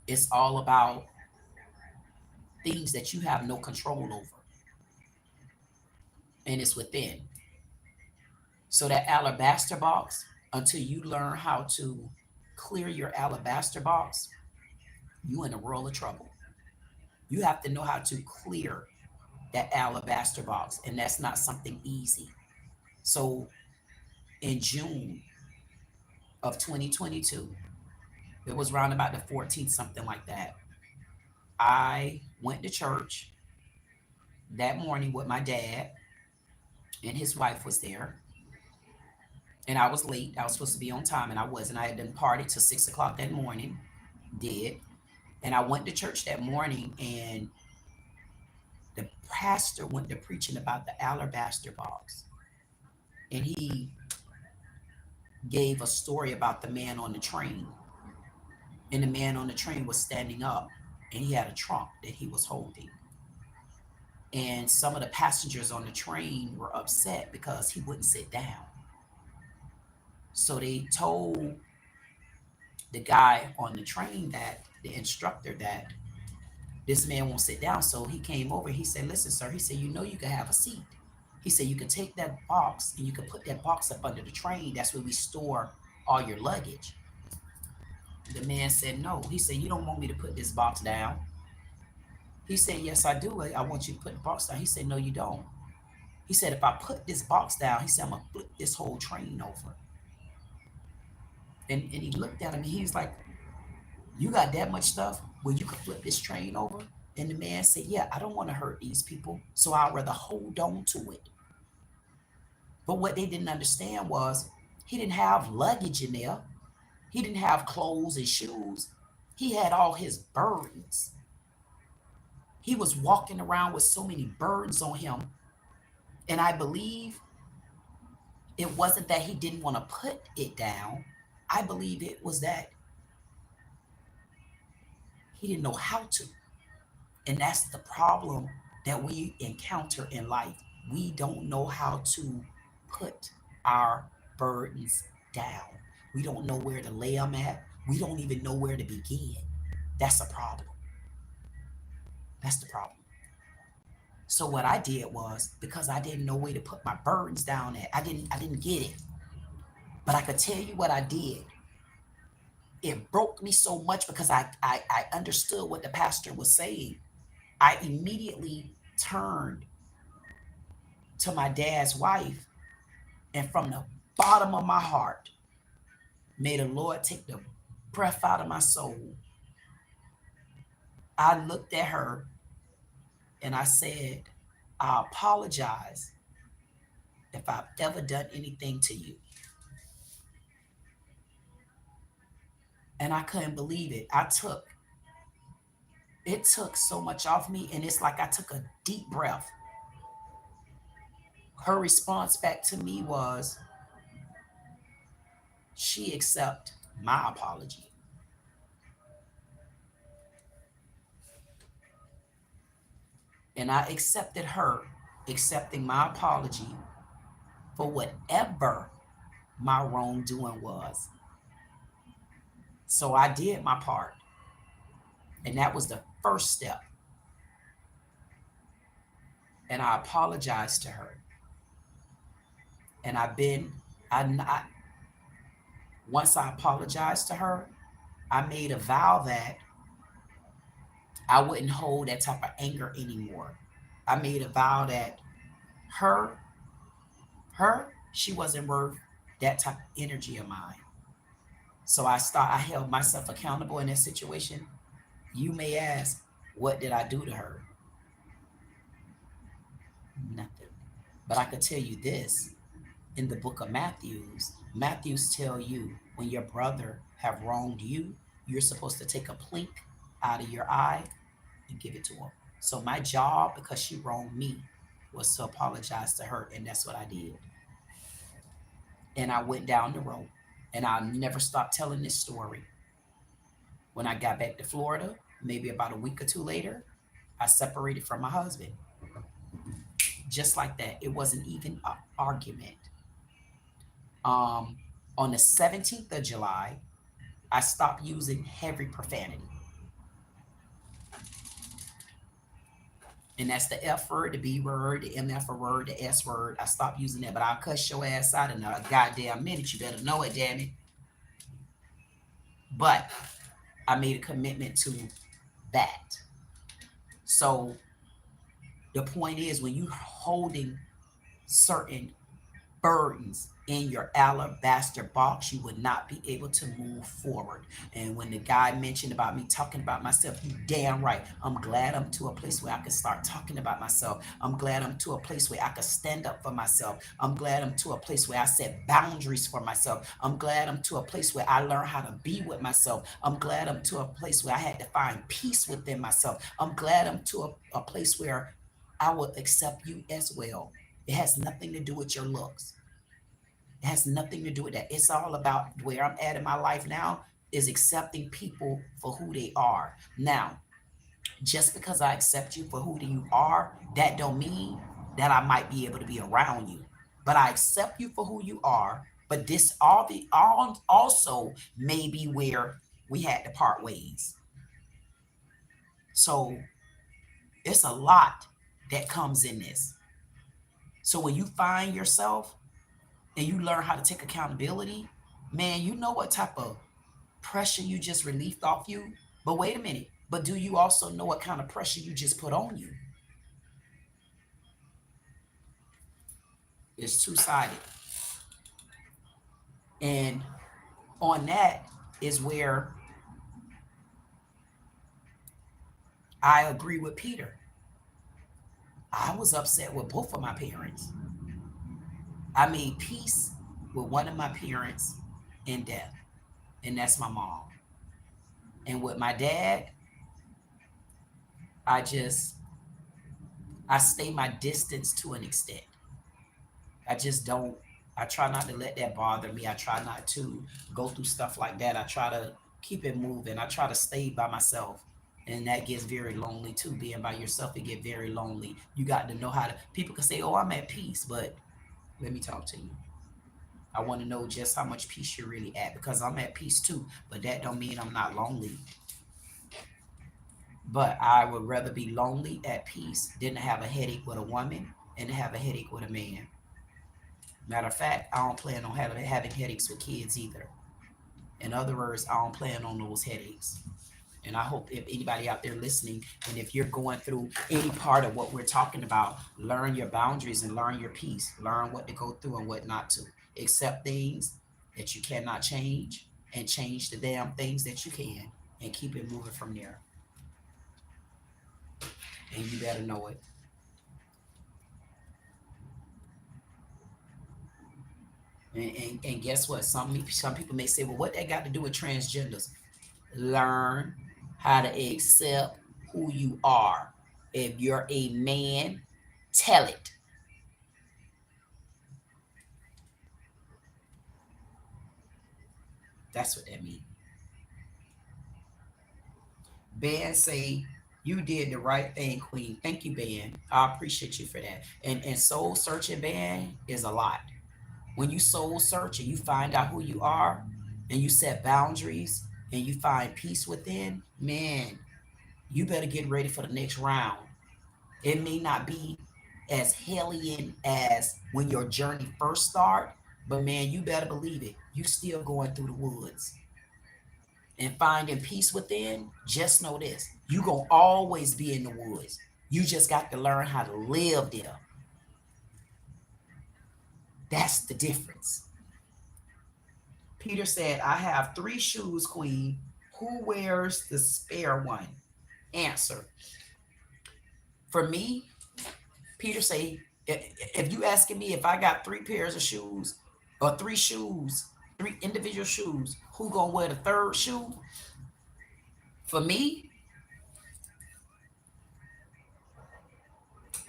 is all about things that you have no control over. And it's within. So that alabaster box, until you learn how to clear your alabaster box, you in a world of trouble. You have to know how to clear that alabaster box, and that's not something easy. So in June of 2022, it was around about the 14th, something like that, I went to church that morning with my dad, and his wife was there. And I was late. I was supposed to be on time, and I wasn't. I had done partied till 6 o'clock that morning. Did. And I went to church that morning, and the pastor went to preaching about the alabaster box. And he gave a story about the man on the train. And the man on the train was standing up, and he had a trunk that he was holding. And some of the passengers on the train were upset because he wouldn't sit down. So they told the guy on the train, that the instructor, that this man won't sit down. So he came over. He said, listen, sir. He said, you know, you can have a seat. He said, you can take that box and you can put that box up under the train. That's where we store all your luggage. The man said, no. He said, you don't want me to put this box down? He said, yes, I do. I want you to put the box down. He said, no, you don't. He said, if I put this box down, he said, I'm gonna flip this whole train over. And he looked at him and he's like, you got that much stuff where you could flip this train over? And the man said, yeah, I don't want to hurt these people, so I'd rather hold on to it. But what they didn't understand was he didn't have luggage in there. He didn't have clothes and shoes. He had all his burdens. He was walking around with so many burdens on him. And I believe it wasn't that he didn't want to put it down. I believe it was that he didn't know how to. And that's the problem that we encounter in life. We don't know how to put our burdens down. We don't know where to lay them at. We don't even know where to begin. That's a problem. That's the problem. So what I did was, because I didn't know where to put my burdens down at, I didn't get it. But I could tell you what I did. It broke me so much because I understood what the pastor was saying. I immediately turned to my dad's wife, and from the bottom of my heart, may the Lord take the breath out of my soul. I looked at her and I said, I apologize if I've ever done anything to you. And I couldn't believe it. It took so much off me, and it's like I took a deep breath. Her response back to me was, she accepted my apology. And I accepted her accepting my apology for whatever my wrongdoing was. So I did my part. And that was the first step. And I apologized to her. And once I apologized to her, I made a vow that I wouldn't hold that type of anger anymore. I made a vow that she wasn't worth that type of energy of mine. So I held myself accountable in that situation. You may ask, what did I do to her? Nothing. But I could tell you this, in the book of Matthews tell you, when your brother have wronged you, you're supposed to take a plank out of your eye and give it to him. So my job, because she wronged me, was to apologize to her, and that's what I did. And I went down the road, and I'll never stop telling this story. When I got back to Florida, maybe about a week or two later, I separated from my husband. Just like that. It wasn't even an argument. On the 17th of July, I stopped using heavy profanity. And that's the F word, the B word, the MF word, the S word. I stopped using that, but I'll cuss your ass out in a goddamn minute. You better know it, damn it. But I made a commitment to that. So the point is, when you're holding certain burdens in your alabaster box, you would not be able to move forward. And when the guy mentioned about me talking about myself, you damn right. I'm glad I'm to a place where I can start talking about myself. I'm glad I'm to a place where I can stand up for myself. I'm glad I'm to a place where I set boundaries for myself. I'm glad I'm to a place where I learn how to be with myself. I'm glad I'm to a place where I had to find peace within myself. I'm glad I'm to a place where I will accept you as well. It has nothing to do with your looks. It has nothing to do with that. It's all about where I'm at in my life now is accepting people for who they are. Now, just because I accept you for who you are, that don't mean that I might be able to be around you. But I accept you for who you are. But this also may be where we had to part ways. So it's a lot that comes in this. So when you find yourself and you learn how to take accountability, man, you know what type of pressure you just relieved off you. But wait a minute. But do you also know what kind of pressure you just put on you? It's two-sided. And on that is where I agree with Peter. I was upset with both of my parents. I made peace with one of my parents in death, and that's my mom. And with my dad, I stay my distance to an extent. I just don't, I try not to let that bother me. I try not to go through stuff like that. I try to keep it moving. I try to stay by myself. And that gets very lonely too. Being by yourself, it get very lonely. You got to know how to, people can say, oh, I'm at peace, but let me talk to you. I want to know just how much peace you're really at, because I'm at peace too, but that don't mean I'm not lonely. But I would rather be lonely at peace than to have a headache with a woman and to have a headache with a man. Matter of fact, I don't plan on having headaches with kids either. In other words, I don't plan on those headaches. And I hope if anybody out there listening, and if you're going through any part of what we're talking about, learn your boundaries and learn your peace. Learn what to go through and what not to. Accept things that you cannot change and change the damn things that you can, and keep it moving from there. And you better know it. And guess what? Some people may say, well, what that got to do with transgenders? Learn how to accept who you are. If you're a man, tell it. That's what that means. Ben say, you did the right thing, Queen. Thank you, Ben. I appreciate you for that. And soul searching, Ben, is a lot. When you soul search and you find out who you are and you set boundaries and you find peace within, man, you better get ready for the next round. It may not be as hellion as when your journey first start, but man, you better believe it. You still going through the woods and finding peace within. Just know this, you gonna always be in the woods. You just got to learn how to live there. That's the difference. Peter said, I have 3 shoes, Queen. Who wears the spare one? Answer. For me, Peter say, if you asking me if I got 3 pairs of shoes or 3 shoes, 3 individual shoes, who gonna wear the 3rd shoe? For me,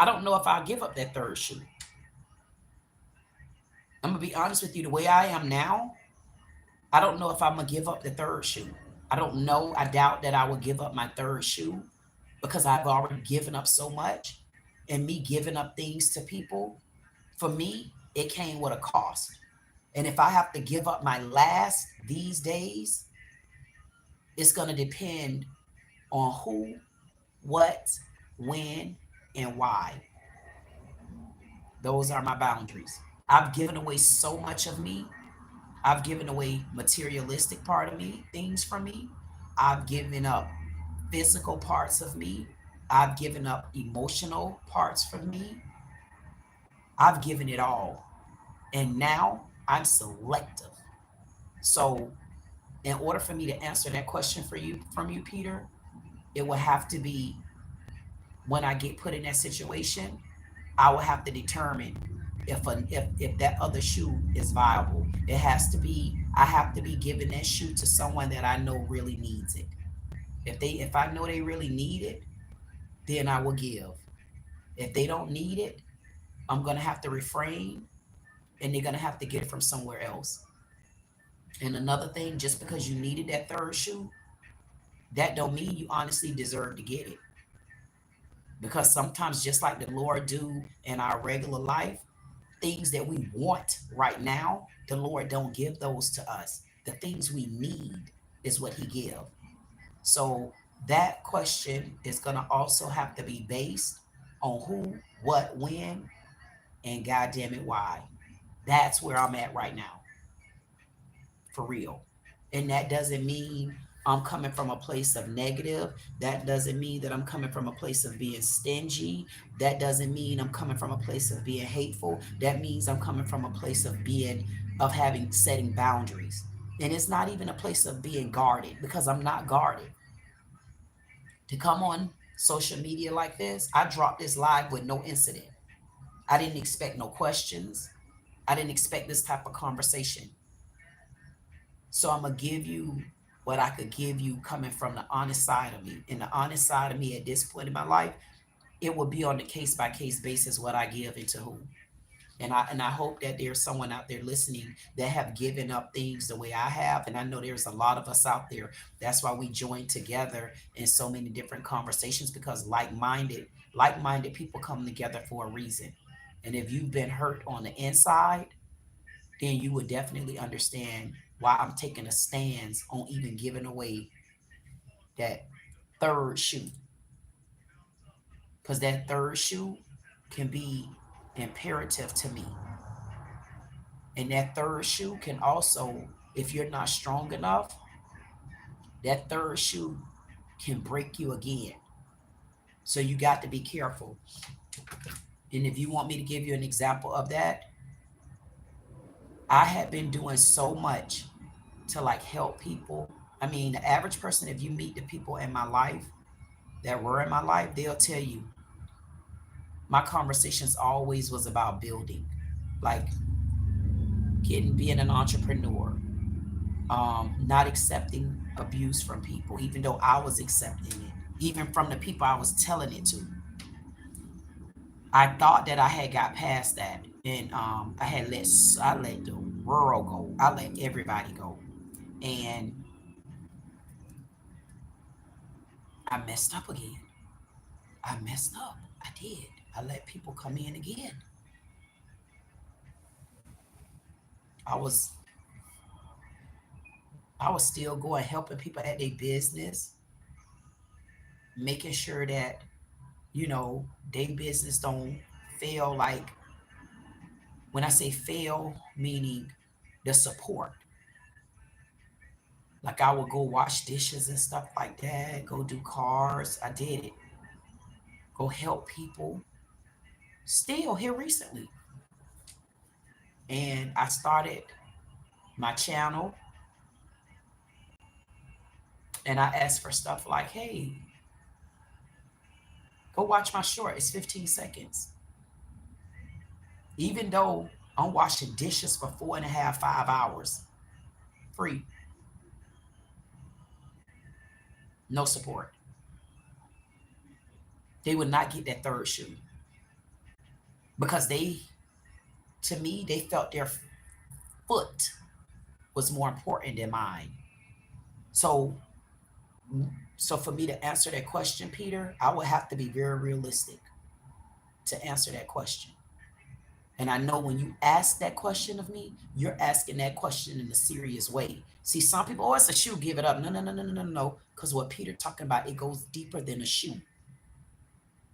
I don't know if I'll give up that 3rd shoe. I'm gonna be honest with you, the way I am now, I don't know if I'm gonna give up the 3rd shoe. I don't know. I doubt that I will give up my 3rd shoe, because I've already given up so much. And me giving up things to people, for me, it came with a cost. And if I have to give up my last these days, it's gonna depend on who, what, when, and why. Those are my boundaries. I've given away so much of me. I've given away materialistic part of me, things from me. I've given up physical parts of me. I've given up emotional parts from me. I've given it all. And now I'm selective. So in order for me to answer that question from you, Peter, it will have to be, when I get put in that situation, I will have to determine if that other shoe is viable. It has to be, I have to be giving that shoe to someone that I know really needs it. If I know they really need it, then I will give. If they don't need it, I'm gonna have to refrain, and they're gonna have to get it from somewhere else. And another thing, just because you needed that 3rd shoe, that don't mean you honestly deserve to get it. Because sometimes, just like the Lord do in our regular life, things that we want right now, the Lord don't give those to us. The things we need is what he give. So that question is going to also have to be based on who, what, when, and goddamn it, why. That's where I'm at right now. For real. And that doesn't mean I'm coming from a place of negative. That doesn't mean that I'm coming from a place of being stingy. That doesn't mean I'm coming from a place of being hateful. That means I'm coming from a place of setting boundaries. And it's not even a place of being guarded, because I'm not guarded. To come on social media like this, I dropped this live with no incident. I didn't expect no questions. I didn't expect this type of conversation. So I'm going to give you what I could give you coming from the honest side of me. And the honest side of me at this point in my life, it will be on the case by case basis what I give into who. And I hope that there's someone out there listening that have given up things the way I have. And I know there's a lot of us out there. That's why we join together in so many different conversations, because like-minded people come together for a reason. And if you've been hurt on the inside, then you would definitely understand why I'm taking a stance on even giving away that third shoe. Because that third shoe can be imperative to me. And that third shoe can also, if you're not strong enough, that third shoe can break you again. So you got to be careful. And if you want me to give you an example of that, I had been doing so much to like help people. I mean, the average person, if you meet the people in my life that were in my life, they'll tell you my conversations always was about building, like being an entrepreneur, not accepting abuse from people, even though I was accepting it, even from the people I was telling it to. I thought that I had got past that, and I let the world go. I let everybody go, and I messed up again. I messed up. I did. I let people come in again. I was still going helping people at their business, making sure that their business don't fail. Like, when I say fail, meaning the support. Like, I would go wash dishes and stuff like that, go do cars. I did it. Go help people. Still here recently. And I started my channel, and I asked for stuff like, hey, go watch my short. It's 15 seconds. Even though I'm washing dishes for 4.5, 5 hours, free. No support. They would not get that third shoe, because to me, they felt their foot was more important than mine. So for me to answer that question, Peter, I would have to be very realistic to answer that question. And I know when you ask that question of me, you're asking that question in a serious way. See, some people, oh, it's a shoe, give it up. No. Because what Peter talking about, it goes deeper than a shoe.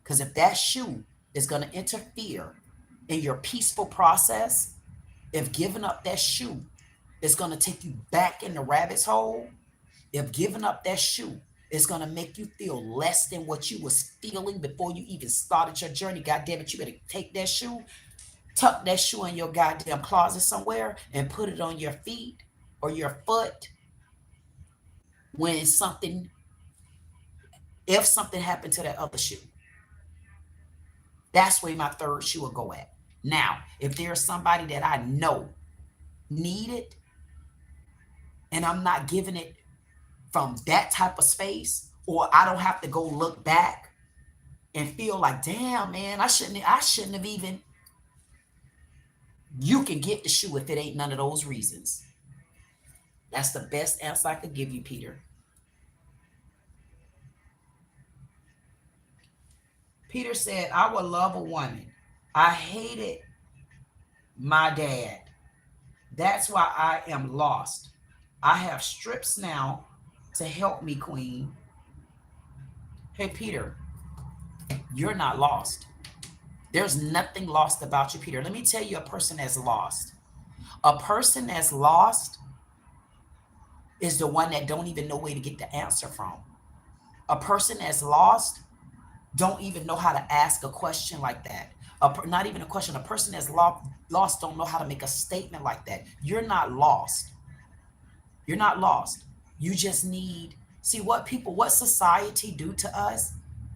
Because if that shoe is going to interfere in your peaceful process, if giving up that shoe is going to take you back in the rabbit's hole, if giving up that shoe is going to make you feel less than what you was feeling before you even started your journey, God damn it, you better take that shoe, tuck that shoe in your goddamn closet somewhere, and put it on your feet or your foot when if something happened to that other shoe. That's where my third shoe will go at. Now, if there's somebody that I know need it, and I'm not giving it from that type of space, or I don't have to go look back and feel like, damn, man, I shouldn't have even. You can get the shoe if it ain't none of those reasons. That's the best answer I could give you, Peter. Peter said, I would love a woman. I hated my dad. That's why I am lost. I have strips now to help me, Queen. Hey, Peter, you're not lost. There's nothing lost about you, Peter. Let me tell you a person that's lost. A person that's lost is the one that don't even know where to get the answer from. A person that's lost don't even know how to ask a question like that. Not even a question. A person that's lost don't know how to make a statement like that. You're not lost. You're not lost. You just need, see what society do to us.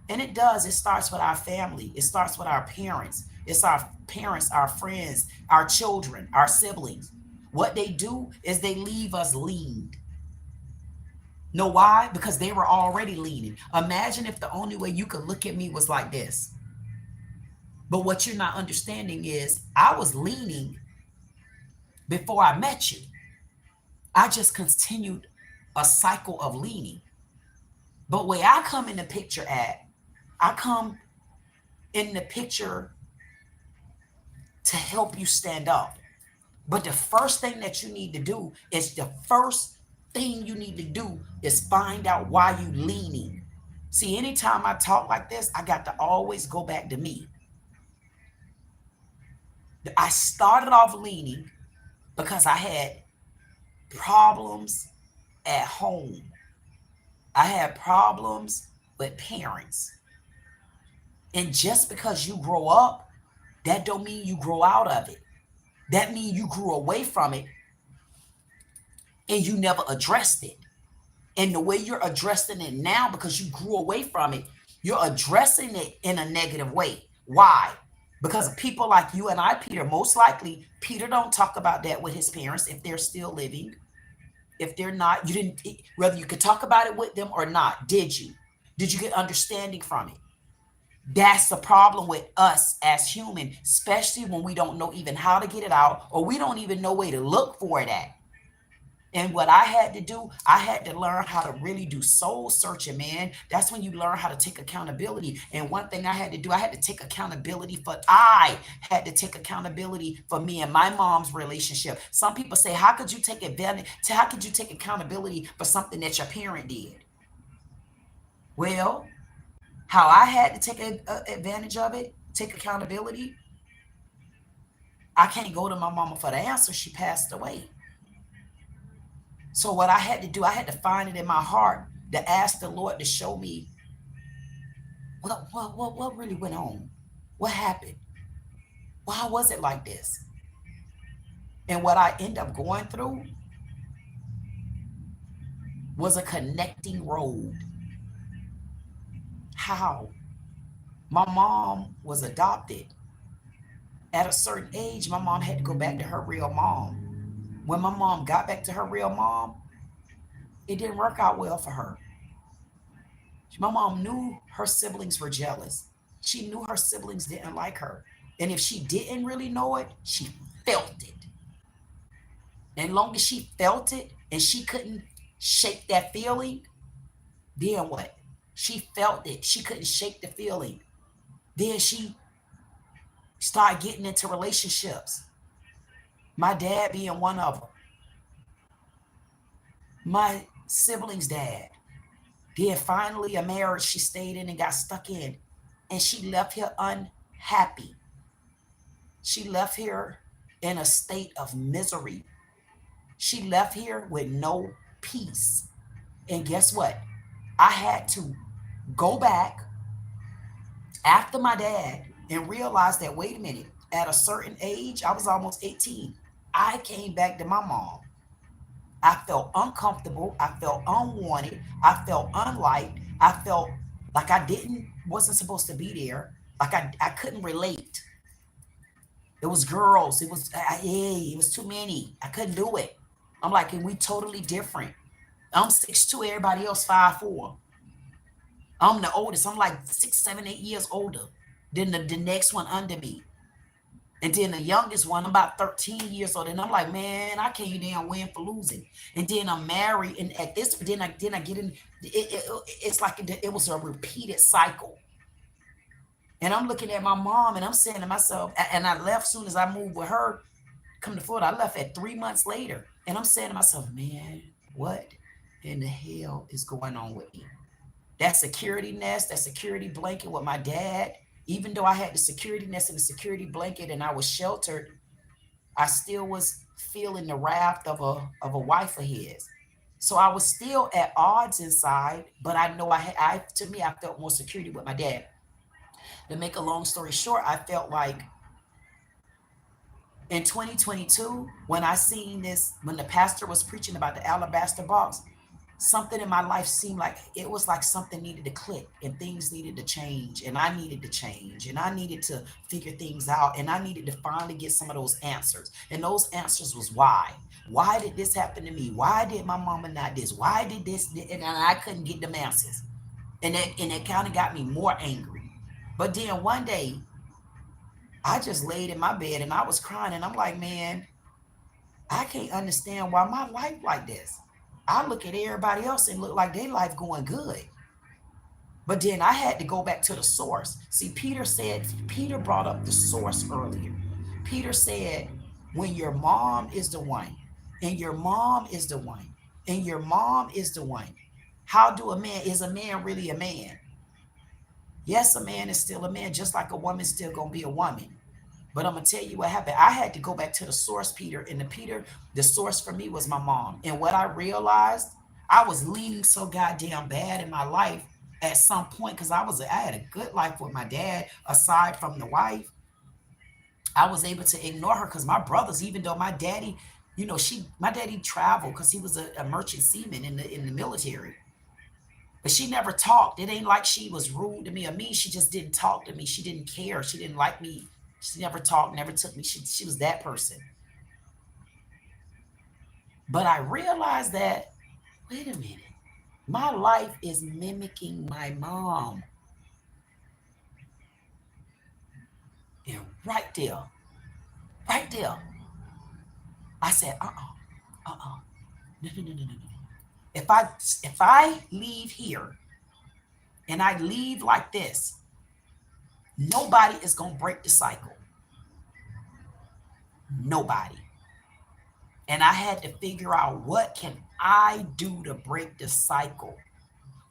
And it does. It starts with our family. It starts with our parents. It's our parents, our friends, our children, our siblings. What they do is they leave us leaned. Know why? Because they were already leaning. Imagine if the only way you could look at me was like this. But what you're not understanding is I was leaning before I met you. I just continued a cycle of leaning. But where I come in the picture at, I come in the picture to help you stand up. But the first thing that you need to do is find out why you leaning. See, anytime I talk like this, I got to always go back to me. I started off leaning because I had problems at home. I had problems with parents. And just because you grow up, that don't mean you grow out of it. That means you grew away from it and you never addressed it. And the way you're addressing it now, because you grew away from it, you're addressing it in a negative way. Why? Because of people like you and I, Peter, most likely, Peter don't talk about that with his parents if they're still living. If they're not, you didn't, whether you could talk about it with them or not, did you? Did you get understanding from it? That's the problem with us as human, especially when we don't know even how to get it out, or we don't even know where to look for it at. And what I had to do, I had to learn how to really do soul searching, man. That's when you learn how to take accountability. And one thing I had to do, I had to take accountability for me and my mom's relationship. Some people say, how could you take accountability for something that your parent did? Well, how I had to take advantage of it, take accountability, I can't go to my mama for the answer. She passed away. So what I had to do, I had to find it in my heart to ask the Lord to show me what really went on. What happened? Why was it like this? And what I end up going through was a connecting road. How? My mom was adopted. At a certain age, my mom had to go back to her real mom. When my mom got back to her real mom, it didn't work out well for her. My mom knew her siblings were jealous. She knew her siblings didn't like her. And if she didn't really know it, she felt it. And as long as she felt it and she couldn't shake that feeling, then what? She felt it. She couldn't shake the feeling. Then she started getting into relationships. My dad being one of them. My sibling's dad. Then finally a marriage she stayed in and got stuck in. And she left here unhappy. She left here in a state of misery. She left here with no peace. And guess what? I had to go back after my dad and realize that, wait a minute, at a certain age, I was almost 18. I came back to my mom. I felt uncomfortable. I felt unwanted. I felt unliked. I felt like I wasn't supposed to be there. Like I couldn't relate. It was girls. It was too many. I couldn't do it. I'm like, and we totally different. I'm 6'2", everybody else 5'4". I'm the oldest. I'm like 6, 7, 8 years older than the next one under me. And then the youngest one, I'm about 13 years old. And I'm like, man, I can't damn win for losing. And then I'm married. And at this, then I get in, it's like it was a repeated cycle. And I'm looking at my mom and I'm saying to myself, and I left soon as I moved with her, come to Florida. I left at 3 months later. And I'm saying to myself, man, what in the hell is going on with me? That security nest, that security blanket with my dad, even though I had the security nest and the security blanket and I was sheltered, I still was feeling the wrath of a wife of his. So I was still at odds inside, but I know to me, I felt more security with my dad. To make a long story short, I felt like in 2022, when I seen this, when the pastor was preaching about the alabaster box, something in my life seemed like it was like something needed to click and things needed to change and I needed to change and I needed to figure things out and I needed to finally get some of those answers. And those answers was why? Why did this happen to me? Why did my mama not this? Why did this? And I couldn't get them answers. And it kind of got me more angry. But then one day I just laid in my bed and I was crying and I'm like, man, I can't understand why my life like this. I look at everybody else and look like their life going good. But then I had to go back to the source. See, Peter brought up the source earlier. Peter said, when your mom is the one, and your mom is the one, and your mom is the one, is a man really a man? Yes, a man is still a man, just like a woman's still gonna be a woman. But I'm gonna tell you what happened. I had to go back to the source, Peter. And the source for me was my mom. And what I realized, I was leaning so goddamn bad in my life at some point because I had a good life with my dad, aside from the wife. I was able to ignore her because my brothers, even though my daddy, my daddy traveled because he was a merchant seaman in the military. But she never talked. It ain't like she was rude to me or mean. She just didn't talk to me. She didn't care. She didn't like me. She never talked, never took me. She was that person. But I realized that, wait a minute, my life is mimicking my mom. And right there, I said, no. If I leave here and I leave like this, nobody is going to break the cycle. Nobody. And I had to figure out, what can I do to break the cycle?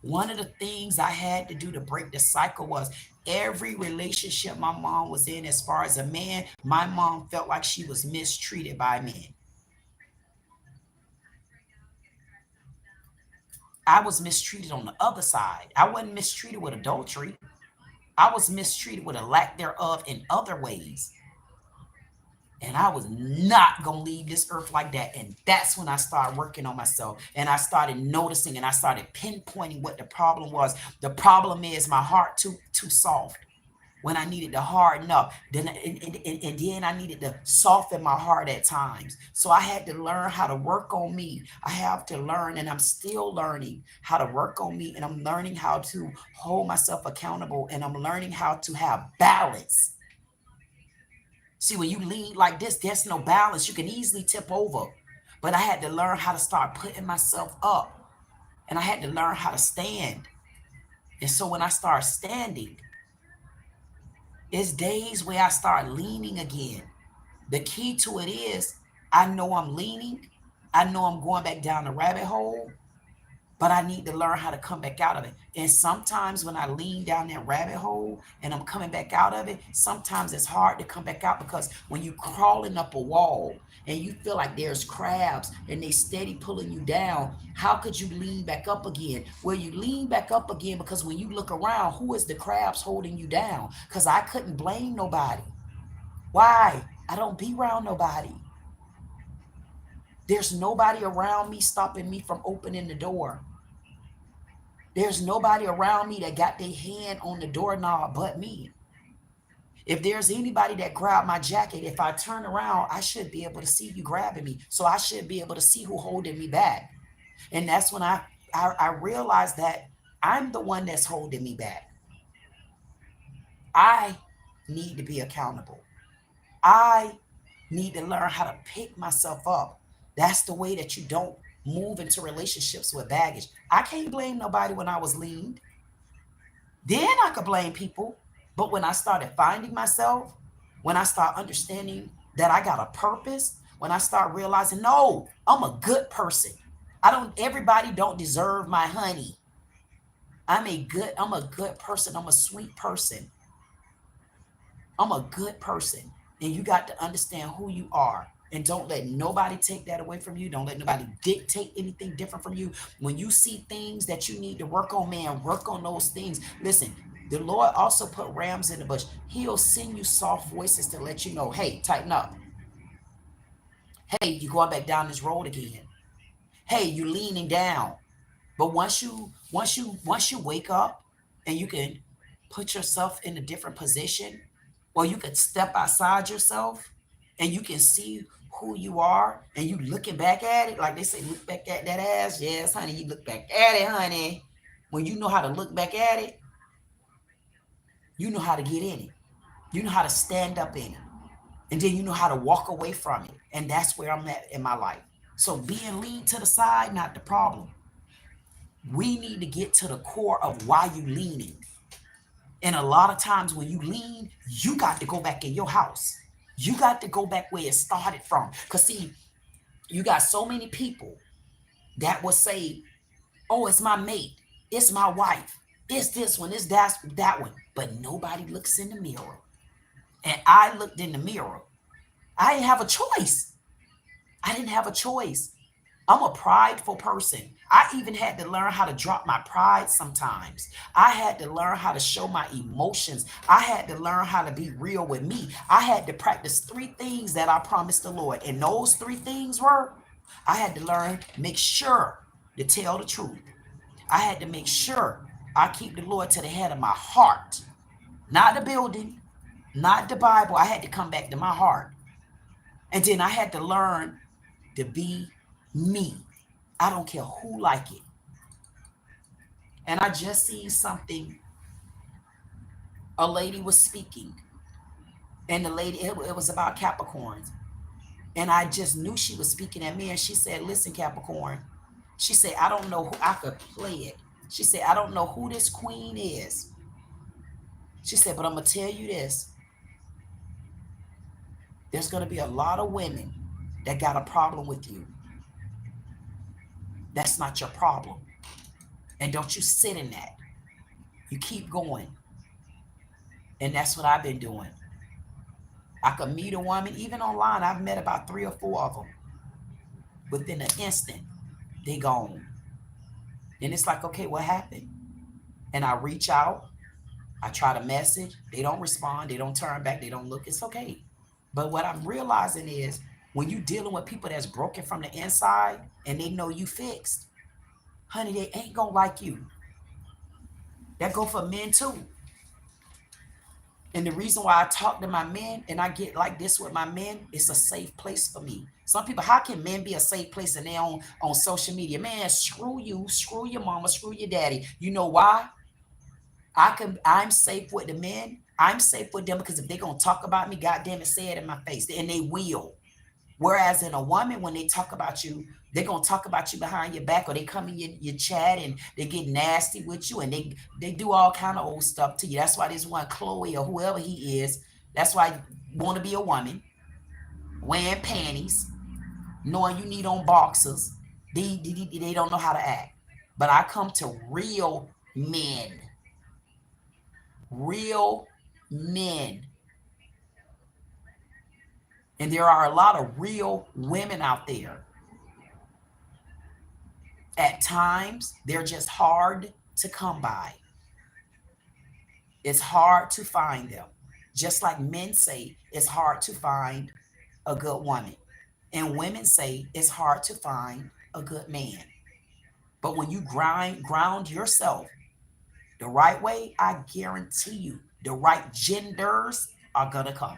One of the things I had to do to break the cycle was every relationship my mom was in, as far as a man, my mom felt like she was mistreated by men. I was mistreated on the other side. I wasn't mistreated with adultery. I was mistreated with a lack thereof in other ways. And I was not going to leave this earth like that. And that's when I started working on myself. And I started noticing and I started pinpointing what the problem was. The problem is my heart too soft. When I needed to harden up, then I needed to soften my heart at times. So I had to learn how to work on me. I have to learn, and I'm still learning how to work on me. And I'm learning how to hold myself accountable. And I'm learning how to have balance. See, when you lean like this, there's no balance. You can easily tip over. But I had to learn how to start putting myself up. And I had to learn how to stand. And so when I start standing, it's days where I start leaning again. The key to it is, I know I'm leaning. I know I'm going back down the rabbit hole. But I need to learn how to come back out of it. And sometimes when I lean down that rabbit hole and I'm coming back out of it, sometimes it's hard to come back out, because when you're crawling up a wall and you feel like there's crabs and they steady pulling you down, how could you lean back up again? Well, you lean back up again because when you look around, who is the crabs holding you down? Because I couldn't blame nobody. Why? I don't be around nobody. There's nobody around me stopping me from opening the door. There's nobody around me that got their hand on the doorknob but me. If there's anybody that grabbed my jacket, if I turn around, I should be able to see you grabbing me. So I should be able to see who holding me back. And that's when I realized that I'm the one that's holding me back. I need to be accountable. I need to learn how to pick myself up. That's the way that you don't move into relationships with baggage. I can't blame nobody when I was leaned. Then I could blame people. But when I started finding myself, when I start understanding that I got a purpose, when I start realizing, no, I'm a good person. Everybody don't deserve my honey. I'm a good person. I'm a sweet person. I'm a good person. And you got to understand who you are. And don't let nobody take that away from you. Don't let nobody dictate anything different from you. When you see things that you need to work on, man, work on those things. Listen, the Lord also put rams in the bush. He'll send you soft voices to let you know, hey, tighten up. Hey, you're going back down this road again. Hey, you're leaning down. But once you wake up and you can put yourself in a different position, or you can step outside yourself and you can see who you are, and you looking back at it, like they say, look back at that ass. Yes, honey, you look back at it, honey. When you know how to look back at it, you know how to get in it. You know how to stand up in it. And then you know how to walk away from it. And that's where I'm at in my life. So being lean to the side, not the problem. We need to get to the core of why you leaning. And a lot of times when you lean, you got to go back in your house. You got to go back where it started from. Because see, you got so many people that will say, oh, it's my mate. It's my wife. It's this one. It's that one. But nobody looks in the mirror. And I looked in the mirror. I didn't have a choice. I didn't have a choice. I'm a prideful person. I even had to learn how to drop my pride sometimes. I had to learn how to show my emotions. I had to learn how to be real with me. I had to practice 3 things that I promised the Lord. And those 3 things were, I had to learn, make sure to tell the truth. I had to make sure I keep the Lord to the head of my heart. Not the building, not the Bible. I had to come back to my heart. And then I had to learn to be me. I don't care who like it. And I just seen something. A lady was speaking. And the lady, it was about Capricorns. And I just knew she was speaking at me. And she said, listen, Capricorn. She said, I don't know who I could play it. She said, I don't know who this queen is. She said, but I'm going to tell you this. There's going to be a lot of women that got a problem with you. That's not your problem. And don't you sit in that. You keep going. And that's what I've been doing. I could meet a woman, even online. I've met about 3 or 4 of them. Within an instant, they gone. And it's like, okay, what happened? And I reach out. I try to message. They don't respond. They don't turn back. They don't look. It's okay. But what I'm realizing is when you're dealing with people that's broken from the inside and they know you fixed, honey, they ain't gonna like you. That go for men too. And the reason why I talk to my men and I get like this with my men, it's a safe place for me. Some people, how can men be a safe place and they on social media? Man, screw you, screw your mama, screw your daddy. You know why? I'm safe with the men. I'm safe with them because if they're gonna talk about me, goddamn it, say it in my face. And they will. Whereas in a woman, when they talk about you, they're going to talk about you behind your back, or they come in your chat and they get nasty with you and they do all kind of old stuff to you. That's why this one, Chloe or whoever he is, that's why you want to be a woman, wearing panties, knowing you need on boxers. They don't know how to act. But I come to real men. Real men. And there are a lot of real women out there. At times, they're just hard to come by. It's hard to find them. Just like men say, it's hard to find a good woman. And women say it's hard to find a good man. But when you ground yourself the right way, I guarantee you, the right genders are going to come.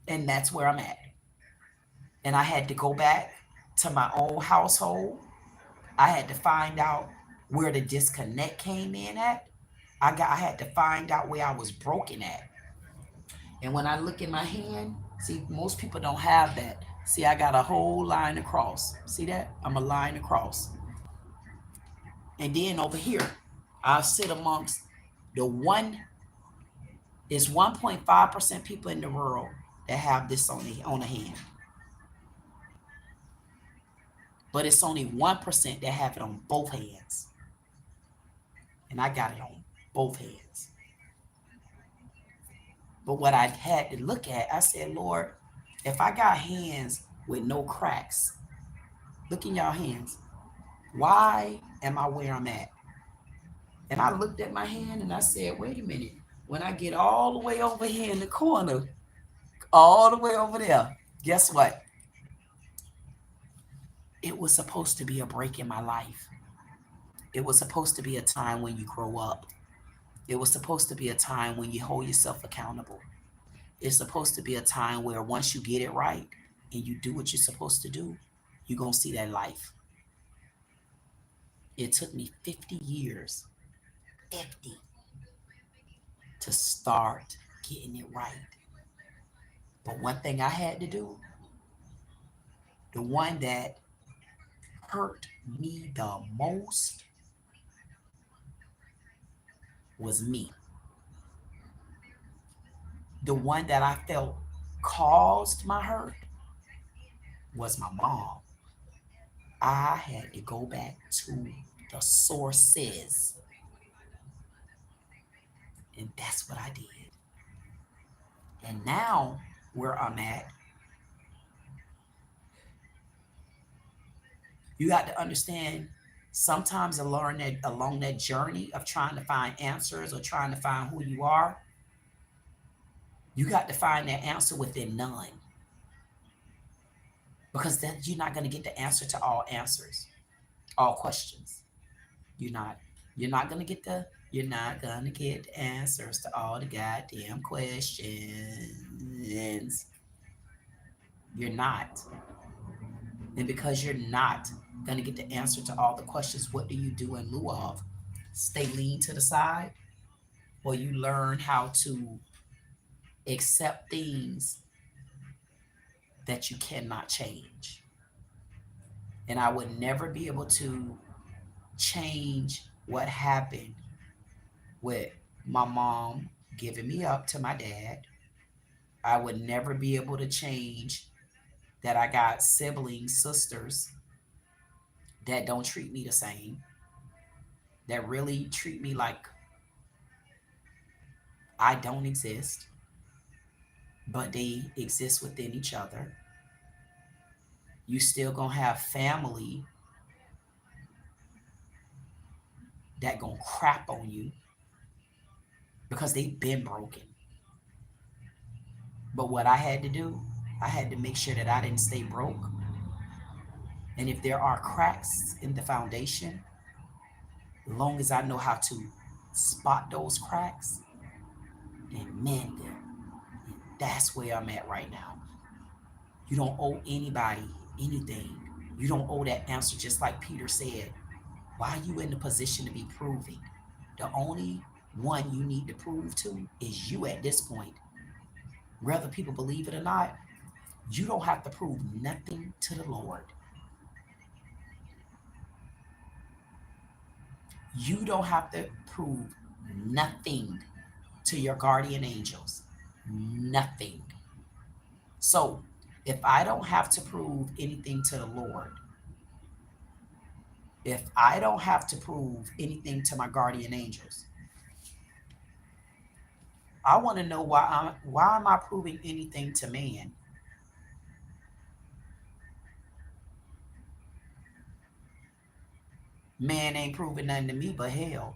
And that's where I'm at. And I had to go back to my own household. I had to find out where the disconnect came in at. I had to find out where I was broken at. And when I look in my hand, see, most people don't have that. See, I got a whole line across. See that? I'm a line across. And then over here, I'll sit amongst the one, it's 1.5% people in the world that have this on the hand. But it's only 1% that have it on both hands. And I got it on both hands. But what I had to look at, I said, Lord, If I got hands with no cracks, look in y'all hands. Why am I where I'm at? And I looked at my hand and I said, wait a minute. When I get all the way over here in the corner, all the way over there, guess what? It was supposed to be a break in my life. It was supposed to be a time when you grow up. It was supposed to be a time when you hold yourself accountable. It's supposed to be a time where once you get it right and you do what you're supposed to do, you're going to see that life. It took me 50 years, 50, to start getting it right. But one thing I had to do, the one that hurt me the most was me. The one that I felt caused my hurt was my mom. I had to go back to the sources. And that's what I did. And now, where I'm at, you got to understand, sometimes along that journey of trying to find answers or trying to find who you are, you got to find that answer within none. Because then you're not going to get the answer to all answers, all questions. You're not going to get the answers to all the goddamn questions. You're not. And because you're not going to get the answer to all the questions, what do you do in lieu of? Stay lean to the side? Or you learn how to accept things that you cannot change. And I would never be able to change what happened with my mom giving me up to my dad. I would never be able to change that I got siblings, sisters that don't treat me the same, that really treat me like I don't exist, but they exist within each other. You still gonna have family that gonna crap on you because they've been broken. But what I had to do, I had to make sure that I didn't stay broke. And if there are cracks in the foundation, as long as I know how to spot those cracks and mend them, that's where I'm at right now. You don't owe anybody anything. You don't owe that answer, just like Peter said. Why are you in the position to be proving? The only one you need to prove to is you at this point. Whether people believe it or not, you don't have to prove nothing to the Lord. You don't have to prove nothing to your guardian angels. Nothing. So if I don't have to prove anything to the Lord, if I don't have to prove anything to my guardian angels, I want to know why am I proving anything to man? Man ain't proving nothing to me but hell.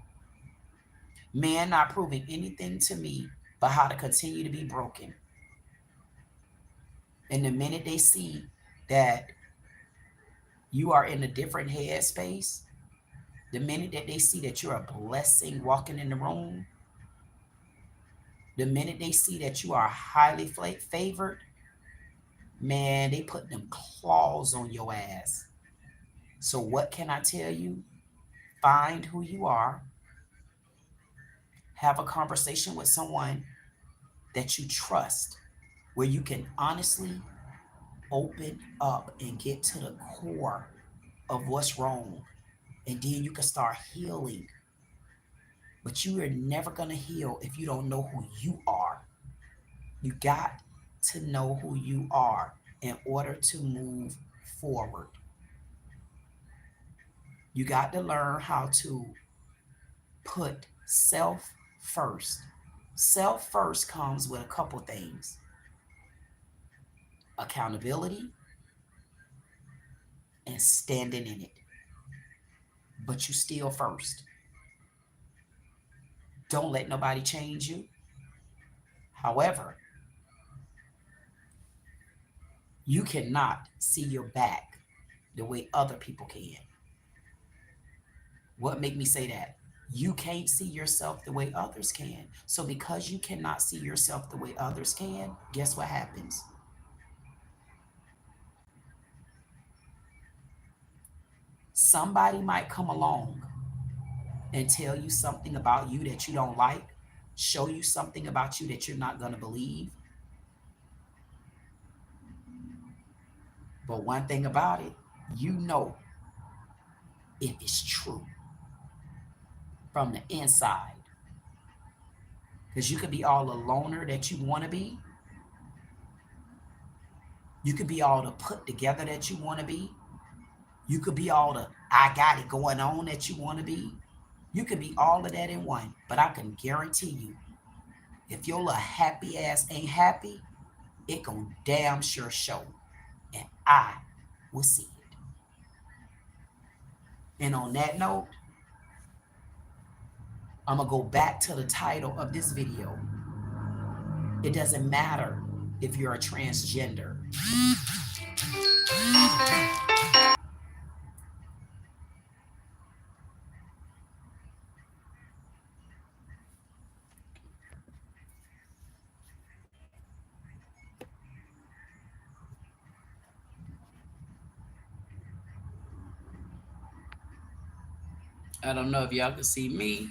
Man not proving anything to me but how to continue to be broken. And the minute they see that you are in a different headspace, the minute that they see that you're a blessing walking in the room, the minute they see that you are highly favored, man, they put them claws on your ass. So what can I tell you? Find who you are. Have a conversation with someone that you trust, where you can honestly open up and get to the core of what's wrong. And then you can start healing. But you are never going to heal if you don't know who you are. You got to know who you are in order to move forward. You got to learn how to put self first. Self first comes with a couple things. accountability, and standing in it. But you still first. Don't let nobody change you. However, you cannot see your back the way other people can. What made me say that? You can't see yourself the way others can. So because you cannot see yourself the way others can, guess what happens? Somebody might come along and tell you something about you that you don't like, show you something about you that you're not going to believe. But one thing about it, you know if it's true from the inside. Because you could be all the loner that you want to be. You could be all the put together that you want to be. You could be all the I got it going on that you want to be. You could be all of that in one. But I can guarantee you, if your little happy ass ain't happy, it gon' damn sure show. And I will see it. And on that note, I'm gonna go back to the title of this video. It doesn't matter if you're a transgender. I don't know if y'all can see me.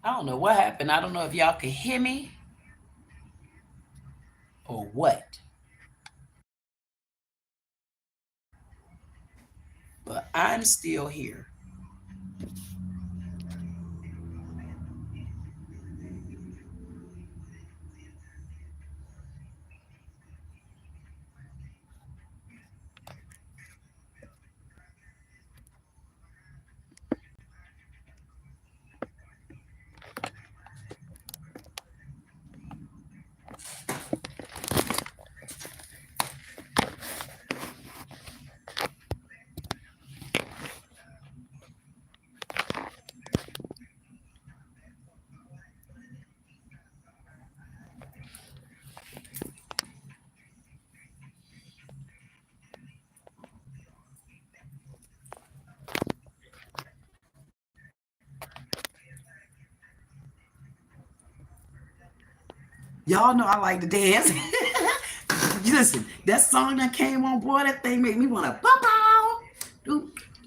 I don't know what happened. I don't know if y'all can hear me or what. But I'm still here. Y'all know I like to dance. Listen, that song that came on, boy, that thing made me want to pop out.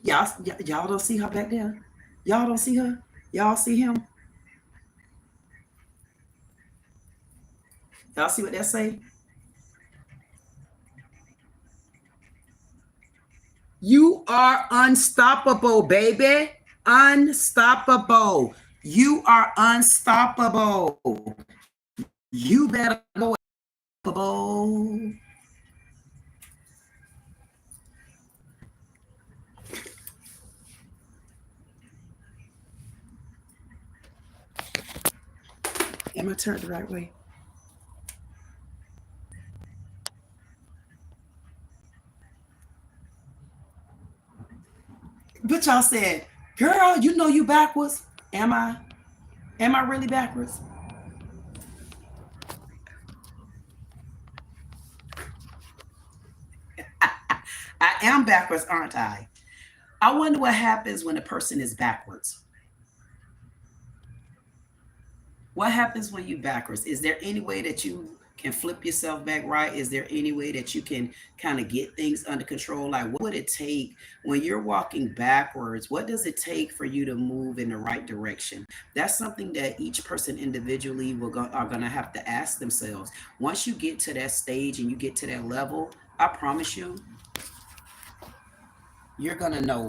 Y'all don't see her back there? Y'all don't see her? Y'all see him? Y'all see what that say? You are unstoppable, baby. Unstoppable. You are unstoppable. You better go unstoppable. Am I turned the right way? But y'all said, girl, you know you backwards. Am I? Am I really backwards? I am backwards, aren't I? I wonder what happens when a person is backwards. What happens when you backwards? Is there any way that you can flip yourself back right? Is there any way that you can kind of get things under control? Like, what would it take when you're walking backwards? What does it take for you to move in the right direction? That's something that each person individually are going to have to ask themselves. Once you get to that stage and you get to that level, I promise you, you're going to know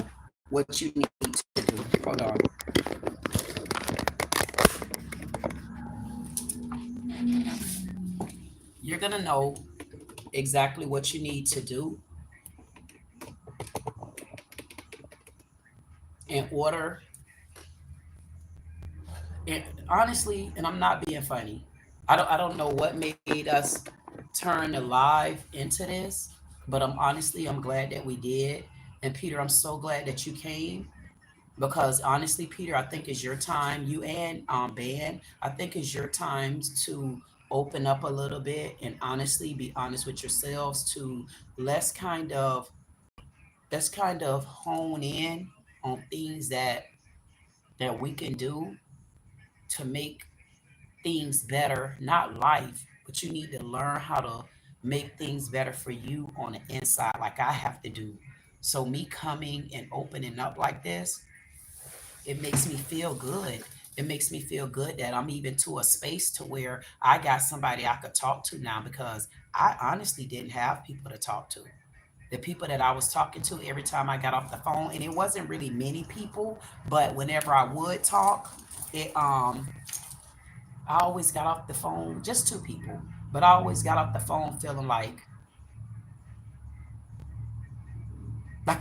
what you need to do. Hold on. you're going to know exactly what you need to do in order. And honestly, and I'm not being funny, I don't know what made us turn the live into this, but I'm glad that we did. And Peter, I'm so glad that you came, because honestly, Peter, I think it's your time, you and Ben, I think it's your time to open up a little bit and honestly be honest with yourselves, to let's kind of let's kind of hone in on things that we can do to make things better, not life, but you need to learn how to make things better for you on the inside, like I have to do. So me coming and opening up like this, it makes me feel good. It makes me feel good that I'm even to a space to where I got somebody I could talk to now, because I honestly didn't have people to talk to. The people that I was talking to every time I got off the phone, and it wasn't really many people, but whenever I would talk, it I always got off the phone, just two people, but I always got off the phone feeling like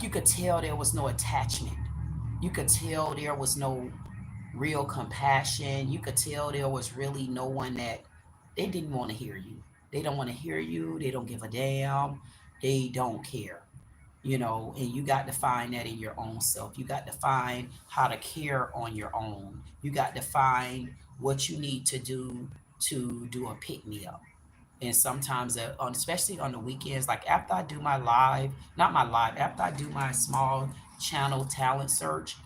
you could tell there was no attachment. You could tell there was no real compassion. You could tell there was really no one that they didn't want to hear you. They don't want to hear you. They don't give a damn. They don't care. And you got to find that in your own self. You got to find how to care on your own. You got to find what you need to do a pick me up. And sometimes, especially on the weekends, like after I do my live, not my live, after I do my small channel talent search,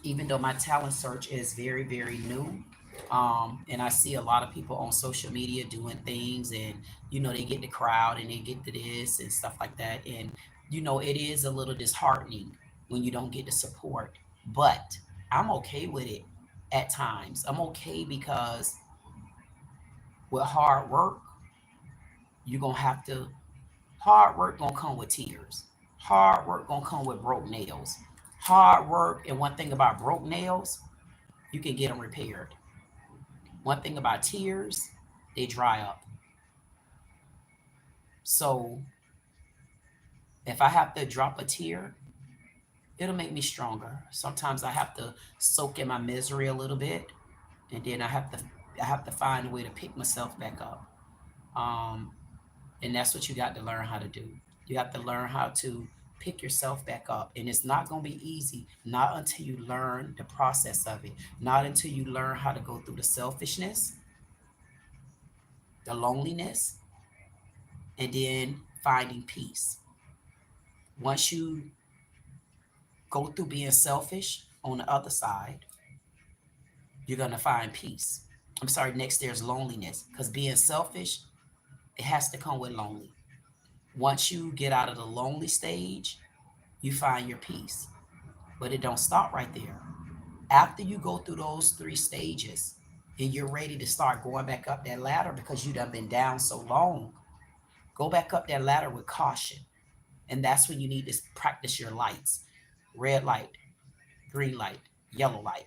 even though my talent search is very, very new. And I see a lot of people on social media doing things, and they get the crowd and they get to this and stuff like that. And it is a little disheartening when you don't get the support. But I'm okay with it at times. I'm okay because with hard work, you're gonna have to hard work gonna come with tears. Hard work gonna come with broke nails. Hard work, and one thing about broke nails, you can get them repaired. One thing about tears, they dry up. So if I have to drop a tear, it'll make me stronger. Sometimes I have to soak in my misery a little bit, and then I have to find a way to pick myself back up. Um, and that's what you got to learn how to do. You have to learn how to pick yourself back up, and it's not going to be easy. Not until you learn the process of it. Not until you learn how to go through the selfishness, the loneliness, and then finding peace. Once you go through being selfish on the other side, you're going to find peace. I'm sorry, next there's loneliness, because being selfish, it has to come with lonely. Once you get out of the lonely stage, you find your peace. But it don't stop right there. After you go through those three stages and you're ready to start going back up that ladder because you done been down so long, go back up that ladder with caution. And that's when you need to practice your lights. Red light, green light, yellow light.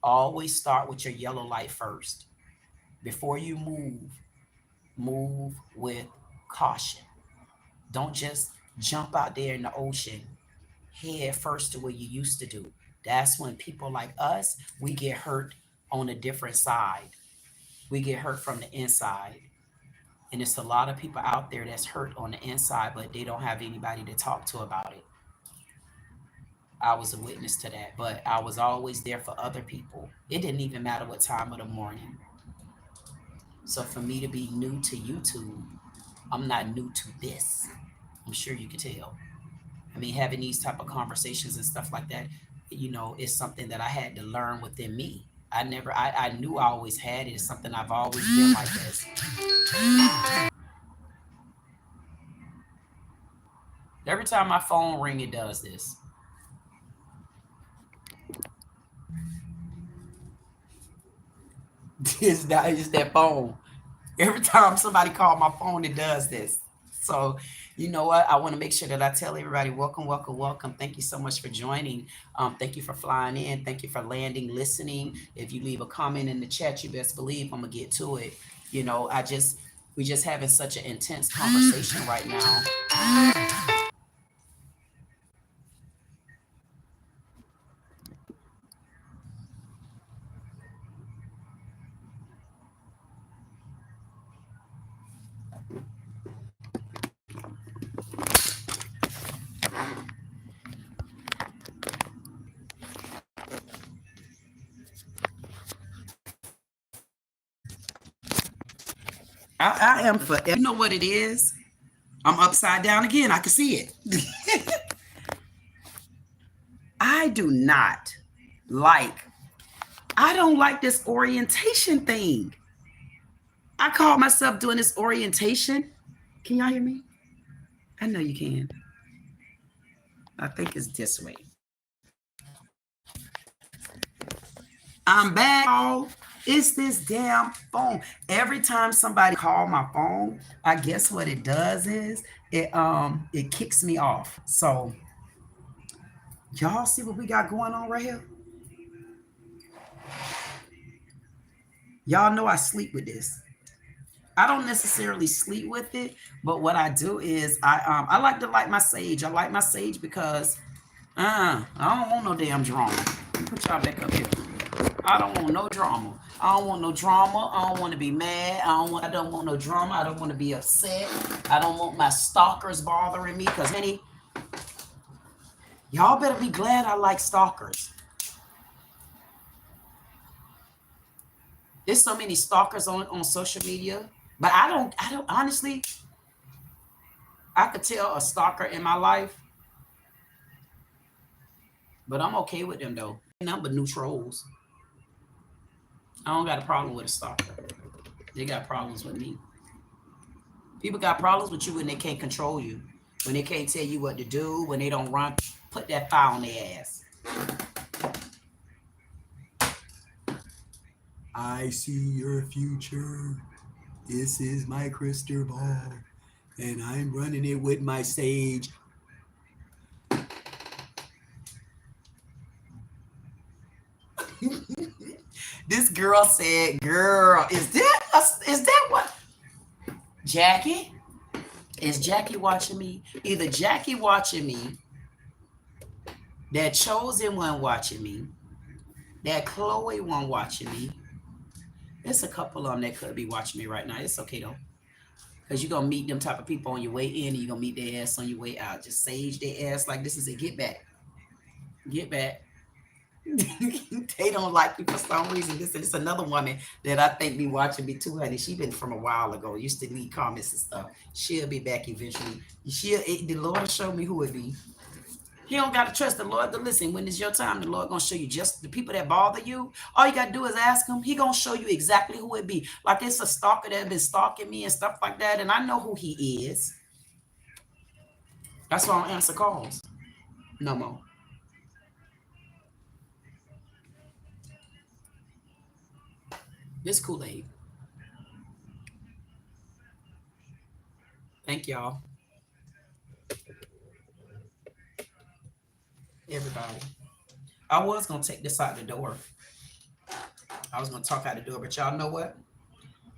Always start with your yellow light first. Before you move with caution. Don't just jump out there in the ocean head first to what you used to do. That's when people like us, we get hurt on a different side. We get hurt from the inside. And it's a lot of people out there that's hurt on the inside, but they don't have anybody to talk to about it. I was a witness to that, but I was always there for other people. It didn't even matter what time of the morning. So for me to be new to YouTube, I'm not new to this. I'm sure you could tell. I mean, having these type of conversations and stuff like that, is something that I had to learn within me. I knew I always had it. It's something I've always been like this. Every time my phone ring, it does this. It's that phone. Every time somebody call my phone, it does this. So, you know what? I want to make sure that I tell everybody, welcome, welcome, welcome. Thank you so much for joining. Thank you for flying in. Thank you for landing, listening. If you leave a comment in the chat, you best believe I'm gonna get to it. I just We just having such an intense conversation right now. I am forever. You know what it is? I'm upside down again. I can see it. I don't like this orientation thing. I call myself doing this orientation. Can y'all hear me? I know you can. I think it's this way. I'm back. It's this damn phone. Every time somebody call my phone, I guess what it does is it kicks me off. So y'all see what we got going on right here? Y'all know I sleep with this. I don't necessarily sleep with it, but what I do is I like to light my sage. I like my sage because I don't want no damn drama. Let me put y'all back up here. I don't want no drama. I don't want no drama. I don't want to be mad. I don't want no drama. I don't want to be upset. I don't want my stalkers bothering me because y'all better be glad I like stalkers. There's so many stalkers on social media, but I don't honestly, I could tell a stalker in my life, but I'm okay with them though. Nothing but new trolls. I don't got a problem with a stalker. They got problems with me. People got problems with you when they can't control you, when they can't tell you what to do, when they don't run, put that fire on their ass. I see your future. This is my crystal ball, and I'm running it with my sage. This girl said, "Girl, is that what? Jackie? Is Jackie watching me? Either Jackie watching me, that chosen one watching me, that Chloe one watching me." There's a couple of them that could be watching me right now. It's okay though, because you're gonna meet them type of people on your way in, and you're gonna meet their ass on your way out. Just sage their ass like this is a get back. Get back. They don't like me for some reason. This is another woman that I think be watching me too, honey. She been from a while ago. Used to leave comments and stuff. She'll be back eventually. The Lord will show me who it be. You don't got to trust the Lord to listen. When it's your time, the Lord going to show you just the people that bother you. All you got to do is ask him. He going to show you exactly who it be. Like it's a stalker that been stalking me and stuff like that. And I know who he is. That's why I don't answer calls no more. This Kool-Aid. Thank y'all. Everybody. I was going to take this out the door. I was going to talk out the door, but y'all know what?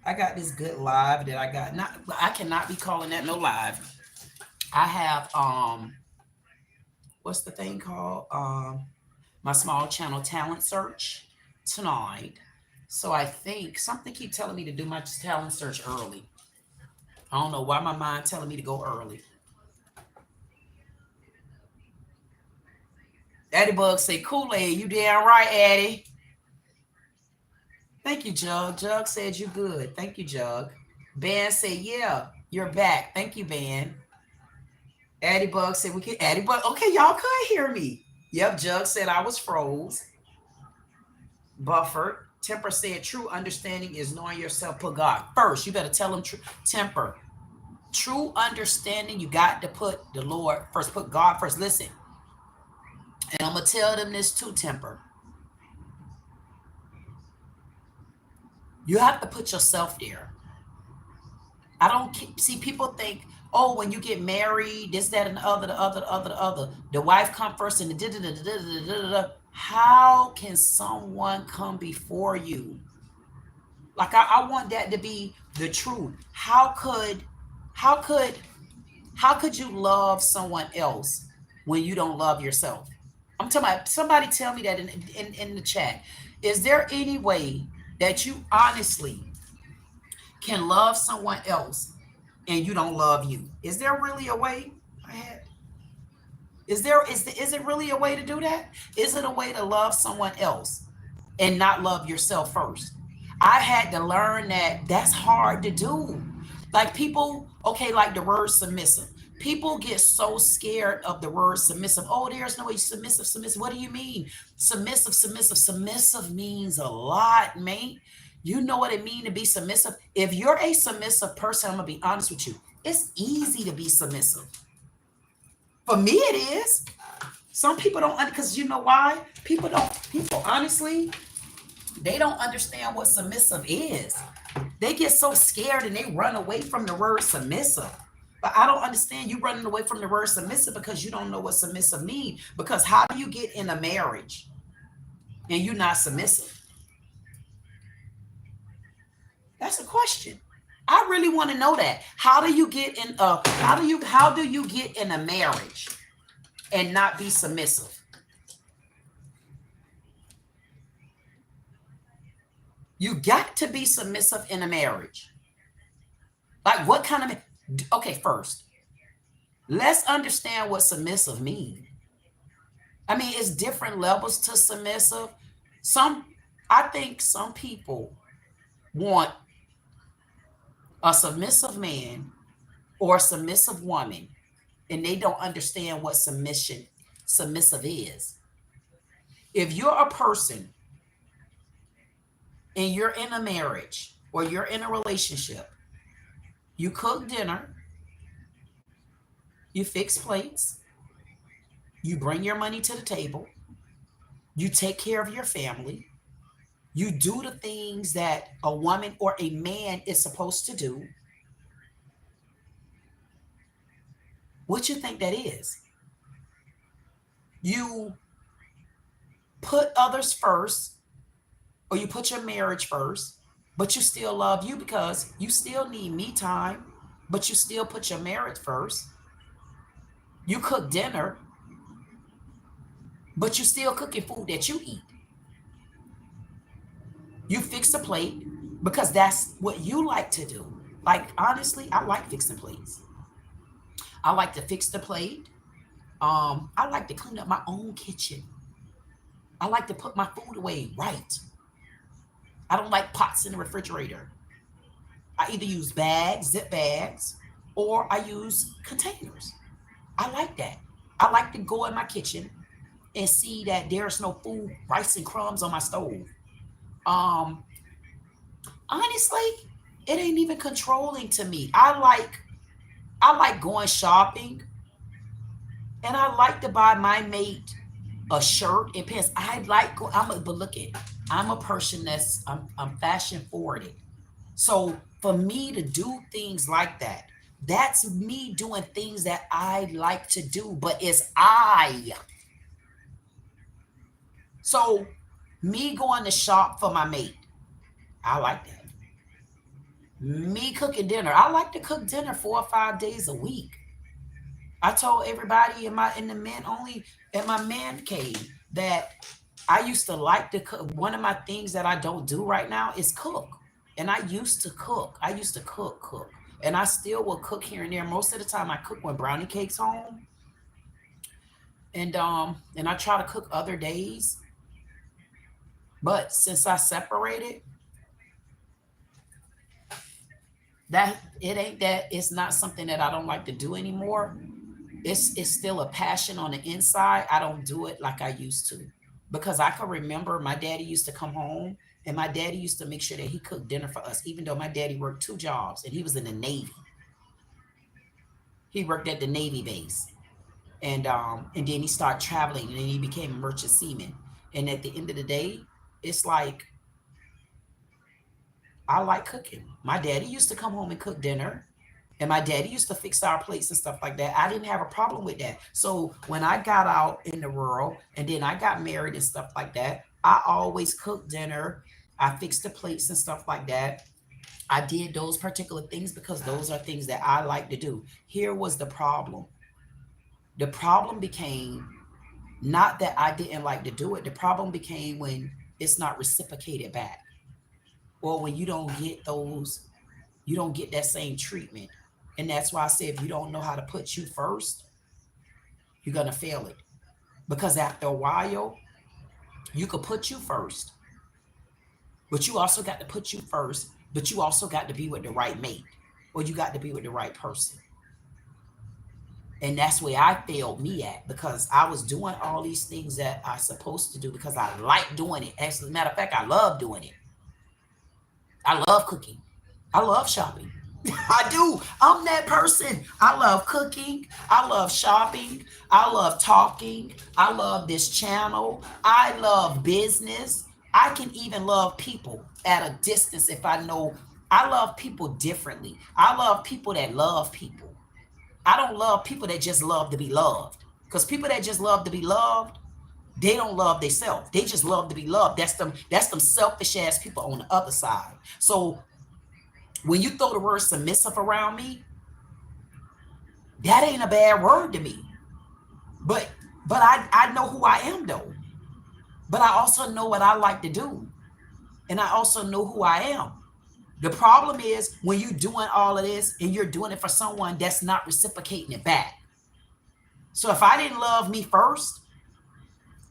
I got this good live that I got. I cannot be calling that no live. I have, what's the thing called? My small channel talent search tonight. So I think something keep telling me to do my talent search early. I don't know why my mind telling me to go early. Addie Bug say, Kool-Aid, you damn right, Addie. Thank you, Jug. Jug said you good. Thank you, Jug. Ben said, yeah, you're back. Thank you, Ben. Addie Bug said we can. Addie Bug, okay, y'all could hear me. Yep, Jug said I was froze. Buffered. Temper said true understanding is knowing yourself. Put God first. You better tell him Temper. True understanding, you got to put the Lord first. Put God first. Listen. And I'm going to tell them this too, Temper. You have to put yourself there. I don't see people think, oh, when you get married, this, that, and the other. The wife come first and the How can someone come before you? Like I want that to be the truth. How could you love someone else when you don't love yourself? I'm talking about, somebody tell me that in the chat. Is there any way that you honestly can love someone else and you don't love you? Is there really a way? Is it really a way to do that? Is it a way to love someone else and not love yourself first? I had to learn that that's hard to do. Like people, okay, like the word submissive. People get so scared of the word submissive. Oh, there's no way. Submissive. What do you mean? Submissive means a lot, man. You know what it means to be submissive? If you're a submissive person, I'm going to be honest with you. It's easy to be submissive. For me, it is. Some people don't, because you know why? People honestly, they don't understand what submissive is. They get so scared and they run away from the word submissive. But I don't understand you running away from the word submissive because you don't know what submissive means. Because how do you get in a marriage and you're not submissive? That's a question. I really want to know that. How do you get in a marriage and not be submissive? You got to be submissive in a marriage. Like what kind of, okay, first, let's understand what submissive means. I mean, it's different levels to submissive. I think some people want a submissive man or a submissive woman, and they don't understand what submissive is. If you're a person and you're in a marriage or you're in a relationship, you cook dinner, you fix plates, you bring your money to the table, you take care of your family, you do the things that a woman or a man is supposed to do. What you think that is? You put others first, or you put your marriage first, but you still love you because you still need me time, but you still put your marriage first. You cook dinner, but you still cooking food that you eat. You fix a plate because that's what you like to do. Like, honestly, I like fixing plates. I like to fix the plate. I like to clean up my own kitchen. I like to put my food away right. I don't like pots in the refrigerator. I either use bags, zip bags, or I use containers. I like that. I like to go in my kitchen and see that there's no food, rice and crumbs on my stove. Honestly, it ain't even controlling to me. I like going shopping, and I like to buy my mate a shirt and pants. But look at, I'm a person I'm fashion forwarded. So for me to do things like that, that's me doing things that I like to do, but it's I. So me going to shop for my mate, I like that. Me cooking dinner, I like to cook dinner 4 or 5 days a week. I told everybody in my man cave that I used to like to cook. One of my things that I don't do right now is cook. And I used to cook. I used to cook. And I still will cook here and there. Most of the time I cook when brownie cake's home. And I try to cook other days. But since I separated, it's not something that I don't like to do anymore. It's still a passion on the inside. I don't do it like I used to, because I can remember my daddy used to come home and my daddy used to make sure that he cooked dinner for us, even though my daddy worked 2 jobs and he was in the Navy. He worked at the Navy base, and then he started traveling, and then he became a merchant seaman. And at the end of the day, it's like, I like cooking. My daddy used to come home and cook dinner, and my daddy used to fix our plates and stuff like that. I didn't have a problem with that. So when I got out in the world and then I got married and stuff like that, I always cooked dinner. I fixed the plates and stuff like that. I did those particular things because those are things that I like to do. Here was the problem. The problem became not that I didn't like to do it. The problem became when it's not reciprocated back, or when you don't get those, you don't get that same treatment. And that's why I say if you don't know how to put you first, you're going to fail it. Because after a while, you could put you first, but you also got to put you first, but you also got to be with the right mate, or you got to be with the right person. And that's where I failed me at, because I was doing all these things that I supposed to do because I like doing it. As a matter of fact, I love doing it. I love cooking. I love shopping. I do. I'm that person. I love cooking. I love shopping. I love talking. I love this channel. I love business. I can even love people at a distance if I know. I love people differently. I love people that love people. I don't love people that just love to be loved. Because people that just love to be loved, they don't love themselves. They just love to be loved. That's them selfish ass people on the other side. So when you throw the word submissive around me, that ain't a bad word to me. But I know who I am though. But I also know what I like to do. And I also know who I am. The problem is when you're doing all of this and you're doing it for someone that's not reciprocating it back. So if I didn't love me first,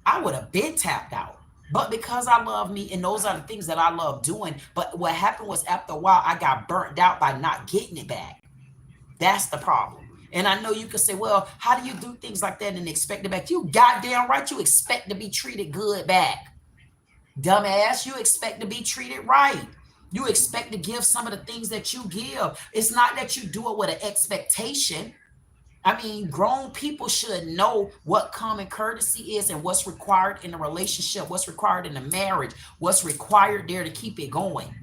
I would have been tapped out. But because I love me, and those are the things that I love doing. But what happened was after a while, I got burnt out by not getting it back. That's the problem. And I know you could say, well, how do you do things like that and expect it back? You goddamn right, you expect to be treated good back. Dumbass, you expect to be treated right. You expect to give some of the things that you give. It's not that you do it with an expectation. I mean, grown people should know what common courtesy is and what's required in a relationship, what's required in a marriage, what's required there to keep it going.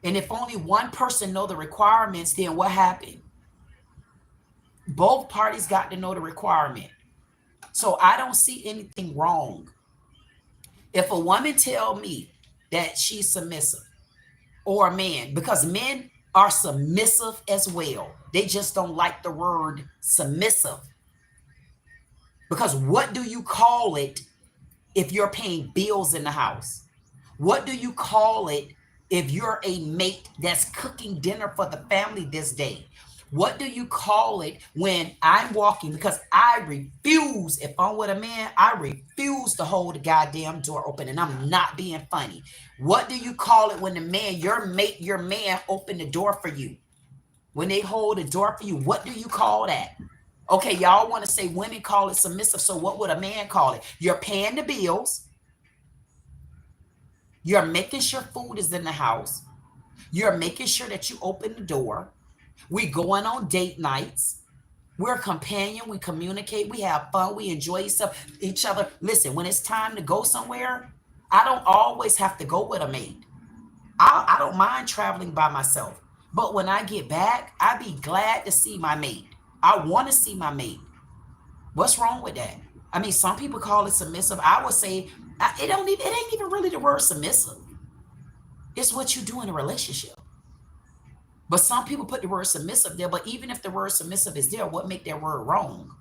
And if only one person know the requirements, then what happened? Both parties got to know the requirement. So I don't see anything wrong. If a woman tell me that she's submissive, or a man, because men are submissive as well. They just don't like the word submissive. Because what do you call it if you're paying bills in the house? What do you call it if you're a mate that's cooking dinner for the family this day? What do you call it when I'm walking? Because I refuse, if I'm with a man, I refuse to hold the goddamn door open, and I'm not being funny. What do you call it when the man, your mate, your man open the door for you? When they hold the door for you, what do you call that? Okay, y'all want to say women call it submissive, so what would a man call it? You're paying the bills. You're making sure food is in the house. You're making sure that you open the door. We going on date nights. We're a companion. We communicate. We have fun. We enjoy each other. Listen, when it's time to go somewhere, I don't always have to go with a mate. I don't mind traveling by myself. But when I get back, I be glad to see my mate. I want to see my mate. What's wrong with that? I mean, some people call it submissive. I would say it ain't even really the word submissive. It's what you do in a relationship. But some people put the word submissive there. But even if the word submissive is there, what make that word wrong?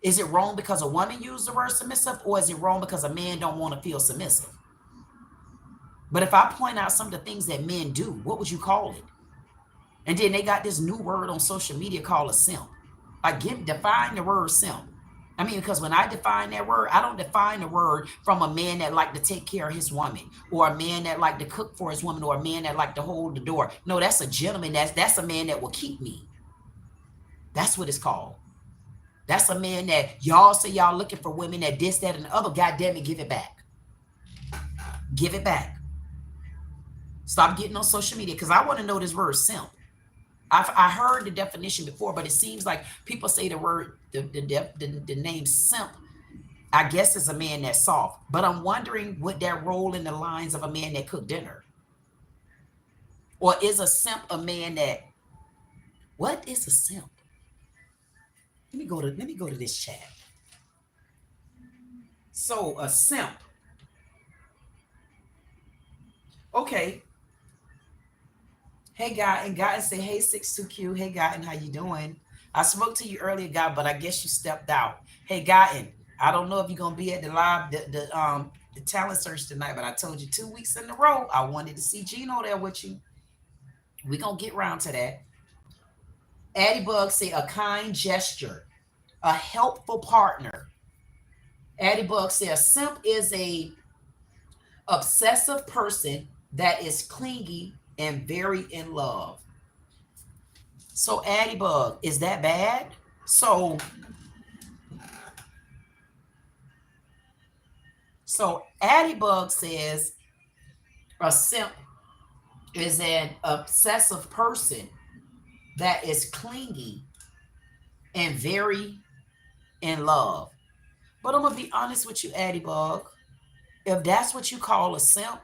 Is it wrong because a woman used the word submissive, or is it wrong because a man don't want to feel submissive? But if I point out some of the things that men do, what would you call it? And then they got this new word on social media called a simp. Define the word simp. I mean, because when I define that word, I don't define the word from a man that like to take care of his woman, or a man that like to cook for his woman, or a man that like to hold the door. No, that's a gentleman. That's a man that will keep me. That's what it's called. That's a man that y'all say y'all looking for women that this, that, and the other. God damn it, give it back. Give it back. Stop getting on social media, because I want to know this word simp. I heard the definition before, but it seems like people say the word, the name simp, I guess is a man that's soft. But I'm wondering, would that roll in the lines of a man that cook dinner? Or is a simp a man that, what is a simp? Let me go to this chat. So a simp. Okay. Hey, guy, and guy say, hey, 62Q. Hey, guy, and how you doing? I spoke to you earlier, guy, but I guess you stepped out. Hey, guy, and I don't know if you're gonna be at the live, the talent search tonight, but I told you 2 weeks in a row. I wanted to see Gino there with you. We gonna get round to that. Addie Bug say a kind gesture, a helpful partner. Addie Bug say a simp is a obsessive person that is clingy and very in love. So Addie Bug, is that bad? So Addie Bug says a simp is an obsessive person that is clingy and very in love. But I'm gonna be honest with you, Addie Bug. If that's what you call a simp,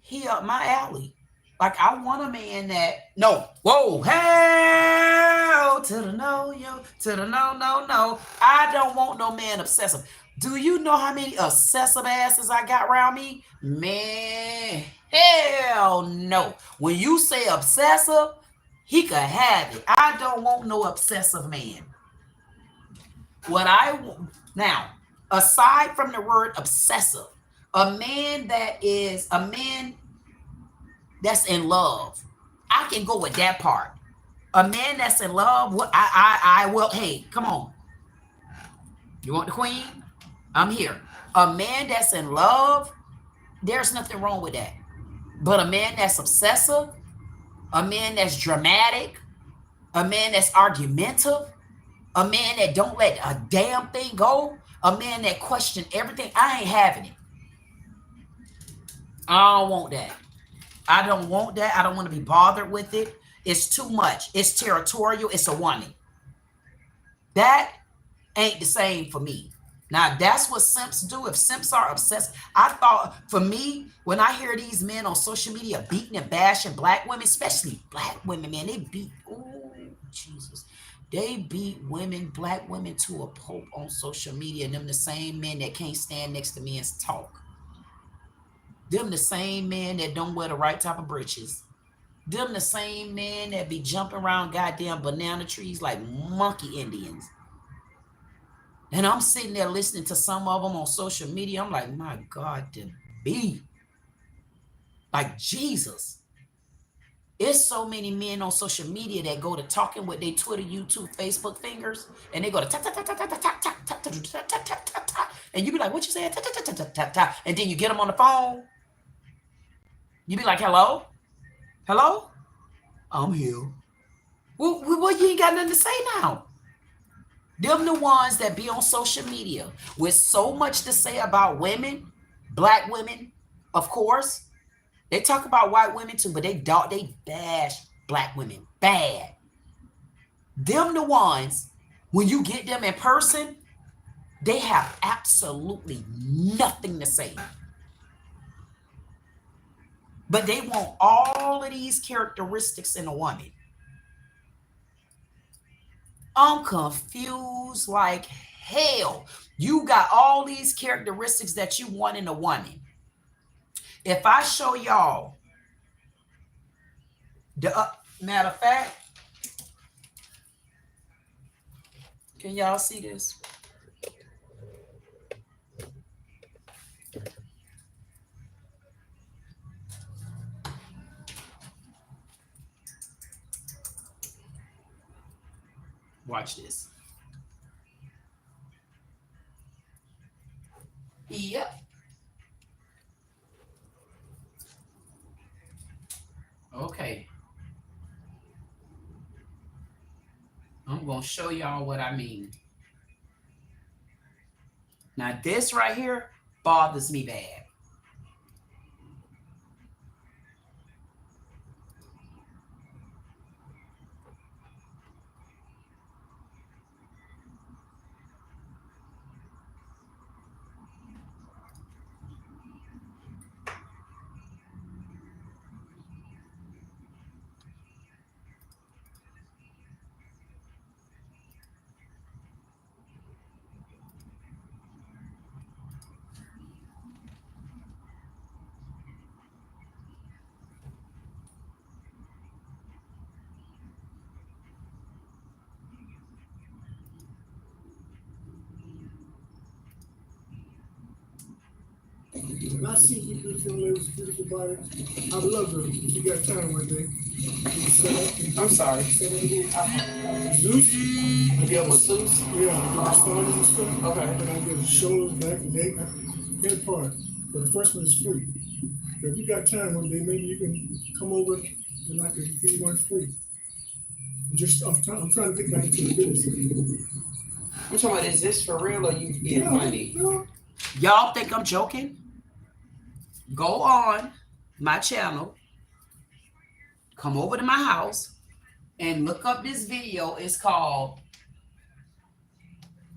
he up my alley. Like I want a man that whoa, hell to the no, yo, to the no. I don't want no man obsessive. Do you know how many obsessive asses I got around me? Man, hell no. When you say obsessive, he could have it. I don't want no obsessive man. What I want now, aside from the word obsessive, a man that's in love, I can go with that part. A man that's in love, I will. Hey, come on. You want the queen? I'm here. A man that's in love, there's nothing wrong with that. But a man that's obsessive, a man that's dramatic, a man that's argumentative, a man that don't let a damn thing go, a man that question everything, I ain't having it. I don't want that. I don't want that. I don't want to be bothered with it. It's too much. It's territorial. It's a woman. That ain't the same for me. Now, that's what simps do. If simps are obsessed, I thought for me, when I hear these men on social media beating and bashing black women, especially black women, man, they beat, oh, Jesus. They beat women, black women to a pulp on social media. And them the same men that can't stand next to me and talk. Them the same men that don't wear the right type of breeches. Them the same men that be jumping around goddamn banana trees like monkey Indians. And I'm sitting there listening to some of them on social media. I'm like, my God, to be like Jesus. It's so many men on social media that go to talking with their Twitter, YouTube, Facebook fingers, and they go to ta ta ta ta ta ta ta ta ta ta ta ta ta, and you be like, what you saying? Ta ta ta ta ta ta, and then you get them on the phone. You be like, hello, hello, I'm here. Well, you ain't got nothing to say now. Them the ones that be on social media with so much to say about women, black women, of course. They talk about white women too, but they bash black women bad. Them the ones, when you get them in person, they have absolutely nothing to say. But they want all of these characteristics in a woman. I'm confused like hell. You got all these characteristics that you want in a woman. If I show y'all the matter of fact, can y'all see this? Watch this. Yep. Okay. I'm going to show y'all what I mean. Now, this right here bothers me bad. And I see you beautiful ladies, beautiful body. I'd love to, if you got time one day. I'm sorry. Say that again. Zeus? You give them a Zeus? Yeah, I get the starters and stuff. Okay. And I get the shoulders, back, neck, head part. But the first one is free. So if you got time one day, maybe you can come over and I can feed one free. I'm trying to get back into the business. I'm talking about, is this for real or you being funny? No. Y'all think I'm joking? Go on my channel, come over to my house, and look up this video. It's called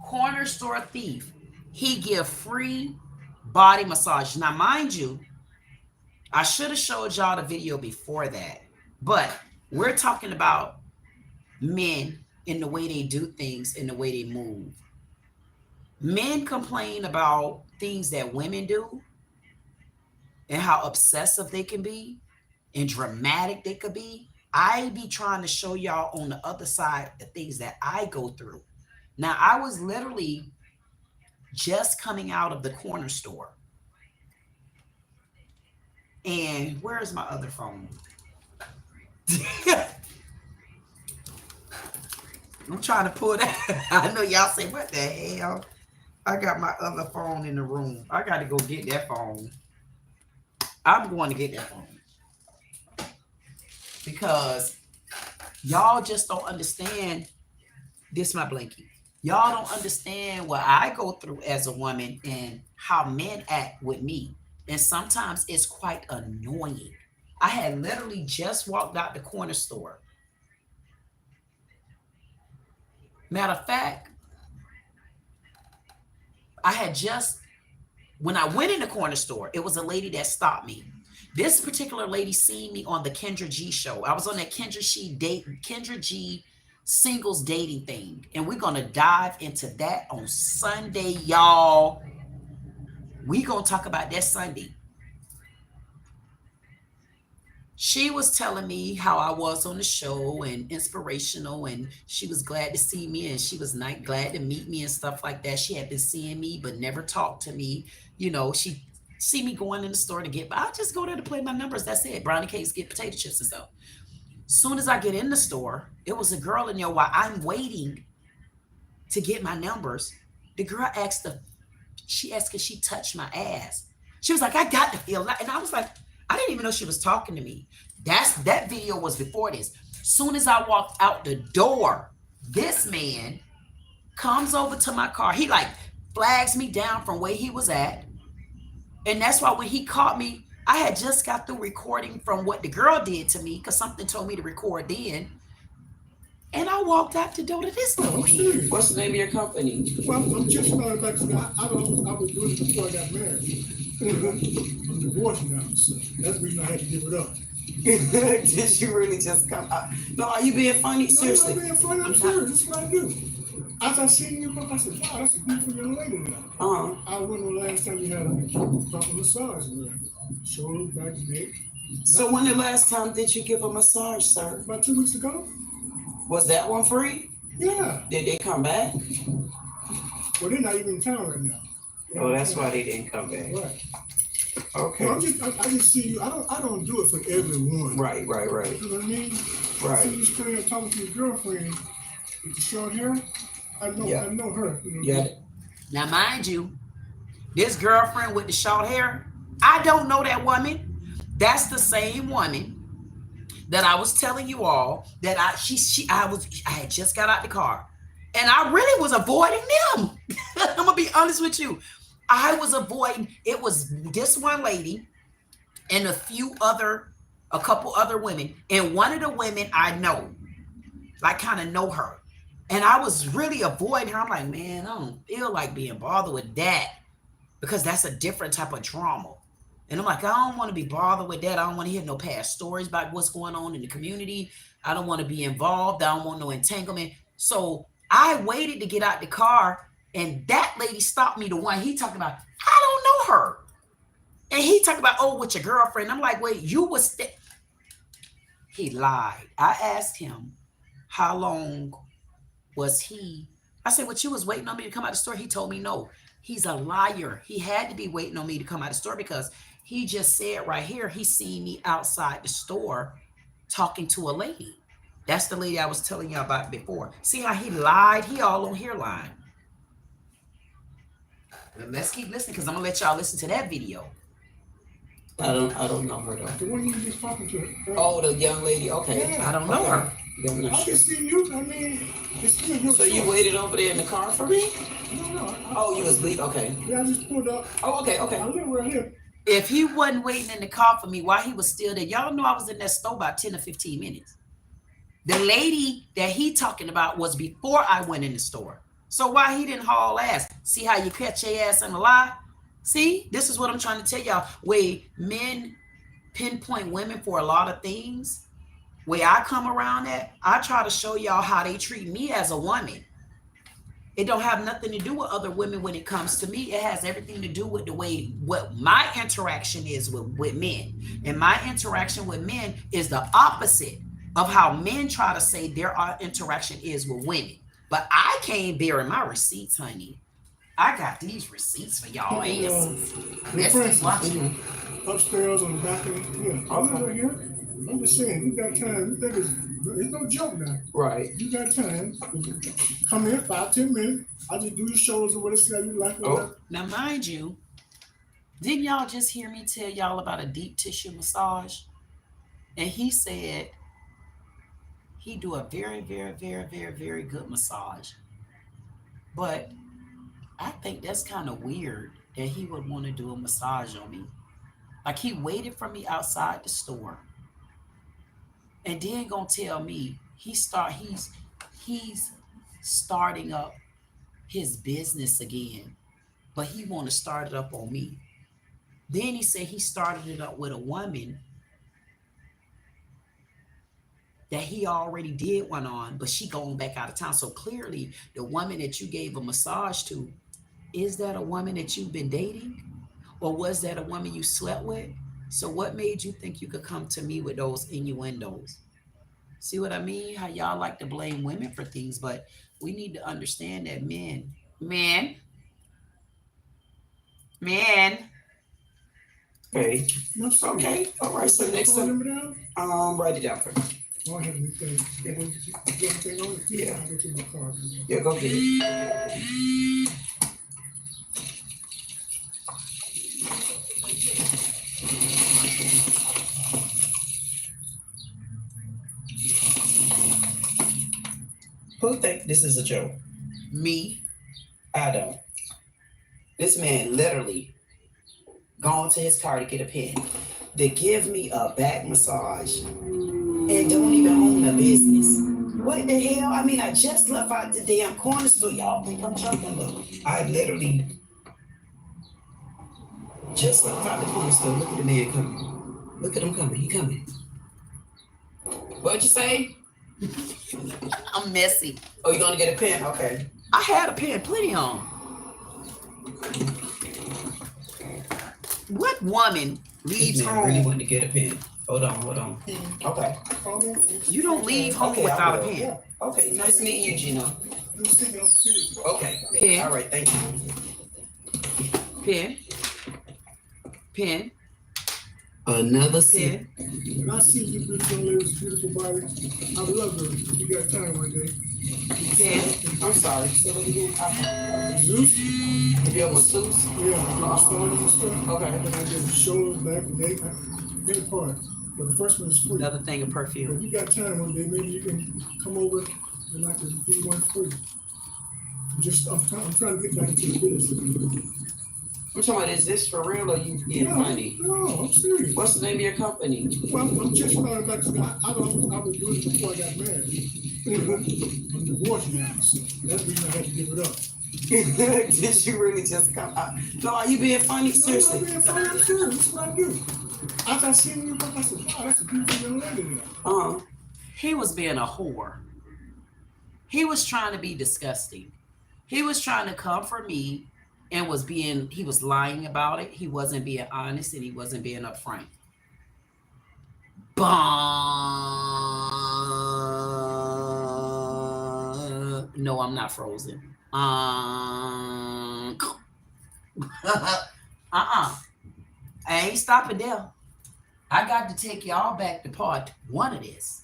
Corner Store Thief. He give free body massage. Now, mind you, I should have showed y'all the video before that, but we're talking about men in the way they do things, in the way they move. Men complain about things that women do and how obsessive they can be and dramatic they could be. I be trying to show y'all on the other side the things that I go through. Now, I was literally just coming out of the corner store. And where's my other phone? I'm trying to pull that. I know y'all say, what the hell? I got my other phone in the room. I got to go get that phone. I'm going to get that phone. Because y'all just don't understand. This is my blankie. Y'all don't understand what I go through as a woman and how men act with me. And sometimes it's quite annoying. I had literally just walked out the corner store. Matter of fact, when I went in the corner store, it was a lady that stopped me. This particular lady seen me on the Kendra G show. I was on that Kendra G singles dating thing. And we're going to dive into that on Sunday, y'all. We going to talk about that Sunday. She was telling me how I was on the show and inspirational, and she was glad to see me, and she was glad to meet me and stuff like that. She had been seeing me but never talked to me. You know, she see me going in the store to get, I just go there to play my numbers. That's it. Brownie cakes, get potato chips and stuff. Soon as I get in the store, it was a girl in there while I'm waiting to get my numbers. The girl asked, could she touch my ass? She was like, I got to feel that. And I was like, I didn't even know she was talking to me. That video was before this. Soon as I walked out the door, this man comes over to my car. He like flags me down from where he was at. And that's why when he caught me, I had just got through recording from what the girl did to me because something told me to record then. And I walked out the door to this little man. What's the name of your company? Well, I'm just starting back to that. I was doing it before I got married. I'm divorced now, so that's the reason I had to give it up. Did you really just come out? No, are you being funny? Seriously? No, I'm being funny. I'm serious. This is what I do. As I seen you, I said, wow, that's a beautiful young lady now. I went the last time you had a proper massage with her. Shoulder, back, neck. So when the last time did you give a massage, sir? About 2 weeks ago. Was that one free? Yeah. Did they come back? Well, they're not even in town right now. Oh, that's why they didn't come back. Right. Okay. Well, I just see you. I don't do it for everyone. Right. You know what I mean? Right. I see you standing there talking to your girlfriend with the short hair. I know her. You know? Yeah. Now, mind you, this girlfriend with the short hair, I don't know that woman. That's the same woman that I was telling you all that I had just got out the car and I really was avoiding them. I'm gonna be honest with you. I was avoiding, it was this one lady and a couple other women. And one of the women I know, I kind of know her. And I was really avoiding her. I'm like, man, I don't feel like being bothered with that because that's a different type of drama. And I'm like, I don't want to be bothered with that. I don't want to hear no past stories about what's going on in the community. I don't want to be involved. I don't want no entanglement. So I waited to get out the car, and that lady stopped me. The one he talking about, I don't know her. And he talking about, oh, with your girlfriend. I'm like, wait, you was... He lied. I asked him, how long was he? I said, well, you was waiting on me to come out the store. He told me no. He's a liar. He had to be waiting on me to come out of the store because he just said right here, he seen me outside the store talking to a lady. That's the lady I was telling you about before. See how he lied? He all on here lying. Let's keep listening because I'm gonna let y'all listen to that video. I don't know her though. The one you just talking to. Oh, the young lady. Okay. Yeah. I don't know her. Yeah, I'm not I sure. can see you. I mean, it's still your So you choice. waited over there in the car for me? No. Oh, you was leaving. Okay. Yeah, I just pulled up. Oh, okay. Okay. I live right here. If he wasn't waiting in the car for me while he was still there, y'all know I was in that store about 10 or 15 minutes. The lady that he talking about was before I went in the store. So why he didn't haul ass? See how you catch your ass in a lie? See, this is what I'm trying to tell y'all. Where men pinpoint women for a lot of things, where I come around at, I try to show y'all how they treat me as a woman. It don't have nothing to do with other women when it comes to me. It has everything to do with the way what my interaction is with men. And my interaction with men is the opposite of how men try to say their interaction is with women. But I came bearing my receipts, honey. I got these receipts for y'all asses. Let's watch it. Upstairs on the balcony. Yeah, I live right here. I'm just saying, you got time. You think it's no joke now. Right. You got time. Come in 5-10 minutes. I just do your shoulders or whatever you like. Oh. Now, mind you, didn't y'all just hear me tell y'all about a deep tissue massage? And he said he do a very, very, very, very, very good massage. But I think that's kind of weird that he would want to do a massage on me. Like he waited for me outside the store. And then gonna tell me he's starting up his business again, but he want to start it up on me. Then he said he started it up with a woman that he already did one on, but she going back out of town. So clearly the woman that you gave a massage to, is that a woman that you've been dating? Or was that a woman you slept with? So what made you think you could come to me with those innuendos? See what I mean? How y'all like to blame women for things, but we need to understand that men. Okay. Okay. All right. So next up, write it down for me. Oh, I have anything. Everything on it? Yeah. I'll go to my car. Yeah, go get it. Who think this is a joke? Me. I don't. This man literally gone to his car to get a pen. They give me a back massage and don't even own a business. What the hell? I mean, I just left out the damn corner store. Y'all think I'm joking? Look, I literally just left out the corner store. Look at the man coming. Look at him coming. He coming. What'd you say? I'm messy. Oh, you gonna get a pen? Okay. I had a pen, plenty on. What woman leaves This man home? really wanted to get a pen. Hold on. Okay. You don't leave home Okay, without a I will. pen. Yeah. Okay, nice meeting you, Gino. Okay. Pen. All right, thank you. Pen. Another sip. Pen. I see you beautiful ladies, beautiful body. I love her. You got time one day. Pen. I'm sorry. Say that again. Zeus? If you're a masseuse? Yeah, I got massages and stuff. Okay. And I did shoulders, back, and neck, any part. But the first one is free. Another thing of But perfume. if you got time one day, maybe you can come over and I can do one free. I'm trying to get back into the business. I'm talking about, is this for real or you being funny? No, I'm serious. What's the name of your company? Well, I'm just starting back. I was doing it before I got married. I'm divorced now, so that's the reason I had to give it up. Did you really just come out? No, are you being funny? No, Seriously? I'm being funny. I'm serious. That's what I do. After I seen you, I said, wow, that's a beautiful young lady there. He was being a whore. He was trying to be disgusting. He was trying to come for me and he was lying about it. He wasn't being honest and he wasn't being upfront. No, I'm not frozen. I ain't stopping there. I got to take y'all back to part one of this.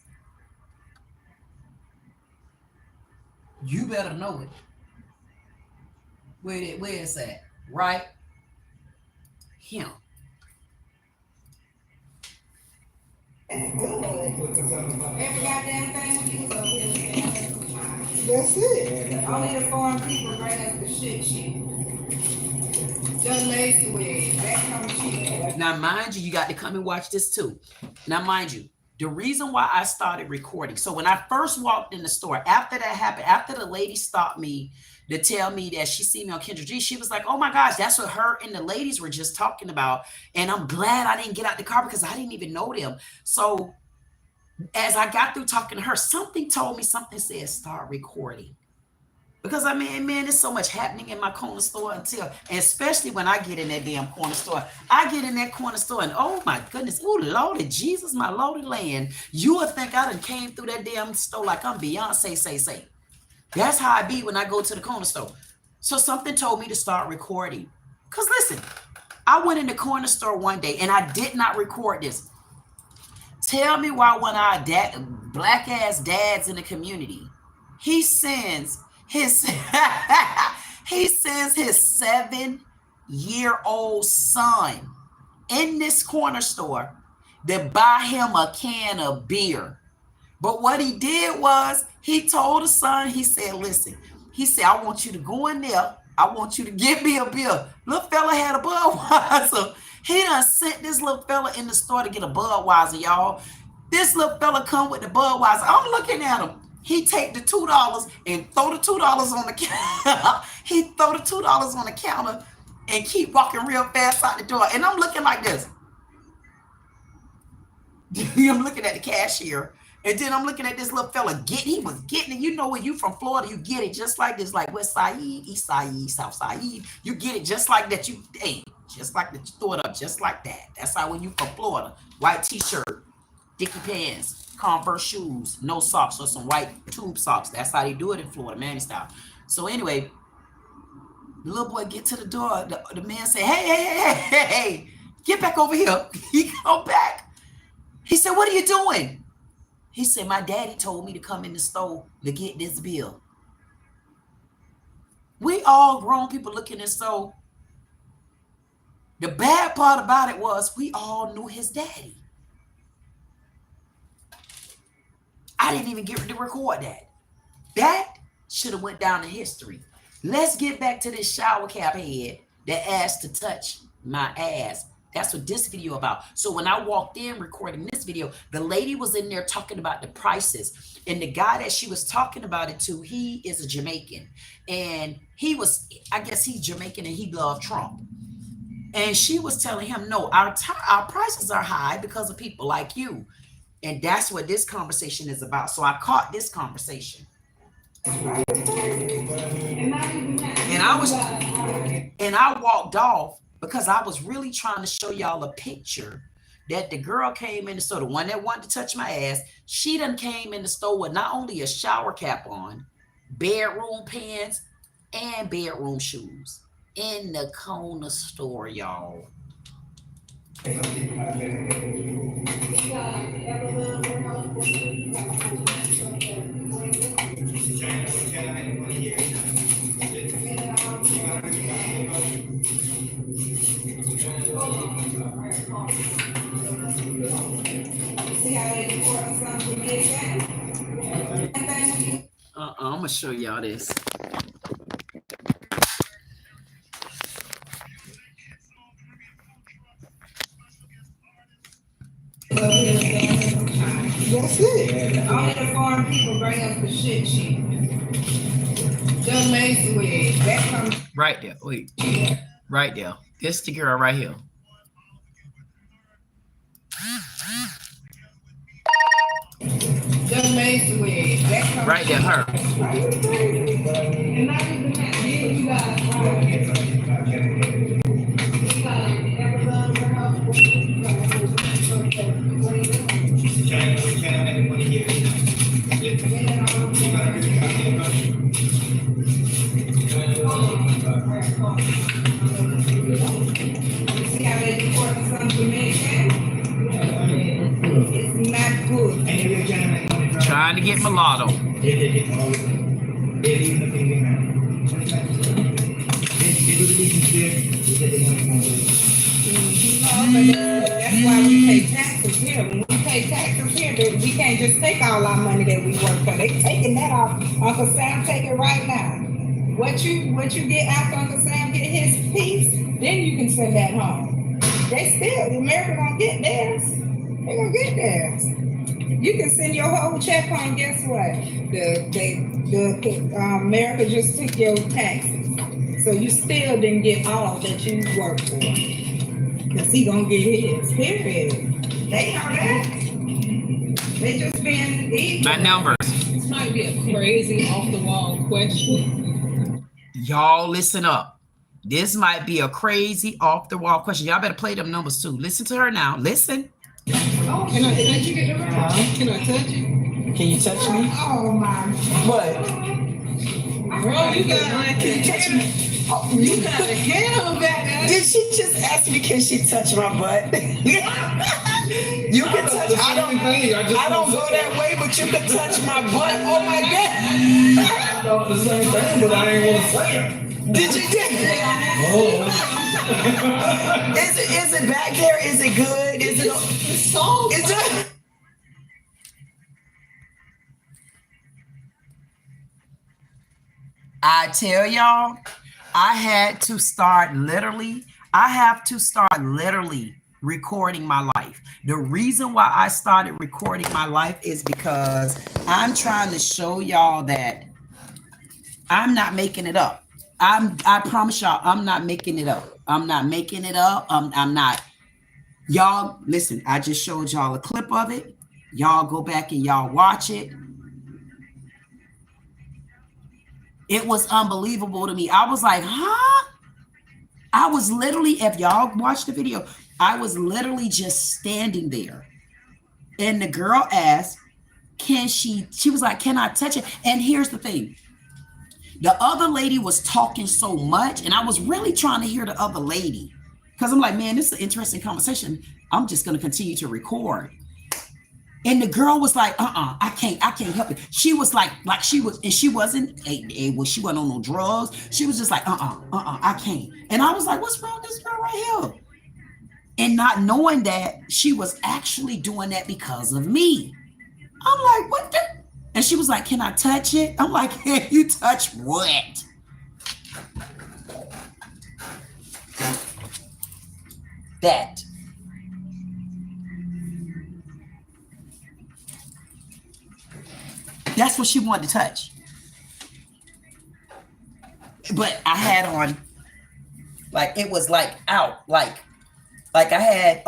You better know it. Where is that? Right? Him. Every goddamn thing you do. That's it. Only the foreign people bring us the shit. Just lazy with it. That kind of shit. Now, mind you, you got to come and watch this too. Now, mind you, the reason why I started recording. So when I first walked in the store, after that happened, after the lady stopped me to tell me that she seen me on Kendra G, she was like, oh my gosh, that's what her and the ladies were just talking about. And I'm glad I didn't get out the car because I didn't even know them. So as I got through talking to her, something told me, something said, start recording. Because I mean, man, there's so much happening in my corner store and especially when I get in that damn corner store. I get in that corner store and oh my goodness, oh Lord Jesus, my Lord land. You would think I done came through that damn store like I'm Beyonce, say. That's how I be when I go to the corner store. So something told me to start recording. Because listen, I went in the corner store one day and I did not record this. Tell me why one of our black ass dads in the community, he sends his 7-year-old son in this corner store to buy him a can of beer. But what he did was he told the son, he said, listen, he said, I want you to go in there. I want you to give me a beer. Little fella had a Budweiser. He done sent this little fella in the store to get a Budweiser, y'all. This little fella come with the Budweiser. I'm looking at him. He take the $2 and throw the $2 on the counter. He throw the $2 on the counter and keep walking real fast out the door. And I'm looking like this. I'm looking at the cashier. And then I'm looking at this little fella. He was getting it. You know, when you from Florida, you get it just like this. Like West Side, East Side, South Side. You get it just like that. Just like that. You throw it up just like that. That's how when you from Florida. White t-shirt, dicky pants, Converse shoes, no socks, or some white tube socks. That's how they do it in Florida, man style. So anyway, the little boy get to the door. The man say, hey, get back over here. He come back. He said, what are you doing? He said, my daddy told me to come in the store to get this bill. We all grown people looking in the store. The bad part about it was we all knew his daddy. I didn't even get to record that. That should have went down in history. Let's get back to this shower cap head that asked to touch my ass. That's what this video about. So when I walked in recording this video, the lady was in there talking about the prices. And the guy that she was talking about it to, he is a Jamaican. And I guess he's Jamaican and he loved Trump. And she was telling him, no, our prices are high because of people like you. And that's what this conversation is about. So I caught this conversation. And I walked off because I was really trying to show y'all a picture that the girl came in the store, the one that wanted to touch my ass. She done came in the store with not only a shower cap on, bedroom pants, and bedroom shoes in the corner store, y'all. I'm gonna show y'all this. That's it. Only the foreign people bring us the shit. Just lazy with it. That comes Right there. Wait. Right there. This the girl right here. just lazy with it. That comes Right there, her. And not even that. You guys, trying to get mulatto. That's why we pay taxes here. When we pay taxes here, we can't just take all our money that we work for. They taking that off. Uncle Sam take it right now. What you get after Uncle Sam get his piece, then you can send that home. They still, America gonna get theirs. They gonna get theirs. You can send your whole check home. Guess what? America just took your taxes, so you still didn't get all that you worked for. Cause he gonna get his. Period. They know that. They just being evil. My numbers. This might be a crazy off the wall question. Y'all listen up. This might be a crazy off the wall question. Y'all better play them numbers too. Listen to her now. Listen. Oh, can I touch you? Can I touch you? Can you touch me? Oh my. What? Bro, you got Can you touch me? a hand back there. Did she just ask me, can she touch my butt? You can touch, I don't go that way, but you can touch my butt. Oh my God. I thought the same thing, but I ain't want to say it. Did you get it? Is it back there? Is it good? Is it? It's so Is it? I tell y'all, I have to start literally recording my life. The reason why I started recording my life is because I'm trying to show y'all that I'm not making it up. I promise y'all, I'm not making it up. I'm not making it up. I'm not. Y'all, listen, I just showed y'all a clip of it. Y'all go back and y'all watch it. It was unbelievable to me. I was like, huh? I was literally, if y'all watch the video, I was literally just standing there. And the girl asked, she was like, can I touch it? And here's the thing. The other lady was talking so much, and I was really trying to hear the other lady. Because I'm like, man, this is an interesting conversation. I'm just going to continue to record. And the girl was like, I can't help it. She was like she was, and she wasn't she wasn't on no drugs. She was just like, I can't. And I was like, what's wrong with this girl right here? And not knowing that she was actually doing that because of me. I'm like, what the? And she was like, can I touch it? I'm like, can you touch what? That. That's what she wanted to touch. But I had on, like, it was like out, like I had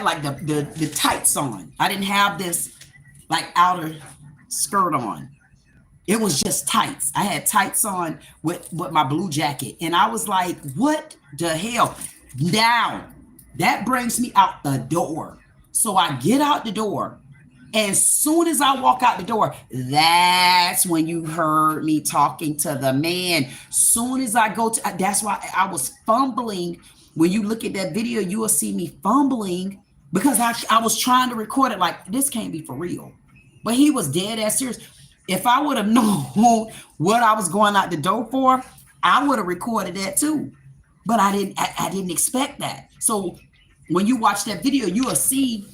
like the tights on. I didn't have this like outer skirt on. It was just tights. I had tights on with my blue jacket. And I was like, what the hell? Now, that brings me out the door. So I get out the door. And soon as I walk out the door, that's when you heard me talking to the man. Soon as I go to, that's why I was fumbling. When you look at that video, you will see me fumbling because I was trying to record it like, this can't be for real. But he was dead ass serious. If I would have known what I was going out the door for, I would have recorded that too. But I didn't expect that. So when you watch that video, you will see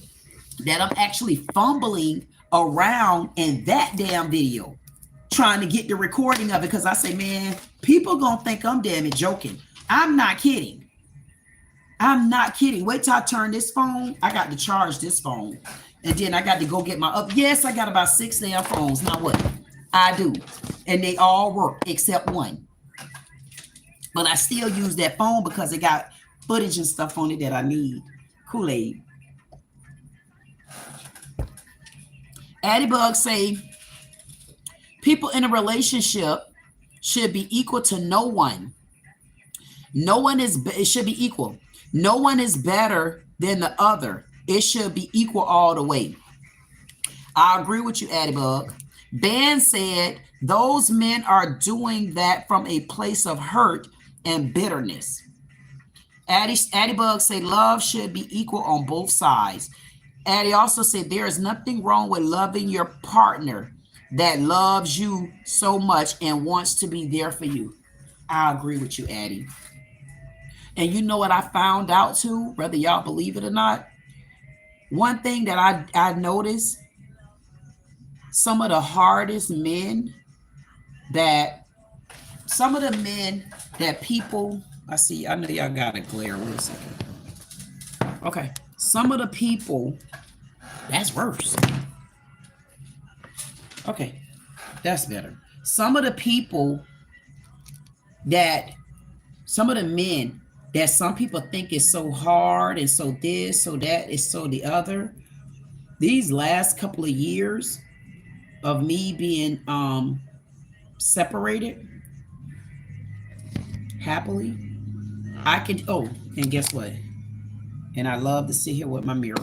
that I'm actually fumbling around in that damn video, trying to get the recording of it. Because I say, man, people gonna think I'm damn it joking. I'm not kidding. I'm not kidding. Wait till I turn this phone. I got to charge this phone. And then I got to go get my up. Yes, I got about 6 damn phones. Now what? I do. And they all work except one. But I still use that phone because it got footage and stuff on it that I need. Kool-Aid. Addybug say, people in a relationship should be equal to no one. It should be equal. No one is better than the other. It should be equal all the way. I agree with you, Addybug. Ben said, those men are doing that from a place of hurt and bitterness. Addybug say, love should be equal on both sides. Addie also said there is nothing wrong with loving your partner that loves you so much and wants to be there for you. I agree with you, Addie. And you know what I found out too, whether y'all believe it or not? One thing that I noticed, some of the hardest men that, some of the men that people, I see, I know y'all got a glare. Wait a second. Okay. Some of the people, that's worse. Okay. That's better. Some of the people that, some of the men that some people think is so hard and so this, so that, is so the other. These last couple of years of me being separated happily, I can, oh, and guess what? And I love to sit here with my mirror.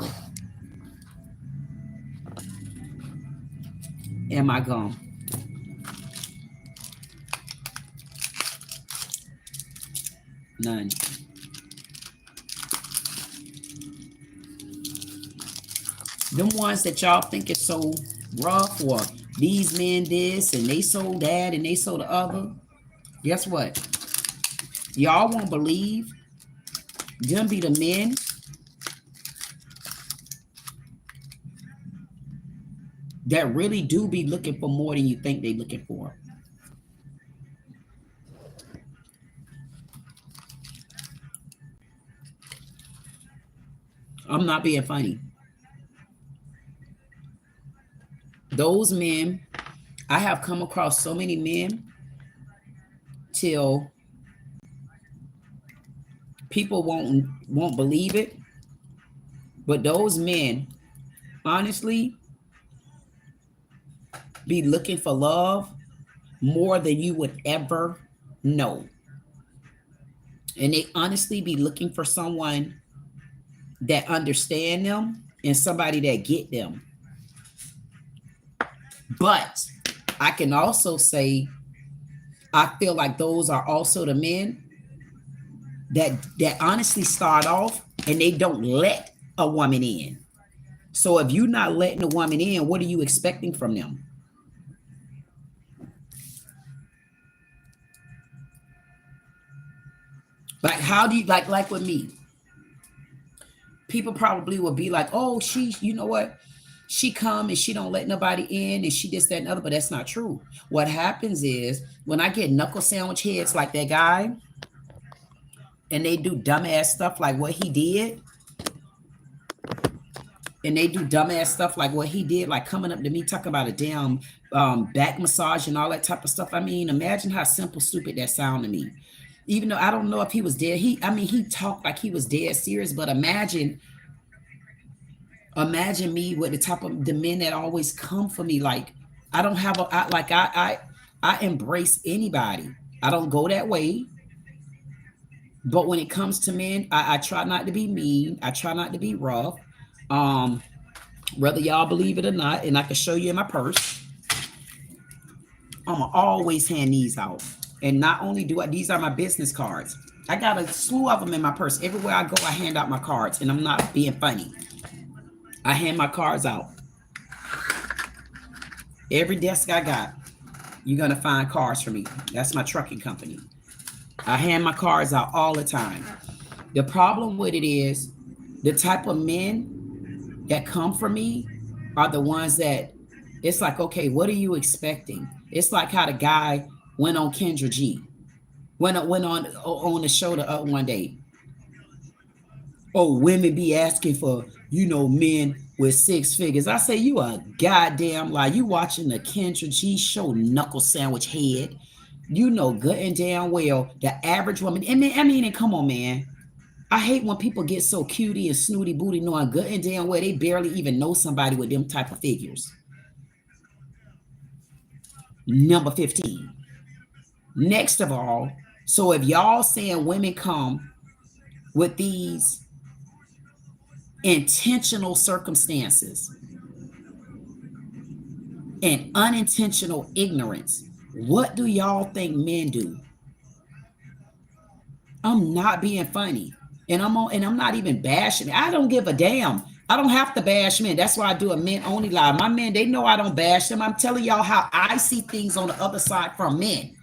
Am I gone? None. Them ones that y'all think is so rough, or these men this and they sold that and they sold the other. Guess what? Y'all won't believe them be the men that really do be looking for more than you think they looking for. I'm not being funny. Those men, I have come across so many men till people won't believe it. But those men, honestly, be looking for love more than you would ever know. And they honestly be looking for someone that understand them and somebody that get them. But I can also say, I feel like those are also the men that honestly start off and they don't let a woman in. So if you're not letting a woman in, what are you expecting from them? Like, how do you, like with me, people probably will be like, oh, she, you know what? She come and she don't let nobody in and she this, that, and other, but that's not true. What happens is when I get knuckle sandwich heads like that guy and they do dumbass stuff like what he did, and they do dumbass stuff like what he did, like coming up to me talking about a damn back massage and all that type of stuff. I mean, imagine how simple, stupid that sound to me. Even though I don't know if he was dead. He talked like he was dead serious, but imagine me with the type of the men that always come for me. Like, I don't have I embrace anybody. I don't go that way. But when it comes to men, I try not to be mean. I try not to be rough. Whether y'all believe it or not, and I can show you in my purse, I'ma always hand these out. And not only do I, these are my business cards. I got a slew of them in my purse. Everywhere I go, I hand out my cards, and I'm not being funny. I hand my cards out. Every desk I got, you're gonna find cards for me. That's my trucking company. I hand my cards out all the time. The problem with it is the type of men that come for me are the ones that it's like, okay, what are you expecting? It's like how the guy went on Kendra G. Went on the show one day. Oh, women be asking for, men with 6 figures. I say, you a goddamn lie. You watching the Kendra G show, knuckle sandwich head. You know good and damn well the average woman. And come on, man. I hate when people get so cutie and snooty booty knowing good and damn well they barely even know somebody with them type of figures. Number 15. Next of all, so if y'all saying women come with these intentional circumstances and unintentional ignorance, what do y'all think men do? I'm not being funny. And I'm not even bashing. I don't give a damn. I don't have to bash men. That's why I do a men only live. My men, they know I don't bash them. I'm telling y'all how I see things on the other side from men.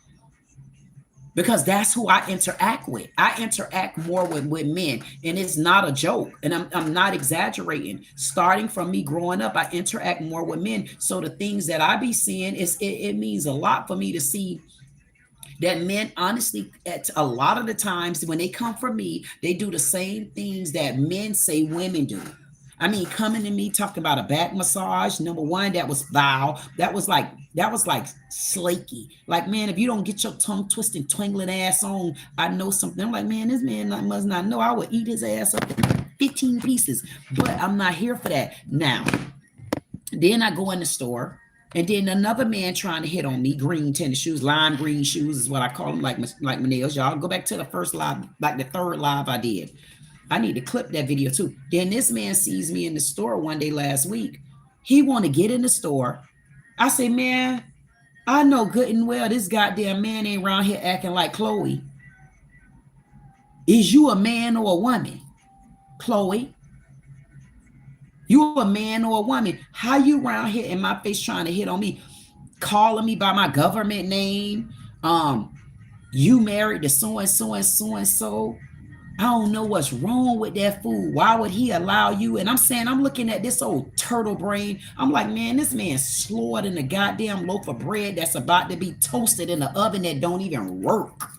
Because that's who I interact with. I interact more with men, and it's not a joke. And I'm not exaggerating. Starting from me growing up, I interact more with men. So the things that I be seeing it means a lot for me to see that men, honestly, at a lot of the times when they come for me, they do the same things that men say women do. I mean, coming to me talking about a back massage, number one, that was foul. That was like slaky. Like, man, if you don't get your tongue twisting, twangling ass on, I know something. I'm like, man, this man must not know. I would eat his ass up in 15 pieces. But I'm not here for that. Now, then I go in the store, and then another man trying to hit on me, green tennis shoes, lime green shoes is what I call them, like my nails. Y'all go back to the first live, like the third live I did. I need to clip that video too. Then this man sees me in the store one day last week. He want to get in the store. I say, man, I know good and well this goddamn man ain't around here acting like Chloe. Is you a man or a woman? Chloe, you a man or a woman? How you around here in my face trying to hit on me, calling me by my government name? You married to so and so and so and so. I don't know what's wrong with that fool. Why would he allow you? And I'm saying, I'm looking at this old turtle brain. I'm like, man, this man's slower than a goddamn loaf of bread that's about to be toasted in the oven that don't even work.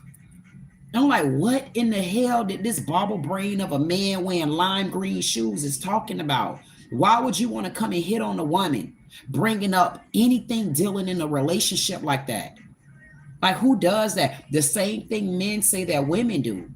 I'm like, what in the hell did this bobble brain of a man wearing lime green shoes is talking about? Why would you want to come and hit on a woman, bringing up anything dealing in a relationship like that? Like, who does that? The same thing men say that women do.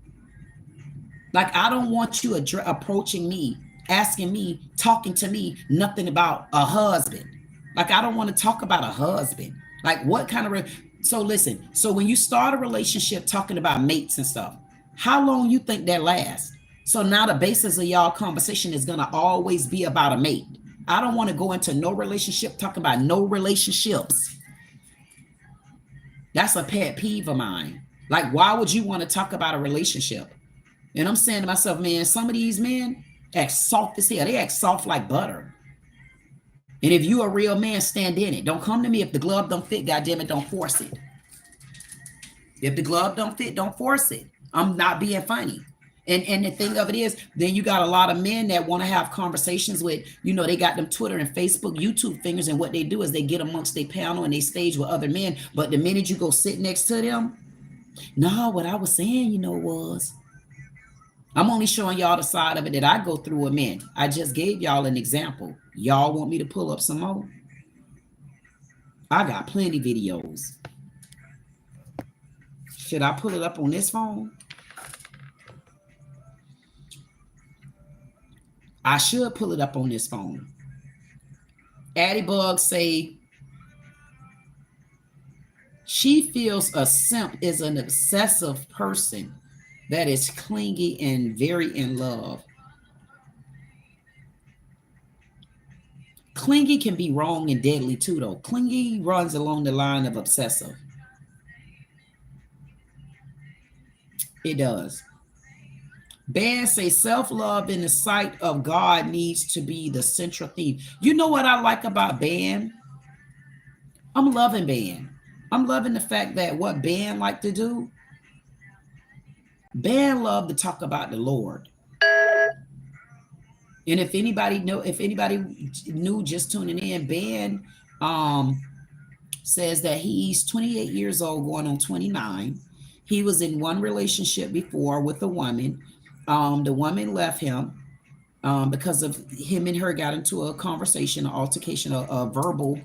Like, I don't want you approaching me, asking me, talking to me, nothing about a husband. Like, I don't want to talk about a husband. Like, what kind of... So listen, so when you start a relationship talking about mates and stuff, how long you think that lasts? So now the basis of y'all conversation is going to always be about a mate. I don't want to go into no relationship talking about no relationships. That's a pet peeve of mine. Like, why would you want to talk about a relationship? And I'm saying to myself, man, some of these men act soft as hell. They act soft like butter. And if you a real man, stand in it. Don't come to me if the glove don't fit, goddamn it, don't force it. If the glove don't fit, don't force it. I'm not being funny. And the thing of it is, then you got a lot of men that want to have conversations with, you know, they got them Twitter and Facebook, YouTube fingers, and what they do is they get amongst their panel and they stage with other men. But the minute you go sit next to them, no, what I was saying, you know, was, I'm only showing y'all the side of it that I go through with men. I just gave y'all an example. Y'all want me to pull up some more? I got plenty videos. Should I pull it up on this phone? I should pull it up on this phone. Addie Bug say, she feels a simp is an obsessive person that is clingy and very in love. Clingy can be wrong and deadly too, though. Clingy runs along the line of obsessive. It does. Ban say self-love in the sight of God needs to be the central theme. You know what I like about Ban? I'm loving Ban. I'm loving the fact that what Ban like to do, Ban love to talk about the Lord. And if anybody knew just tuning in, Ban says that he's 28 years old, going on 29. He was in one relationship before with a woman. The woman left him because of him and her got into a conversation, an altercation, a verbal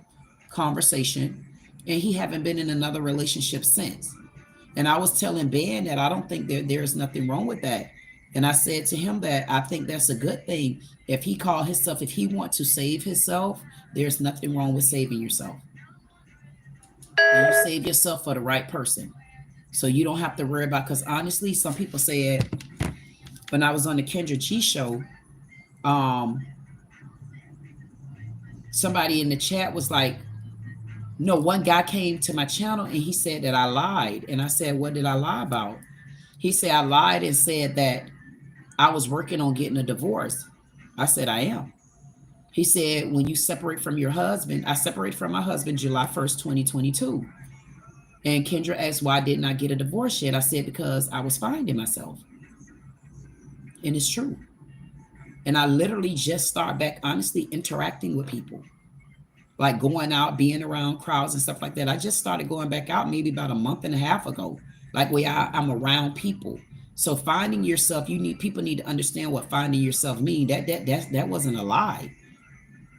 conversation, and he haven't been in another relationship since. And I was telling Ben that I don't think there's nothing wrong with that. And I said to him that I think that's a good thing. If he called himself, if he wants to save himself, there's nothing wrong with saving yourself. And you save yourself for the right person. So you don't have to worry about, because honestly, some people said, when I was on the Kendra G show, somebody in the chat was like, no, one guy came to my channel and he said that I lied. And I said, what did I lie about? He said, I lied and said that I was working on getting a divorce. I said, I am. He said, when you separate from your husband, I separated from my husband July 1st, 2022. And Kendra asked, why didn't I get a divorce yet? I said, because I was finding myself. And it's true. And I literally just start back honestly interacting with people, like going out, being around crowds and stuff like that. I just started going back out maybe about a month and a half ago, like where I'm around people. So finding yourself, people need to understand what finding yourself means. That wasn't a lie.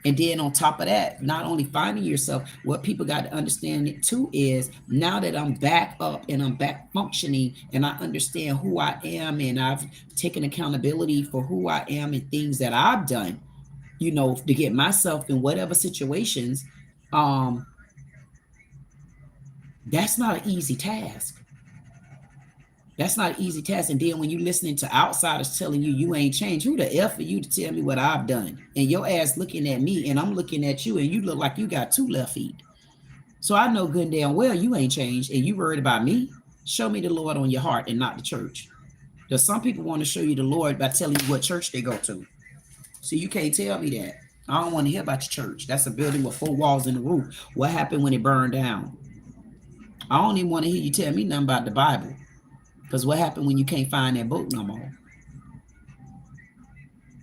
And then on top of that, not only finding yourself, what people got to understand it too is now that I'm back up and I'm back functioning and I understand who I am and I've taken accountability for who I am and things that I've done, you know, to get myself in whatever situations, that's not an easy task. That's not an easy task. And then when you're listening to outsiders telling you you ain't changed, who the F for you to tell me what I've done? And your ass looking at me and I'm looking at you and you look like you got 2 left feet. So I know good and damn well you ain't changed and you worried about me. Show me the Lord on your heart and not the church. Because some people want to show you the Lord by telling you what church they go to. So you can't tell me that. I don't want to hear about your church. That's a building with 4 walls and a roof. What happened when it burned down? I don't even want to hear you tell me nothing about the Bible. Because what happened when you can't find that book no more?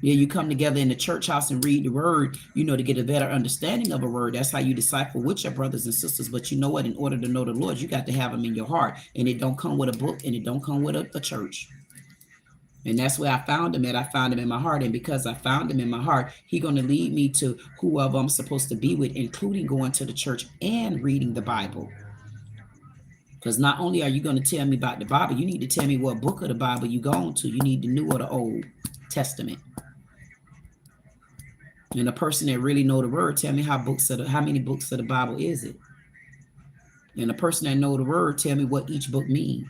Yeah, you come together in the church house and read the word, you know, to get a better understanding of a word. That's how you disciple with your brothers and sisters. But you know what? In order to know the Lord, you got to have him in your heart. And it don't come with a book and it don't come with a church. And that's where I found him at. I found him in my heart. And because I found him in my heart, he's going to lead me to whoever I'm supposed to be with, including going to the church and reading the Bible. Because not only are you going to tell me about the Bible, you need to tell me what book of the Bible you going to. You need the New or the Old Testament. And a person that really know the word, tell me how many books of the Bible is it? And a person that know the word, tell me what each book means.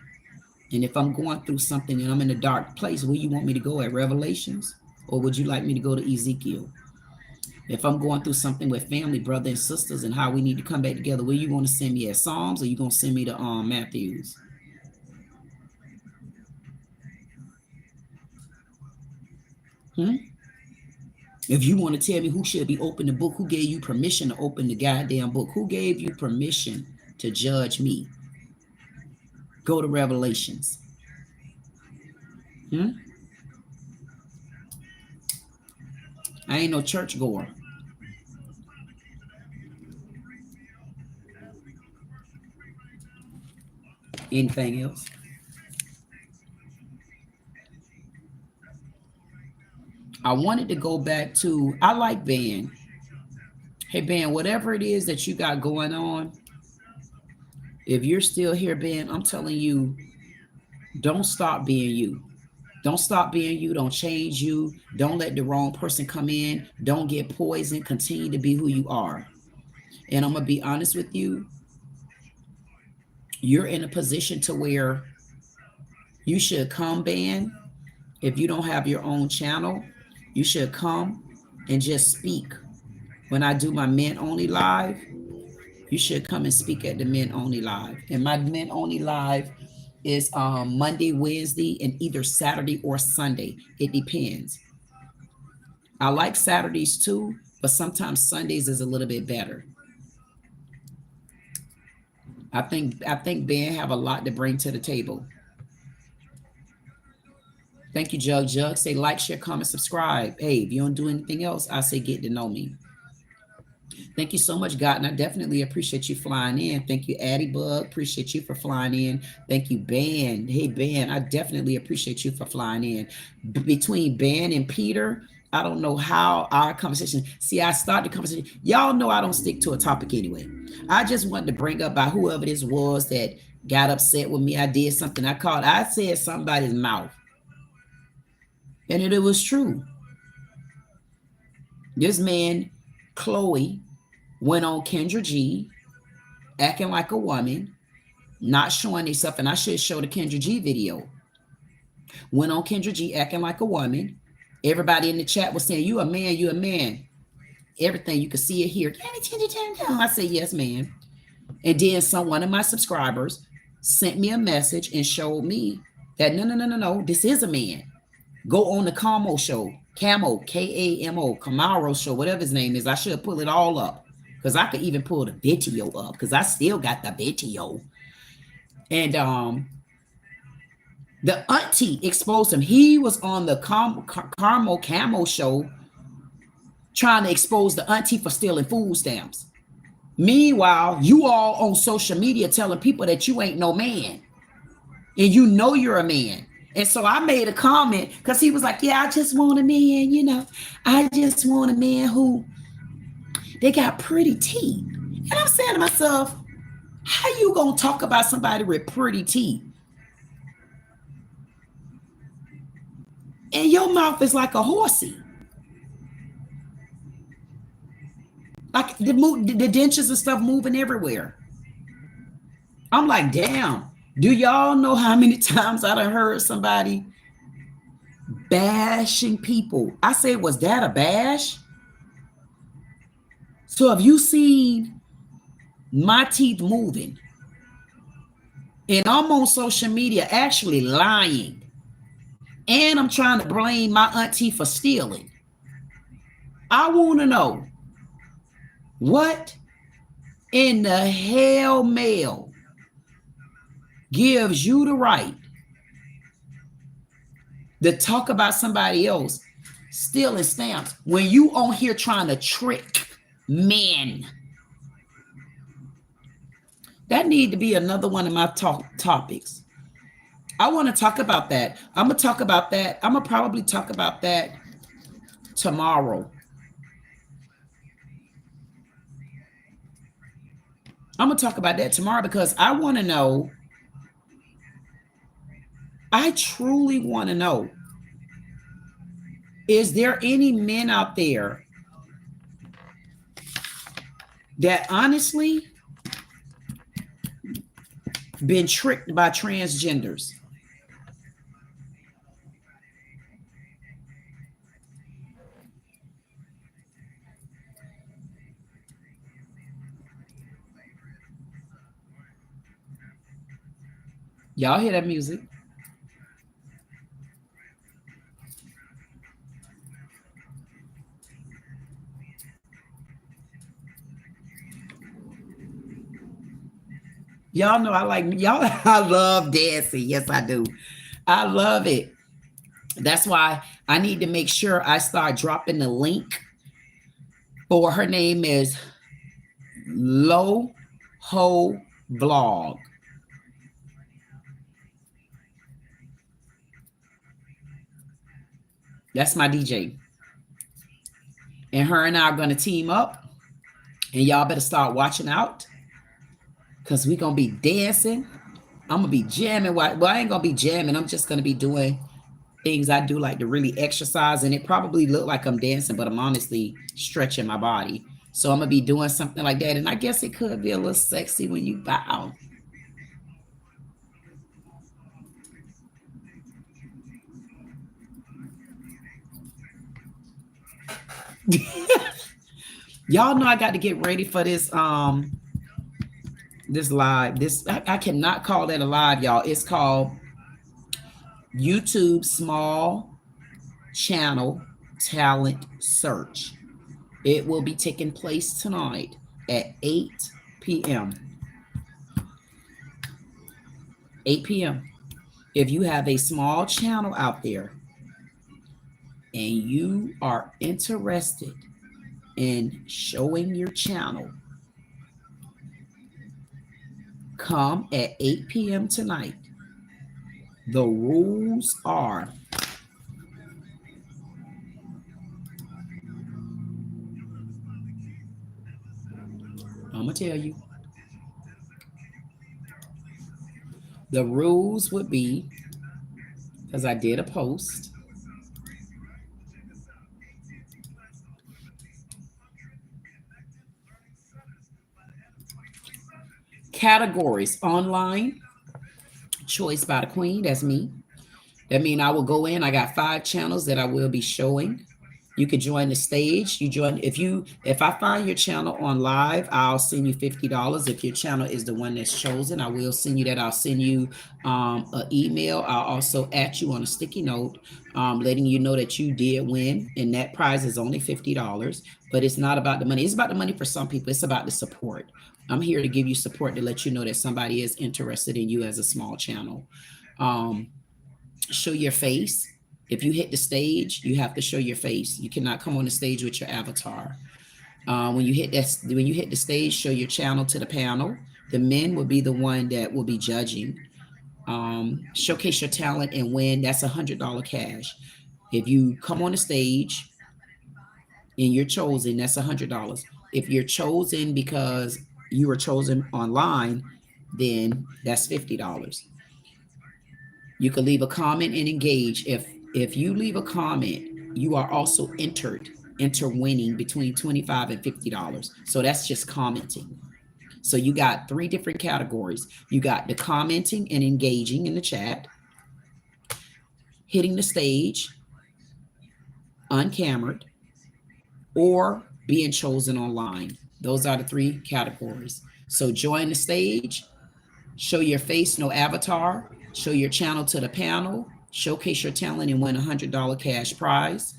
And if I'm going through something and I'm in a dark place, where you want me to go at Revelations? Or would you like me to go to Ezekiel? If I'm going through something with family, brother and sisters, and how we need to come back together, where you want to send me at Psalms or you going to send me to Matthews? If you want to tell me who should be open the book, who gave you permission to open the goddamn book? Who gave you permission to judge me? Go to Revelations. I ain't no church goer. Anything else? I wanted to go back to, I like Ben. Hey, Ben, whatever it is that you got going on, if you're still here, Ben, I'm telling you, don't stop being you. Don't stop being you. Don't change you. Don't let the wrong person come in. Don't get poisoned. Continue to be who you are. And I'm going to be honest with you. You're in a position to where you should come, Ben. If you don't have your own channel, you should come and just speak. When I do my Men Only Live, you should come and speak at the Men Only Live. And my Men Only Live is Monday, Wednesday, and either Saturday or Sunday. It depends. I like Saturdays too, but sometimes Sundays is a little bit better. I think Ben have a lot to bring to the table. Thank you, Jug. Jug, say like, share, comment, subscribe. Hey, if you don't do anything else, I say get to know me. Thank you so much, God, and I definitely appreciate you flying in. Thank you, Addie Bug. Appreciate you for flying in. Thank you, Ben. Hey, Ben, I definitely appreciate you for flying in. Between Ben and Peter, I don't know how our conversation. See, I started the conversation. Y'all know I don't stick to a topic anyway. I just wanted to bring up by whoever this was that got upset with me. I did something. I said somebody's mouth. And it was true. This man, Chloe, went on Kendra G, acting like a woman, not showing himself, and I should show the Kendra G video. Went on Kendra G, acting like a woman. Everybody in the chat was saying, you a man, you a man. Everything, you can see it here. I said, yes, man. And then one of my subscribers sent me a message and showed me that, no, this is a man. Go on the Como show. Camo, K-A-M-O, Camaro show, whatever his name is. I should pull it all up because I could even pull the video up because I still got the video. And the auntie exposed him. He was on the Camo show trying to expose the auntie for stealing food stamps. Meanwhile, you all on social media telling people that you ain't no man and you know you're a man. And so I made a comment because he was like, yeah, I just want a man, you know, I just want a man who they got pretty teeth. And I'm saying to myself, how you gonna talk about somebody with pretty teeth? And your mouth is like a horsey. Like the dentures and stuff moving everywhere. I'm like, damn, do y'all know how many times I done heard somebody bashing people? I said, was that a bash? So have you seen my teeth moving? And I'm on social media actually lying. And I'm trying to blame my auntie for stealing. I want to know, what in the hell mail gives you the right to talk about somebody else stealing stamps when you on here trying to trick men? That need to be another one of my topics. I want to talk about that. I'm going to talk about that. I'm going to probably talk about that tomorrow. I'm going to talk about that tomorrow because I want to know, I truly want to know, is there any men out there that honestly been tricked by transgenders? Y'all hear that music? Y'all know I like y'all. I love dancing. Yes, I do. I love it. That's why I need to make sure I start dropping the link for her name is Lo Ho Vlog. That's my DJ. And her and I are going to team up. And y'all better start watching out. Because we're going to be dancing. I'm going to be jamming. Well, I ain't going to be jamming. I'm just going to be doing things I do like to really exercise. And it probably look like I'm dancing, but I'm honestly stretching my body. So I'm going to be doing something like that. And I guess it could be a little sexy when you bow. Y'all know I got to get ready for this this live. I cannot call that a live, y'all. It's called YouTube Small Channel Talent Search. It will be taking place tonight at 8 p.m. 8 p.m. If you have a small channel out there and you are interested in showing your channel, come at 8 p.m. tonight. The rules are I'm going to tell you. The rules would be, because I did a post, categories: online, choice by the queen, that's me. That means I will go in, I got 5 channels that I will be showing. You could join the stage. You join if I find your channel on live, I'll send you $50. If your channel is the one that's chosen, I will send you that. I'll send you an email. I'll also at you on a sticky note, letting you know that you did win, and that prize is only $50. But it's not about the money. It's about the money for some people. It's about the support. I'm here to give you support to let you know that somebody is interested in you as a small channel. Show your face. If you hit the stage, you have to show your face. You cannot come on the stage with your avatar. When you hit the stage, show your channel to the panel. The men will be the one that will be judging. Showcase your talent and win. That's $100 cash. If you come on the stage and you're chosen, that's $100. If you're chosen because you were chosen online, then that's $50. You can leave a comment and engage. If you leave a comment, you are also enter winning between $25 and $50. So that's just commenting. So you got 3 different categories. You got the commenting and engaging in the chat, hitting the stage, uncammered, or being chosen online. Those are the 3 categories. So join the stage, show your face, no avatar, show your channel to the panel, showcase your talent and win $100 cash prize.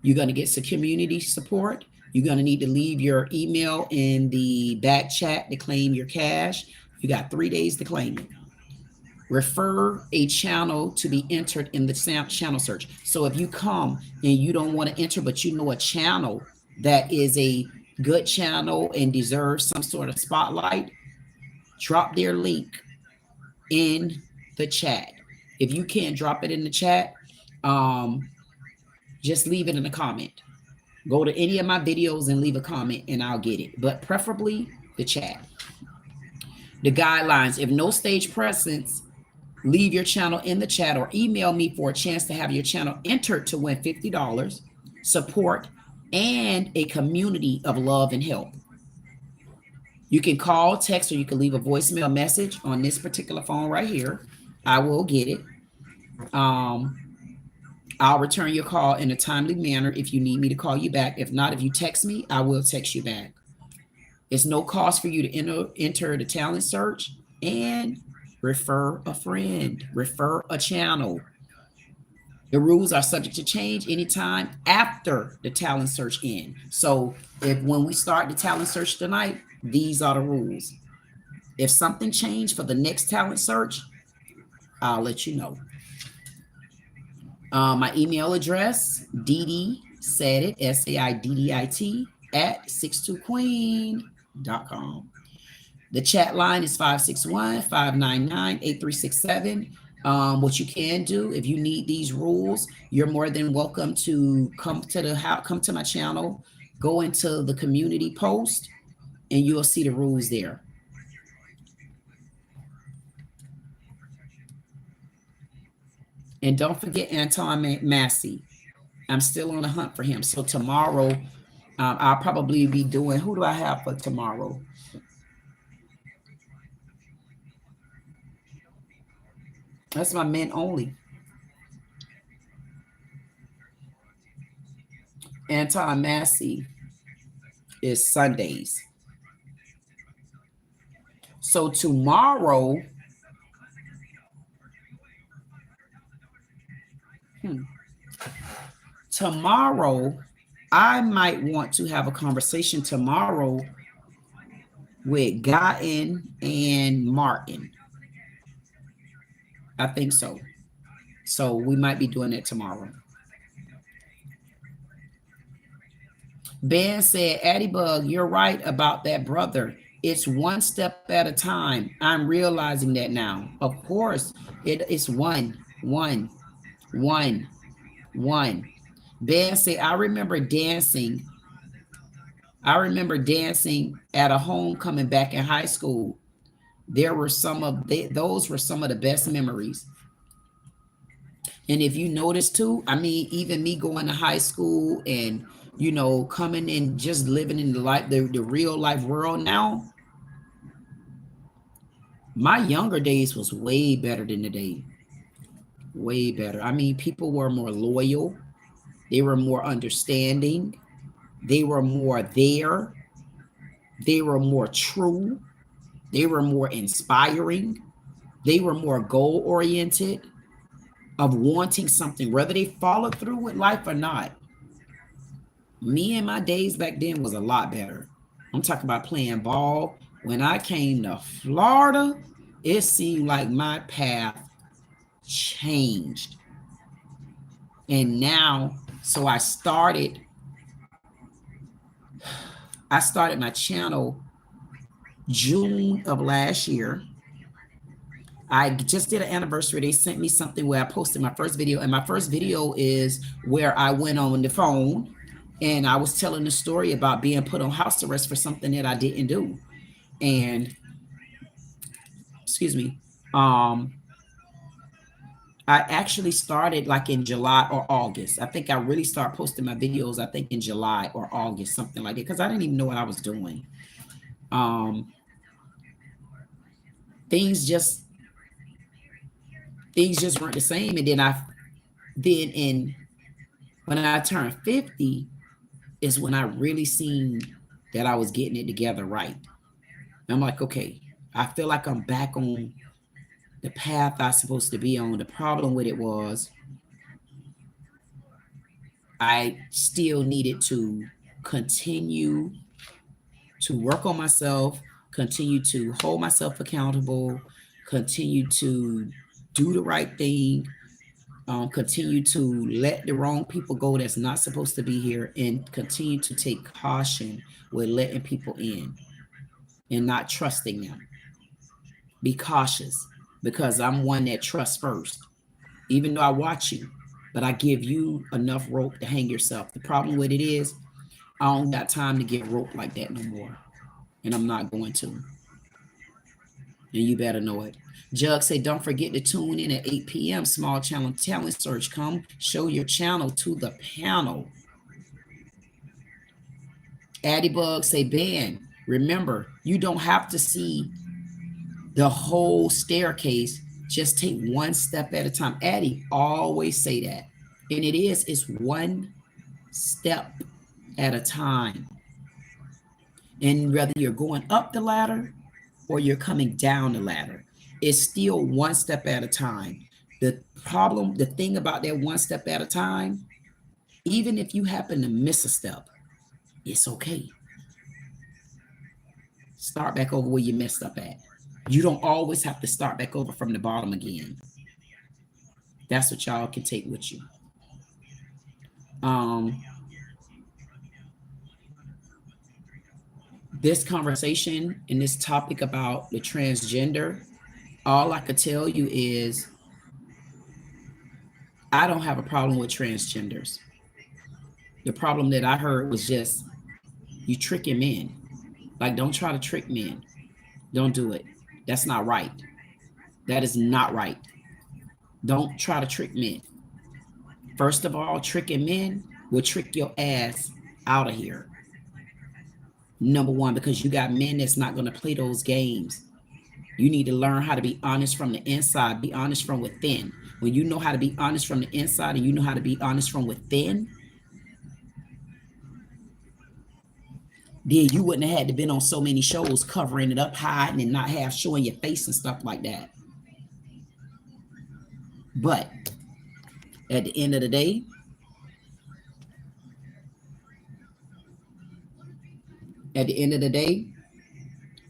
You're going to get some community support. You're going to need to leave your email in the back chat to claim your cash. You got 3 days to claim it. Refer a channel to be entered in the channel search. So if you come and you don't want to enter, but you know a channel that is a good channel and deserves some sort of spotlight, drop their link in the chat. If you can't drop it in the chat, just leave it in a comment. Go to any of my videos and leave a comment and I'll get it, but preferably the chat. The guidelines: if no stage presence, leave your channel in the chat or email me for a chance to have your channel entered to win $50, support, and a community of love and help. You can call, text, or you can leave a voicemail message on this particular phone right here. I will get it. I'll return your call in a timely manner if you need me to call you back. If not, if you text me, I will text you back. It's no cost for you to enter the talent search, and refer a friend, refer a channel. The rules are subject to change anytime after the talent search ends. So when we start the talent search tonight, these are the rules. If something changed for the next talent search, I'll let you know. My email address, Saiddit, Saiddit @62queen.com. The chat line is 561-599-8367. What you can do, if you need these rules, you're more than welcome to come to my channel, go into the community post, and you'll see the rules there. And don't forget Anton Massey. I'm still on the hunt for him. So tomorrow, I'll probably be doing, who do I have for tomorrow? That's my men only. Anton Massey is Sundays. So tomorrow, tomorrow, I might want to have a conversation tomorrow with Gatton and Martin. I think so. So we might be doing it tomorrow. Ben said, Addie Bug, you're right about that, brother. It's one step at a time. I'm realizing that now. Of course, it's one. Ben said, I remember dancing at a homecoming back in high school. There were those were some of the best memories. And if you notice too, I mean, even me going to high school and, you know, coming and just living in the real life world now, my younger days was way better than today. Way better. I mean, people were more loyal. They were more understanding. They were more there. They were more true. They were more inspiring. They were more goal-oriented of wanting something, whether they followed through with life or not. Me and my days back then was a lot better. I'm talking about playing ball. When I came to Florida, it seemed like my path changed. And now, so I started my channel June of last year. I just did an anniversary. They sent me something where I posted my first video, and my first video is where I went on the phone and I was telling the story about being put on house arrest for something that I didn't do. And excuse me, I actually started like in July or August. I think I really started posting my videos, I think in July or August, something like that, because I didn't even know what I was doing. Things just weren't the same. And then when I turned 50 is when I really seen that I was getting it together right. And I'm like, okay, I feel like I'm back on the path I'm supposed to be on. The problem with it was I still needed to continue to work on myself, continue to hold myself accountable, continue to do the right thing, continue to let the wrong people go that's not supposed to be here, and continue to take caution with letting people in and not trusting them. Be cautious, because I'm one that trusts first. Even though I watch you, but I give you enough rope to hang yourself. The problem with it is I don't got time to get rope like that no more. And I'm not going to. And you better know it. Jug said, don't forget to tune in at 8 p.m. Small channel talent search. Come show your channel to the panel. Addie Bug say, Ben, remember, you don't have to see the whole staircase. Just take one step at a time. Addie always say that. And it's one step at a time. And whether you're going up the ladder or you're coming down the ladder, it's still one step at a time. The thing about that one step at a time, even if you happen to miss a step, it's okay. Start back over where you messed up at. You don't always have to start back over from the bottom again. That's what y'all can take with you. This conversation and this topic about the transgender, all I could tell you is I don't have a problem with transgenders. The problem that I heard was just you tricking men. Like, don't try to trick men. Don't do it. That's not right. That is not right. Don't try to trick men. First of all, tricking men will trick your ass out of here. Number one, because you got men that's not going to play those games. You need to learn how to be honest from the inside, be honest from within. When you know how to be honest from the inside and you know how to be honest from within, then you wouldn't have had to been on so many shows covering it up, hiding and not have showing your face and stuff like that. But at the end of the day,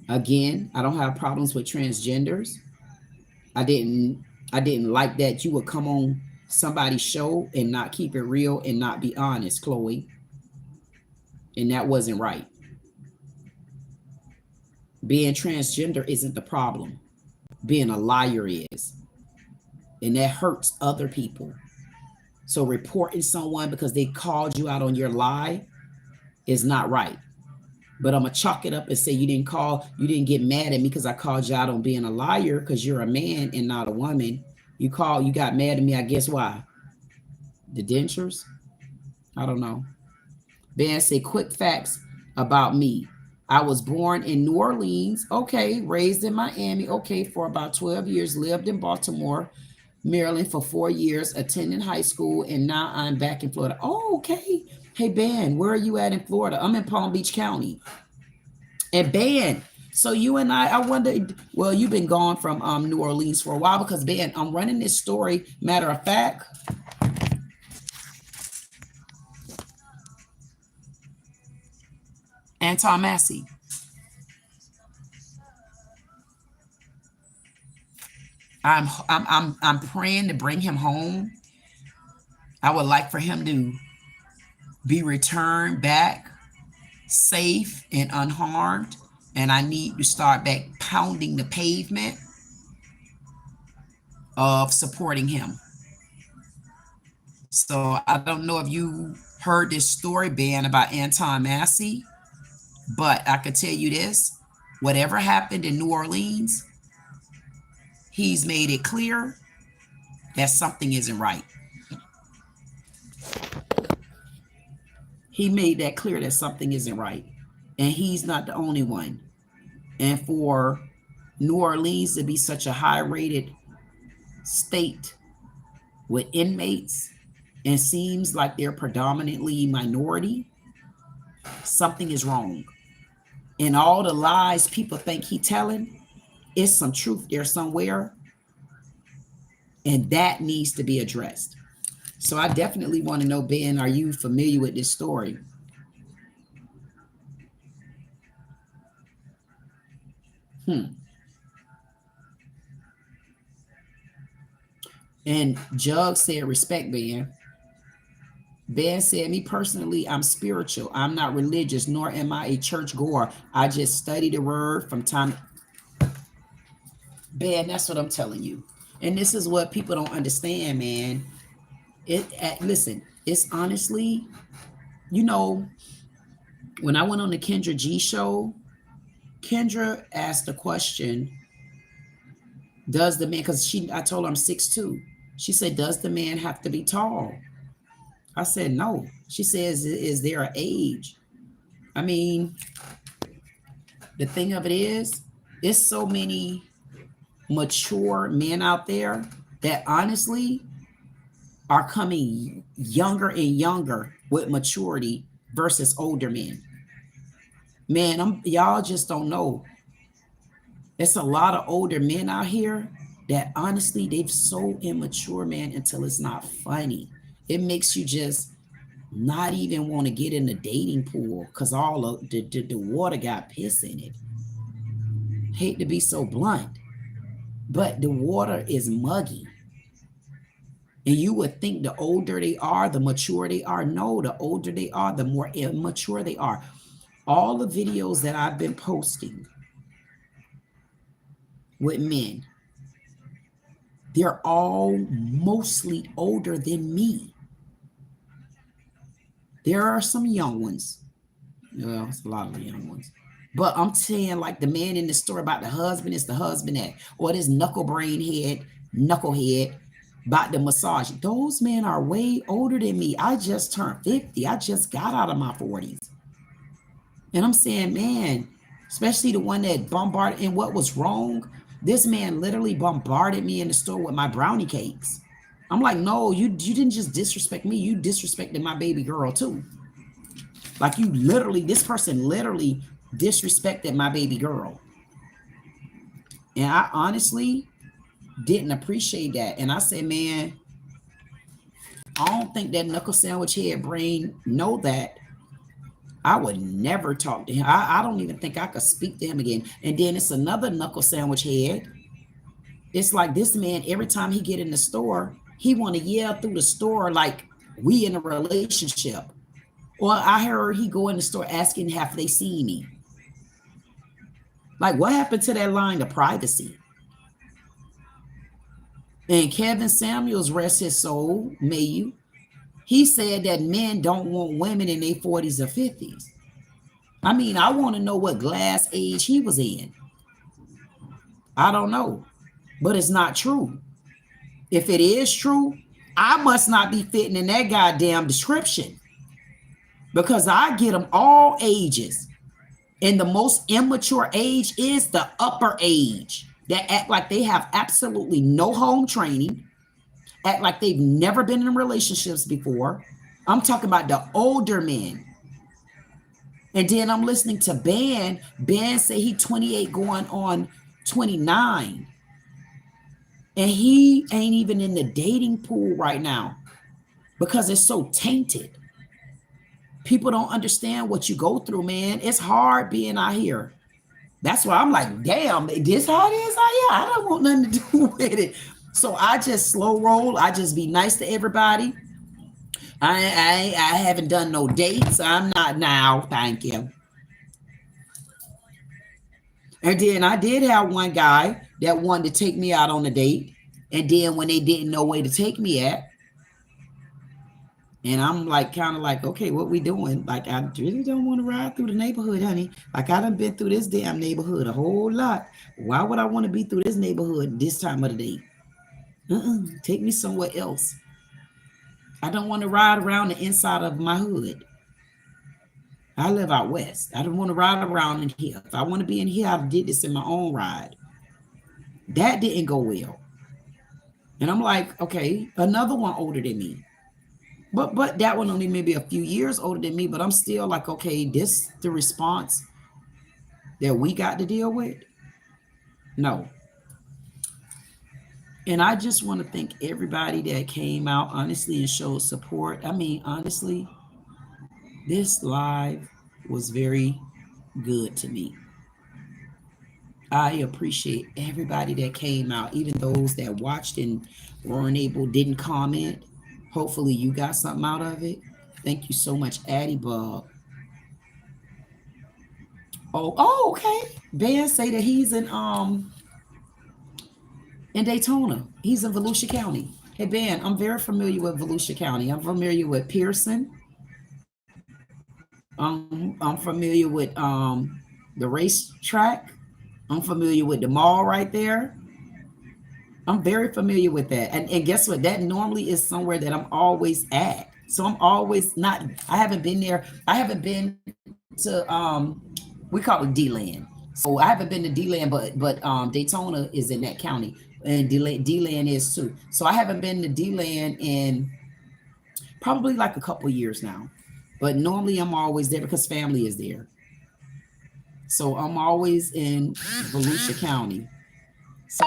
again, I don't have problems with transgenders. I didn't like that you would come on somebody's show and not keep it real and not be honest, Chloe. And that wasn't right. Being transgender isn't the problem. Being a liar is. And that hurts other people. So reporting someone because they called you out on your lie is not right. But I'm going to chalk it up and say you didn't get mad at me because I called you out on being a liar because you're a man and not a woman. You got mad at me, I guess why? The dentures? I don't know. Ben say quick facts about me. I was born in New Orleans. Okay. Raised in Miami. Okay. For about 12 years, lived in Baltimore. Maryland for 4 years, attending high school, and now I'm back in Florida. Oh, okay. Hey, Ben, where are you at in Florida? I'm in Palm Beach County. And Ben, so you and I wonder, well, you've been gone from New Orleans for a while because, Ben, I'm running this story. Matter of fact, Anton Massey. I'm praying to bring him home. I would like for him to be returned back safe and unharmed. And I need to start back pounding the pavement of supporting him. So I don't know if you heard this story, Ben, about Anton Massey, but I could tell you this: whatever happened in New Orleans, he's made it clear that something isn't right. He made that clear that something isn't right. And he's not the only one. And for New Orleans to be such a high-rated state with inmates and seems like they're predominantly minority, something is wrong. And all the lies people think he's telling, it's some truth there somewhere. And that needs to be addressed. So I definitely want to know, Ben, are you familiar with this story? And Jug said, respect, Ben. Ben said, me personally, I'm spiritual. I'm not religious, nor am I a church goer. I just study the word from time. Ben, that's what I'm telling you. And this is what people don't understand, man. Listen, it's honestly, you know, when I went on the Kendra G show, Kendra asked the question, does the man, because I told her I'm 6'2". She said, does the man have to be tall? I said, no. She says, is there an age? I mean, the thing of it is, it's so many mature men out there that honestly are coming younger and younger with maturity versus older men. Man, y'all just don't know. It's a lot of older men out here that honestly, they've so immature, man, until it's not funny. It makes you just not even want to get in the dating pool because all of the water got piss in it. Hate to be so blunt, but the water is muggy. And you would think the older they are, the mature they are. No, the older they are, the more immature they are. All the videos that I've been posting with men, they're all mostly older than me. There are some young ones. Well, it's a lot of the young ones. But I'm saying, like the man in the story about the husband is the husband that, or this knucklehead, about the massage. Those men are way older than me. I just turned 50. I just got out of my 40s. And I'm saying, man, especially the one that bombarded, and what was wrong, this man literally bombarded me in the store with my brownie cakes. I'm like, no, you didn't just disrespect me. You disrespected my baby girl too. Like this person literally disrespected my baby girl. And I honestly didn't appreciate that. And I said, man, I don't think that knuckle sandwich head brain know that. I would never talk to him. I don't even think I could speak to him again. And then it's another knuckle sandwich head. It's like this man, every time he get in the store, he want to yell through the store like we in a relationship. Or I heard he go in the store asking, have they seen me? Like, what happened to that line of privacy? And Kevin Samuels, rest his soul, may you, he said that men don't want women in their 40s or 50s. I mean, I want to know what glass age he was in. I don't know, but it's not true. If it is true, I must not be fitting in that goddamn description, because I get them all ages. And the most immature age is the upper age that act like they have absolutely no home training. act like they've never been in relationships before. I'm talking about the older men. And then I'm listening to Ben. Ben say he 28 going on 29. And he ain't even in the dating pool right now because it's so tainted. People don't understand what you go through, man. It's hard being out here. That's why I'm like, damn, this how it is out here. I don't want nothing to do with it. So I just slow roll. I just be nice to everybody. I haven't done no dates. I'm not now. Thank you. And then I did have one guy that wanted to take me out on a date. And then when they didn't know where to take me at, and I'm like, kind of like, okay, what we doing? Like, I really don't want to ride through the neighborhood, honey. Like, I done been through this damn neighborhood a whole lot. Why would I want to be through this neighborhood this time of the day? Take me somewhere else. I don't want to ride around the inside of my hood. I live out west. I don't want to ride around in here. If I want to be in here, I did this in my own ride. That didn't go well. And I'm like, okay, another one older than me. But that one only maybe a few years older than me, but I'm still like, okay, this the response that we got to deal with? No. And I just want to thank everybody that came out, honestly, and showed support. I mean, honestly, this live was very good to me. I appreciate everybody that came out, even those that watched and weren't able, didn't comment. Hopefully you got something out of it. Thank you so much, Addie Bob. Oh, okay. Ben say that he's in Daytona. He's in Volusia County. Hey Ben, I'm very familiar with Volusia County. I'm familiar with Pearson. I'm familiar with the racetrack. I'm familiar with the mall right there. I'm very familiar with that. And guess what? That normally is somewhere that I'm always at. So I'm always not, I haven't been there. I haven't been to, we call it D-Land. So I haven't been to D-Land, but Daytona is in that county. And D-Land is too. So I haven't been to D-Land in probably like a couple of years now. But normally I'm always there because family is there. So I'm always in Volusia County. So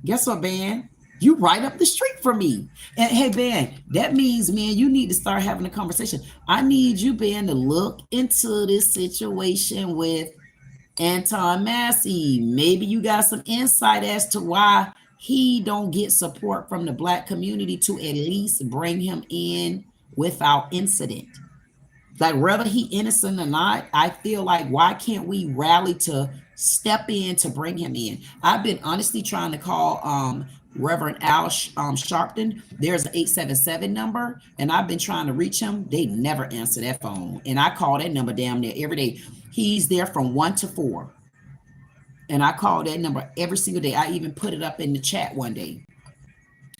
guess what, Ben? You right up the street from me. And hey, Ben, that means, man, you need to start having a conversation. I need you, Ben, to look into this situation with Anton Massey. Maybe you got some insight as to why he don't get support from the Black community to at least bring him in without incident. Like, whether he innocent or not, I feel like, why can't we rally to step in to bring him in? I've been honestly trying to call Reverend Al Sharpton. There's an 877 number, and I've been trying to reach him. They never answer that phone. And I call that number damn near every day. He's there from 1 to 4. And I call that number every single day. I even put it up in the chat one day.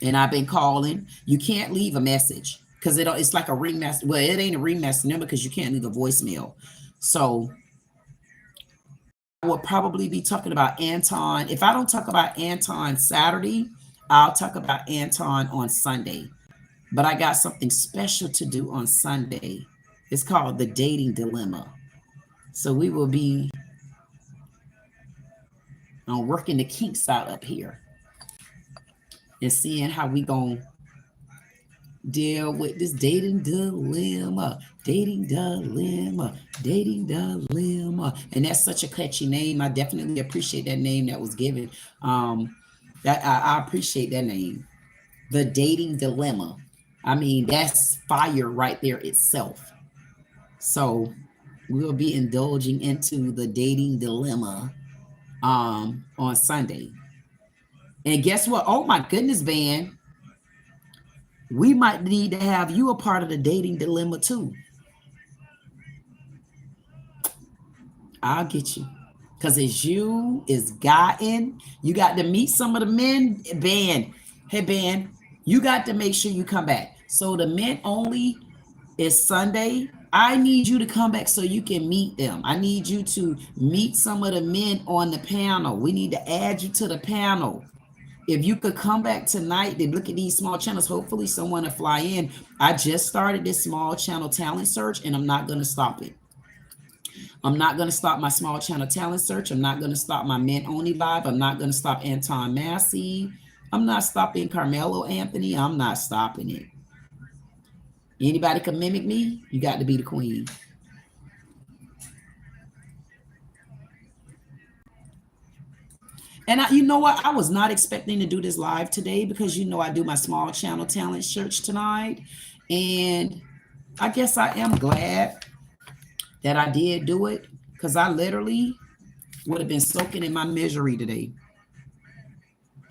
And I've been calling. You can't leave a message. Because it's like a ringmaster. Well, it ain't a ringmaster number because you can't leave a voicemail. So I will probably be talking about Anton. If I don't talk about Anton Saturday, I'll talk about Anton on Sunday. But I got something special to do on Sunday. It's called The Dating Dilemma. So we will be working the kinks out up here and seeing how we gonna deal with this dating dilemma. And that's such a catchy name. I definitely appreciate that name that was given. That I appreciate that name. The Dating Dilemma. I mean, that's fire right there itself. So we'll be indulging into the dating dilemma on Sunday. And guess what? Oh my goodness, Ben. We might need to have you a part of the dating dilemma too. I'll get you. Because it's you, it's gotten. You got to meet some of the men. Ben, hey, Ben, you got to make sure you come back. So the men only is Sunday. I need you to come back so you can meet them. I need you to meet some of the men on the panel. We need to add you to the panel. if you could come back tonight and look at these small channels, hopefully someone will fly in. I just started this small channel talent search, and I'm not going to stop it. I'm not going to stop my small channel talent search. I'm not going to stop my men only live. I'm not going to stop Anton Massey. I'm not stopping Carmelo Anthony. I'm not stopping it. Anybody can mimic me, you got to be the queen. And you know what? I was not expecting to do this live today because, you know, I do my small channel talent search tonight. And I guess I am glad that I did do it, because I literally would have been soaking in my misery today.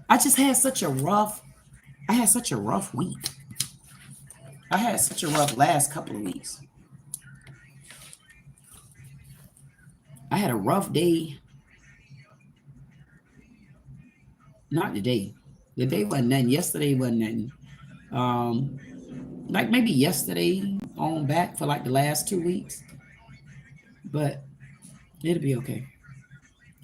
I just had such a rough week. I had such a rough last couple of weeks. I had a rough day. Not today. The day wasn't nothing. Yesterday wasn't nothing. Like maybe yesterday on back for like the last 2 weeks. But it'll be okay.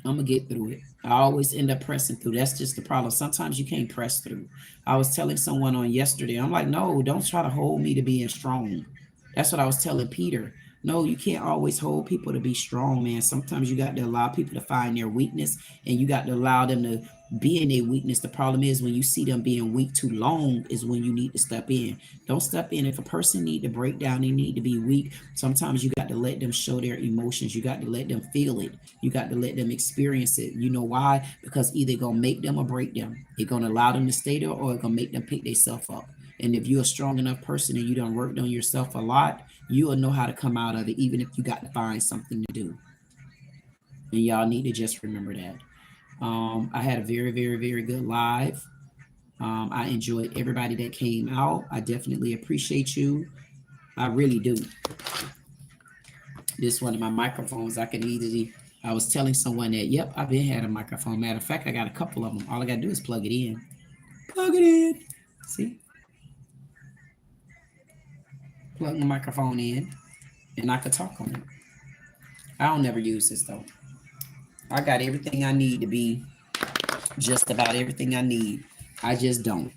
I'm going to get through it. I always end up pressing through. That's just the problem. Sometimes you can't press through. I was telling someone on yesterday, I'm like, no, don't try to hold me to being strong. That's what I was telling Peter. No, you can't always hold people to be strong, man. Sometimes you got to allow people to find their weakness, and you got to allow them to be in their weakness. The problem is when you see them being weak too long is when you need to step in. Don't step in. If a person need to break down, they need to be weak. Sometimes you got to let them show their emotions. You got to let them feel it. You got to let them experience it. You know why? Because either going to make them or break them. It's going to allow them to stay there, or it's going to make them pick themselves up. And if you're a strong enough person and you done worked on yourself a lot, you will know how to come out of it, even if you got to find something to do. And y'all need to just remember that. I had a very, very, very good live. I enjoyed everybody that came out. I definitely appreciate you. I really do. This one of my microphones, I was telling someone that, yep, I've been had a microphone. Matter of fact, I got a couple of them. All I got to do is plug it in. Plug it in. See? Plug the microphone in, and I could talk on it. I don't never use this, though. I got everything I need to be just about everything I need. I just don't.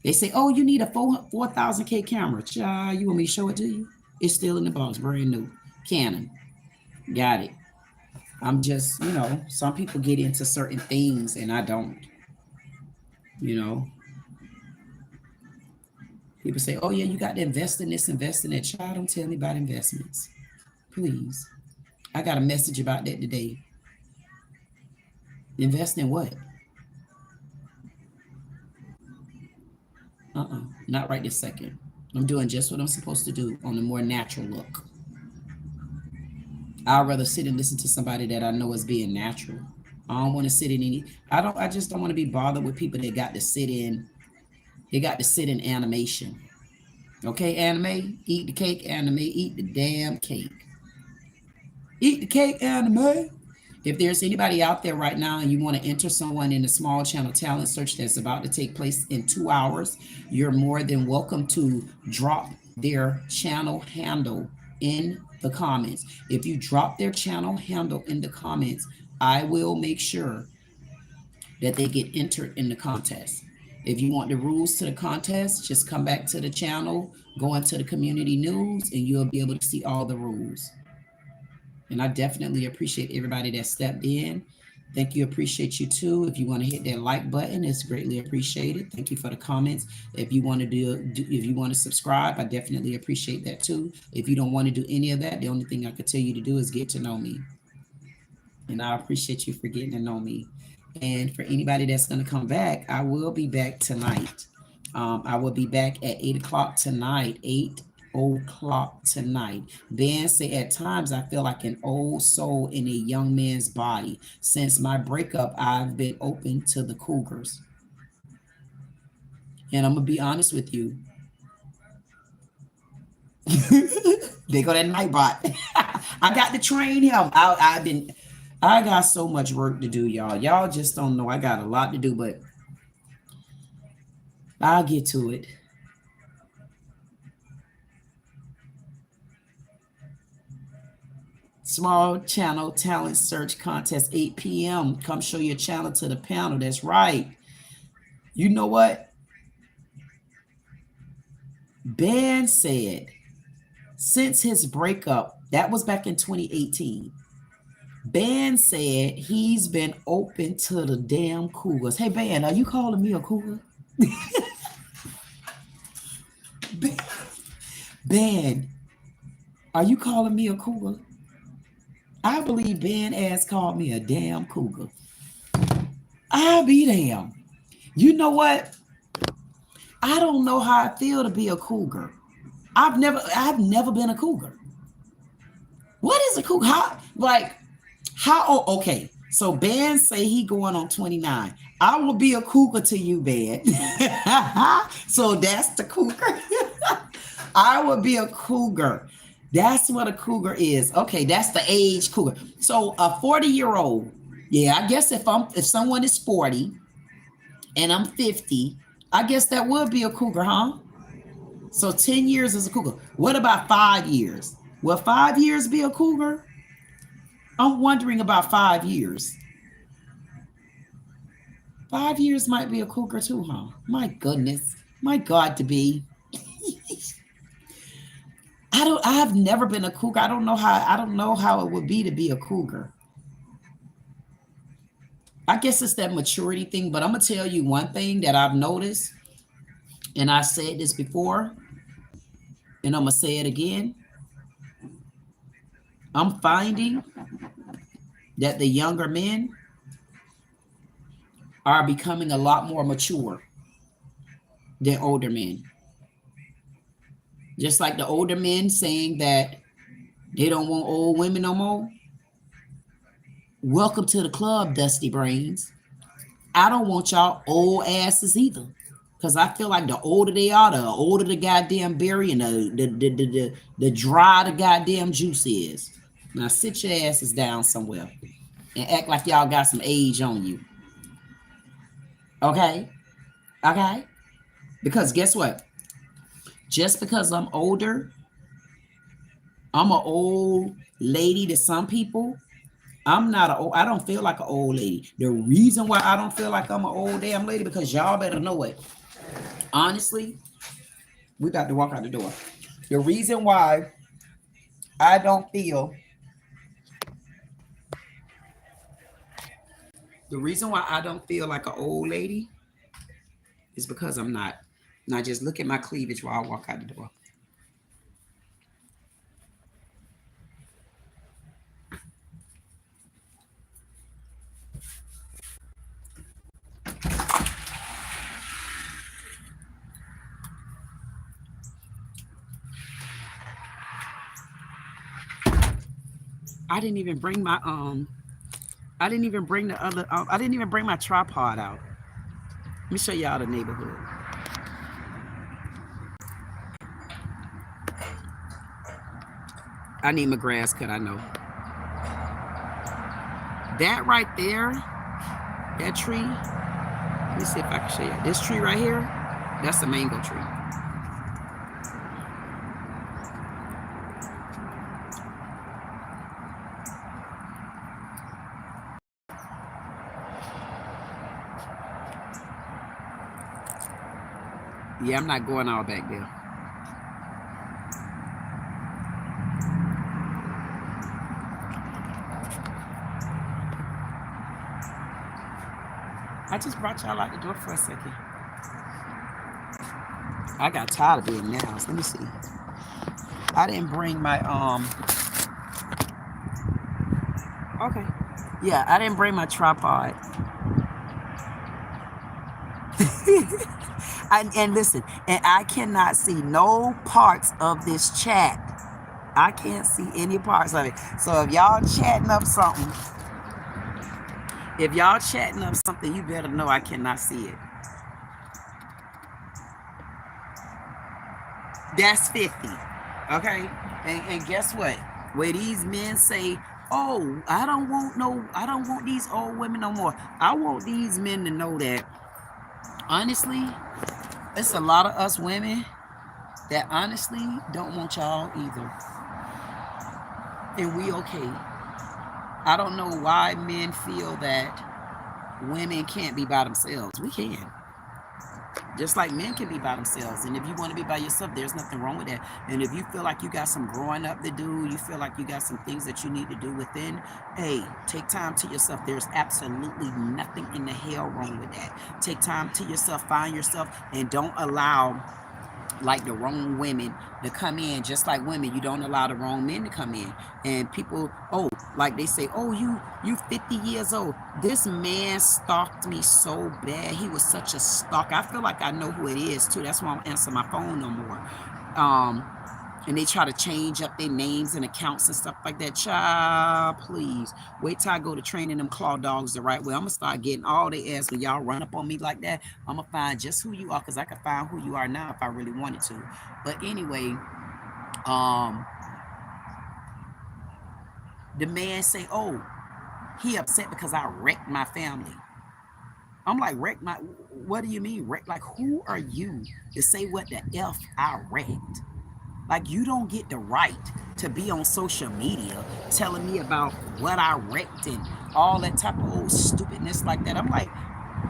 They say, oh, you need a 4,000K camera. Child, you want me to show it to you? It's still in the box, brand new. Canon. Got it. I'm just, you know, some people get into certain things, and I don't. You know. People say, oh, yeah, you got to invest in this, invest in that. Child, don't tell me about investments. Please. I got a message about that today. Invest in what? Not right this second. I'm doing just what I'm supposed to do on a more natural look. I'd rather sit and listen to somebody that I know is being natural. I don't want to sit in any, I just don't want to be bothered with people that got to sit in, animation. Okay, anime, eat the cake, anime, eat the damn cake. Eat the cake, anime. If there's anybody out there right now and you want to enter someone in the small channel talent search that's about to take place in 2 hours, you're more than welcome to drop their channel handle in the comments. If you drop their channel handle in the comments, I will make sure that they get entered in the contest. If you want the rules to the contest, just come back to the channel, go into the community news, and you'll be able to see all the rules. And I definitely appreciate everybody that stepped in. Thank you. Appreciate you too. If you want to hit that like button, it's greatly appreciated. Thank you for the comments. If you want to if you want to subscribe, I definitely appreciate that too. If you don't want to do any of that, the only thing I could tell you to do is get to know me. And I appreciate you for getting to know me. And for anybody that's going to come back, I will be back tonight. I will be back at 8 o'clock tonight, 8 o'clock tonight. Ben said, at times I feel like an old soul in a young man's body. Since my breakup, I've been open to the cougars. And I'm going to be honest with you. They go that Nightbot. I got to train him. I got so much work to do, y'all. Y'all just don't know. I got a lot to do, but I'll get to it. Small channel talent search contest, 8 p.m. Come show your channel to the panel. That's right. You know what? Ben said since his breakup, that was back in 2018. Ben said he's been open to the damn cougars. Hey, Ben, are you calling me a cougar? Ben, are you calling me a cougar? I believe Ben has called me a damn cougar. I'll be damn. You know what? I don't know how I feel to be a cougar. I've never been a cougar. What is a cougar? Okay. So Ben say he going on 29. I will be a cougar to you, Ben. So that's the cougar. I will be a cougar. That's what a cougar is. Okay, that's the age cougar. So a 40-year-old. Yeah, I guess if someone is 40 and I'm 50, I guess that would be a cougar, huh? So 10 years is a cougar. What about 5 years? Will 5 years be a cougar? I'm wondering about 5 years. 5 years might be a cougar too, huh? My goodness. My God, to be. I've never been a cougar. I don't know how it would be to be a cougar. I guess it's that maturity thing, but I'm gonna tell you one thing that I've noticed, and I said this before, and I'm gonna say it again. I'm finding that the younger men are becoming a lot more mature than older men. Just like the older men saying that they don't want old women no more. Welcome to the club, Dusty Brains. I don't want y'all old asses either. Because I feel like the older they are, the older the goddamn berry and the dry the goddamn juice is. Now sit your asses down somewhere and act like y'all got some age on you. Okay? Okay? Because guess what? Just because I'm older, I'm an old lady to some people. I don't feel like an old lady. The reason why I don't feel like I'm an old damn lady, because y'all better know it. Honestly, we got to walk out the door. The reason why I don't feel like an old lady is because I'm not. Now just look at my cleavage while I walk out the door. I didn't even bring my I didn't even bring my tripod out. Let me show y'all the neighborhood. I need my grass cut, I know. That right there, that tree, let me see if I can show you. This tree right here, that's a mango tree. Yeah, I'm not going all back there. I just brought y'all out the door for a second. I got tired of being in the house. Let me see. I didn't bring my okay. Yeah, I didn't bring my tripod. And listen, and I cannot see no parts of this chat. I can't see any parts of it. So if y'all chatting up something, you better know I cannot see it. That's 50. Okay? And guess what? Where these men say, oh, I don't want these old women no more. I want these men to know that, honestly, it's a lot of us women that honestly don't want y'all either. And we okay. I don't know why men feel that women can't be by themselves. We can. Just like men can be by themselves. And if you want to be by yourself, there's nothing wrong with that. And if you feel like you got some growing up to do, you feel like you got some things that you need to do within, hey, take time to yourself. There's absolutely nothing in the hell wrong with that. Take time to yourself, find yourself, and don't allow like the wrong women to come in. Just like women, you don't allow the wrong men to come in. And people, oh, like they say, oh, you 50 years old. This man stalked me so bad. He was such a stalker. I feel like I know who it is too. That's why I don't answer my phone no more. And they try to change up their names and accounts and stuff like that. Child, please wait till I go to training them claw dogs the right way. I'm gonna start getting all their ass when y'all run up on me like that. I'm gonna find just who you are, because I can find who you are now if I really wanted to. But anyway, the man say, oh, he upset because I wrecked my family. I'm like, wreck my, what do you mean wreck? Like, who are you to say what the F I wrecked? Like, you don't get the right to be on social media telling me about what I wrecked and all that type of old stupidness like that. I'm like,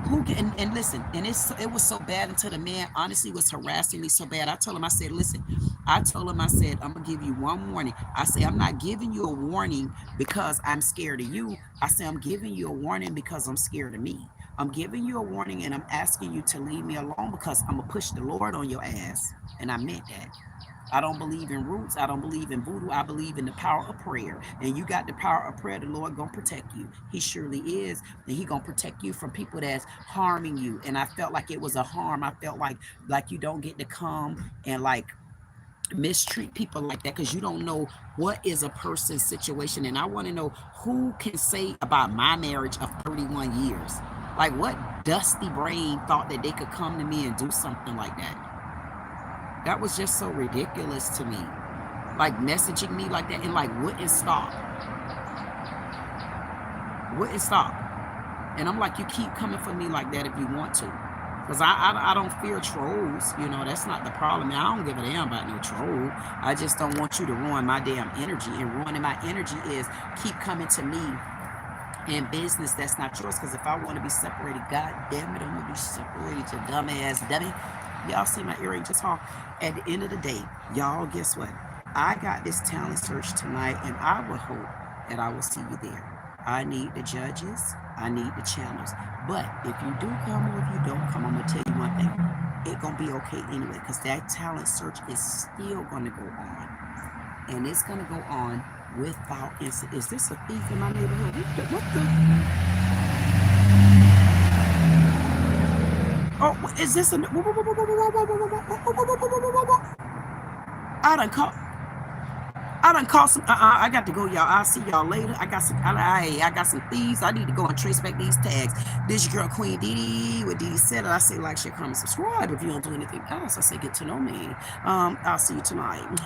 who can, and listen, and it was so bad until the man honestly was harassing me so bad. I told him, I said, listen, I told him, I said, I'm gonna give you one warning. I say, I'm not giving you a warning because I'm scared of you. I say, I'm giving you a warning because I'm scared of me. I'm giving you a warning and I'm asking you to leave me alone because I'm gonna push the Lord on your ass. And I meant that. I don't believe in roots. I don't believe in voodoo. I believe in the power of prayer. And you got the power of prayer. The Lord gonna protect you. He surely is. And he gonna protect you from people that's harming you. And I felt like it was a harm. I felt like you don't get to come and like mistreat people like that, because you don't know what is a person's situation. And I want to know who can say about my marriage of 31 years. Like, what dusty brain thought that they could come to me and do something like that? That was just so ridiculous to me. Like, messaging me like that and like wouldn't stop. Wouldn't stop. And I'm like, you keep coming for me like that if you want to. Because I don't fear trolls. You know, that's not the problem. I don't give a damn about no troll. I just don't want you to ruin my damn energy. And ruining my energy is keep coming to me in business that's not yours. Because if I want to be separated, god damn it, I'm going to be separated, you dumbass dummy. Y'all see my earring just off. At the end of the day, y'all, guess what? I got this talent search tonight, and I will hope that I will see you there. I need the judges. I need the channels. But if you do come or if you don't come, I'm going to tell you one thing. It's going to be okay anyway, because that talent search is still going to go on. And it's going to go on without incident. Is this a thief in my neighborhood? What the? Oh, is this a... I done caught some... I got to go, y'all. I'll see y'all later. I got some thieves. I need to go and trace back these tags. This your girl, Queen Dee Dee, with Dee Dee said it. I say like, share, comment, subscribe. If you don't do anything else, I say get to know me. I'll see you tonight.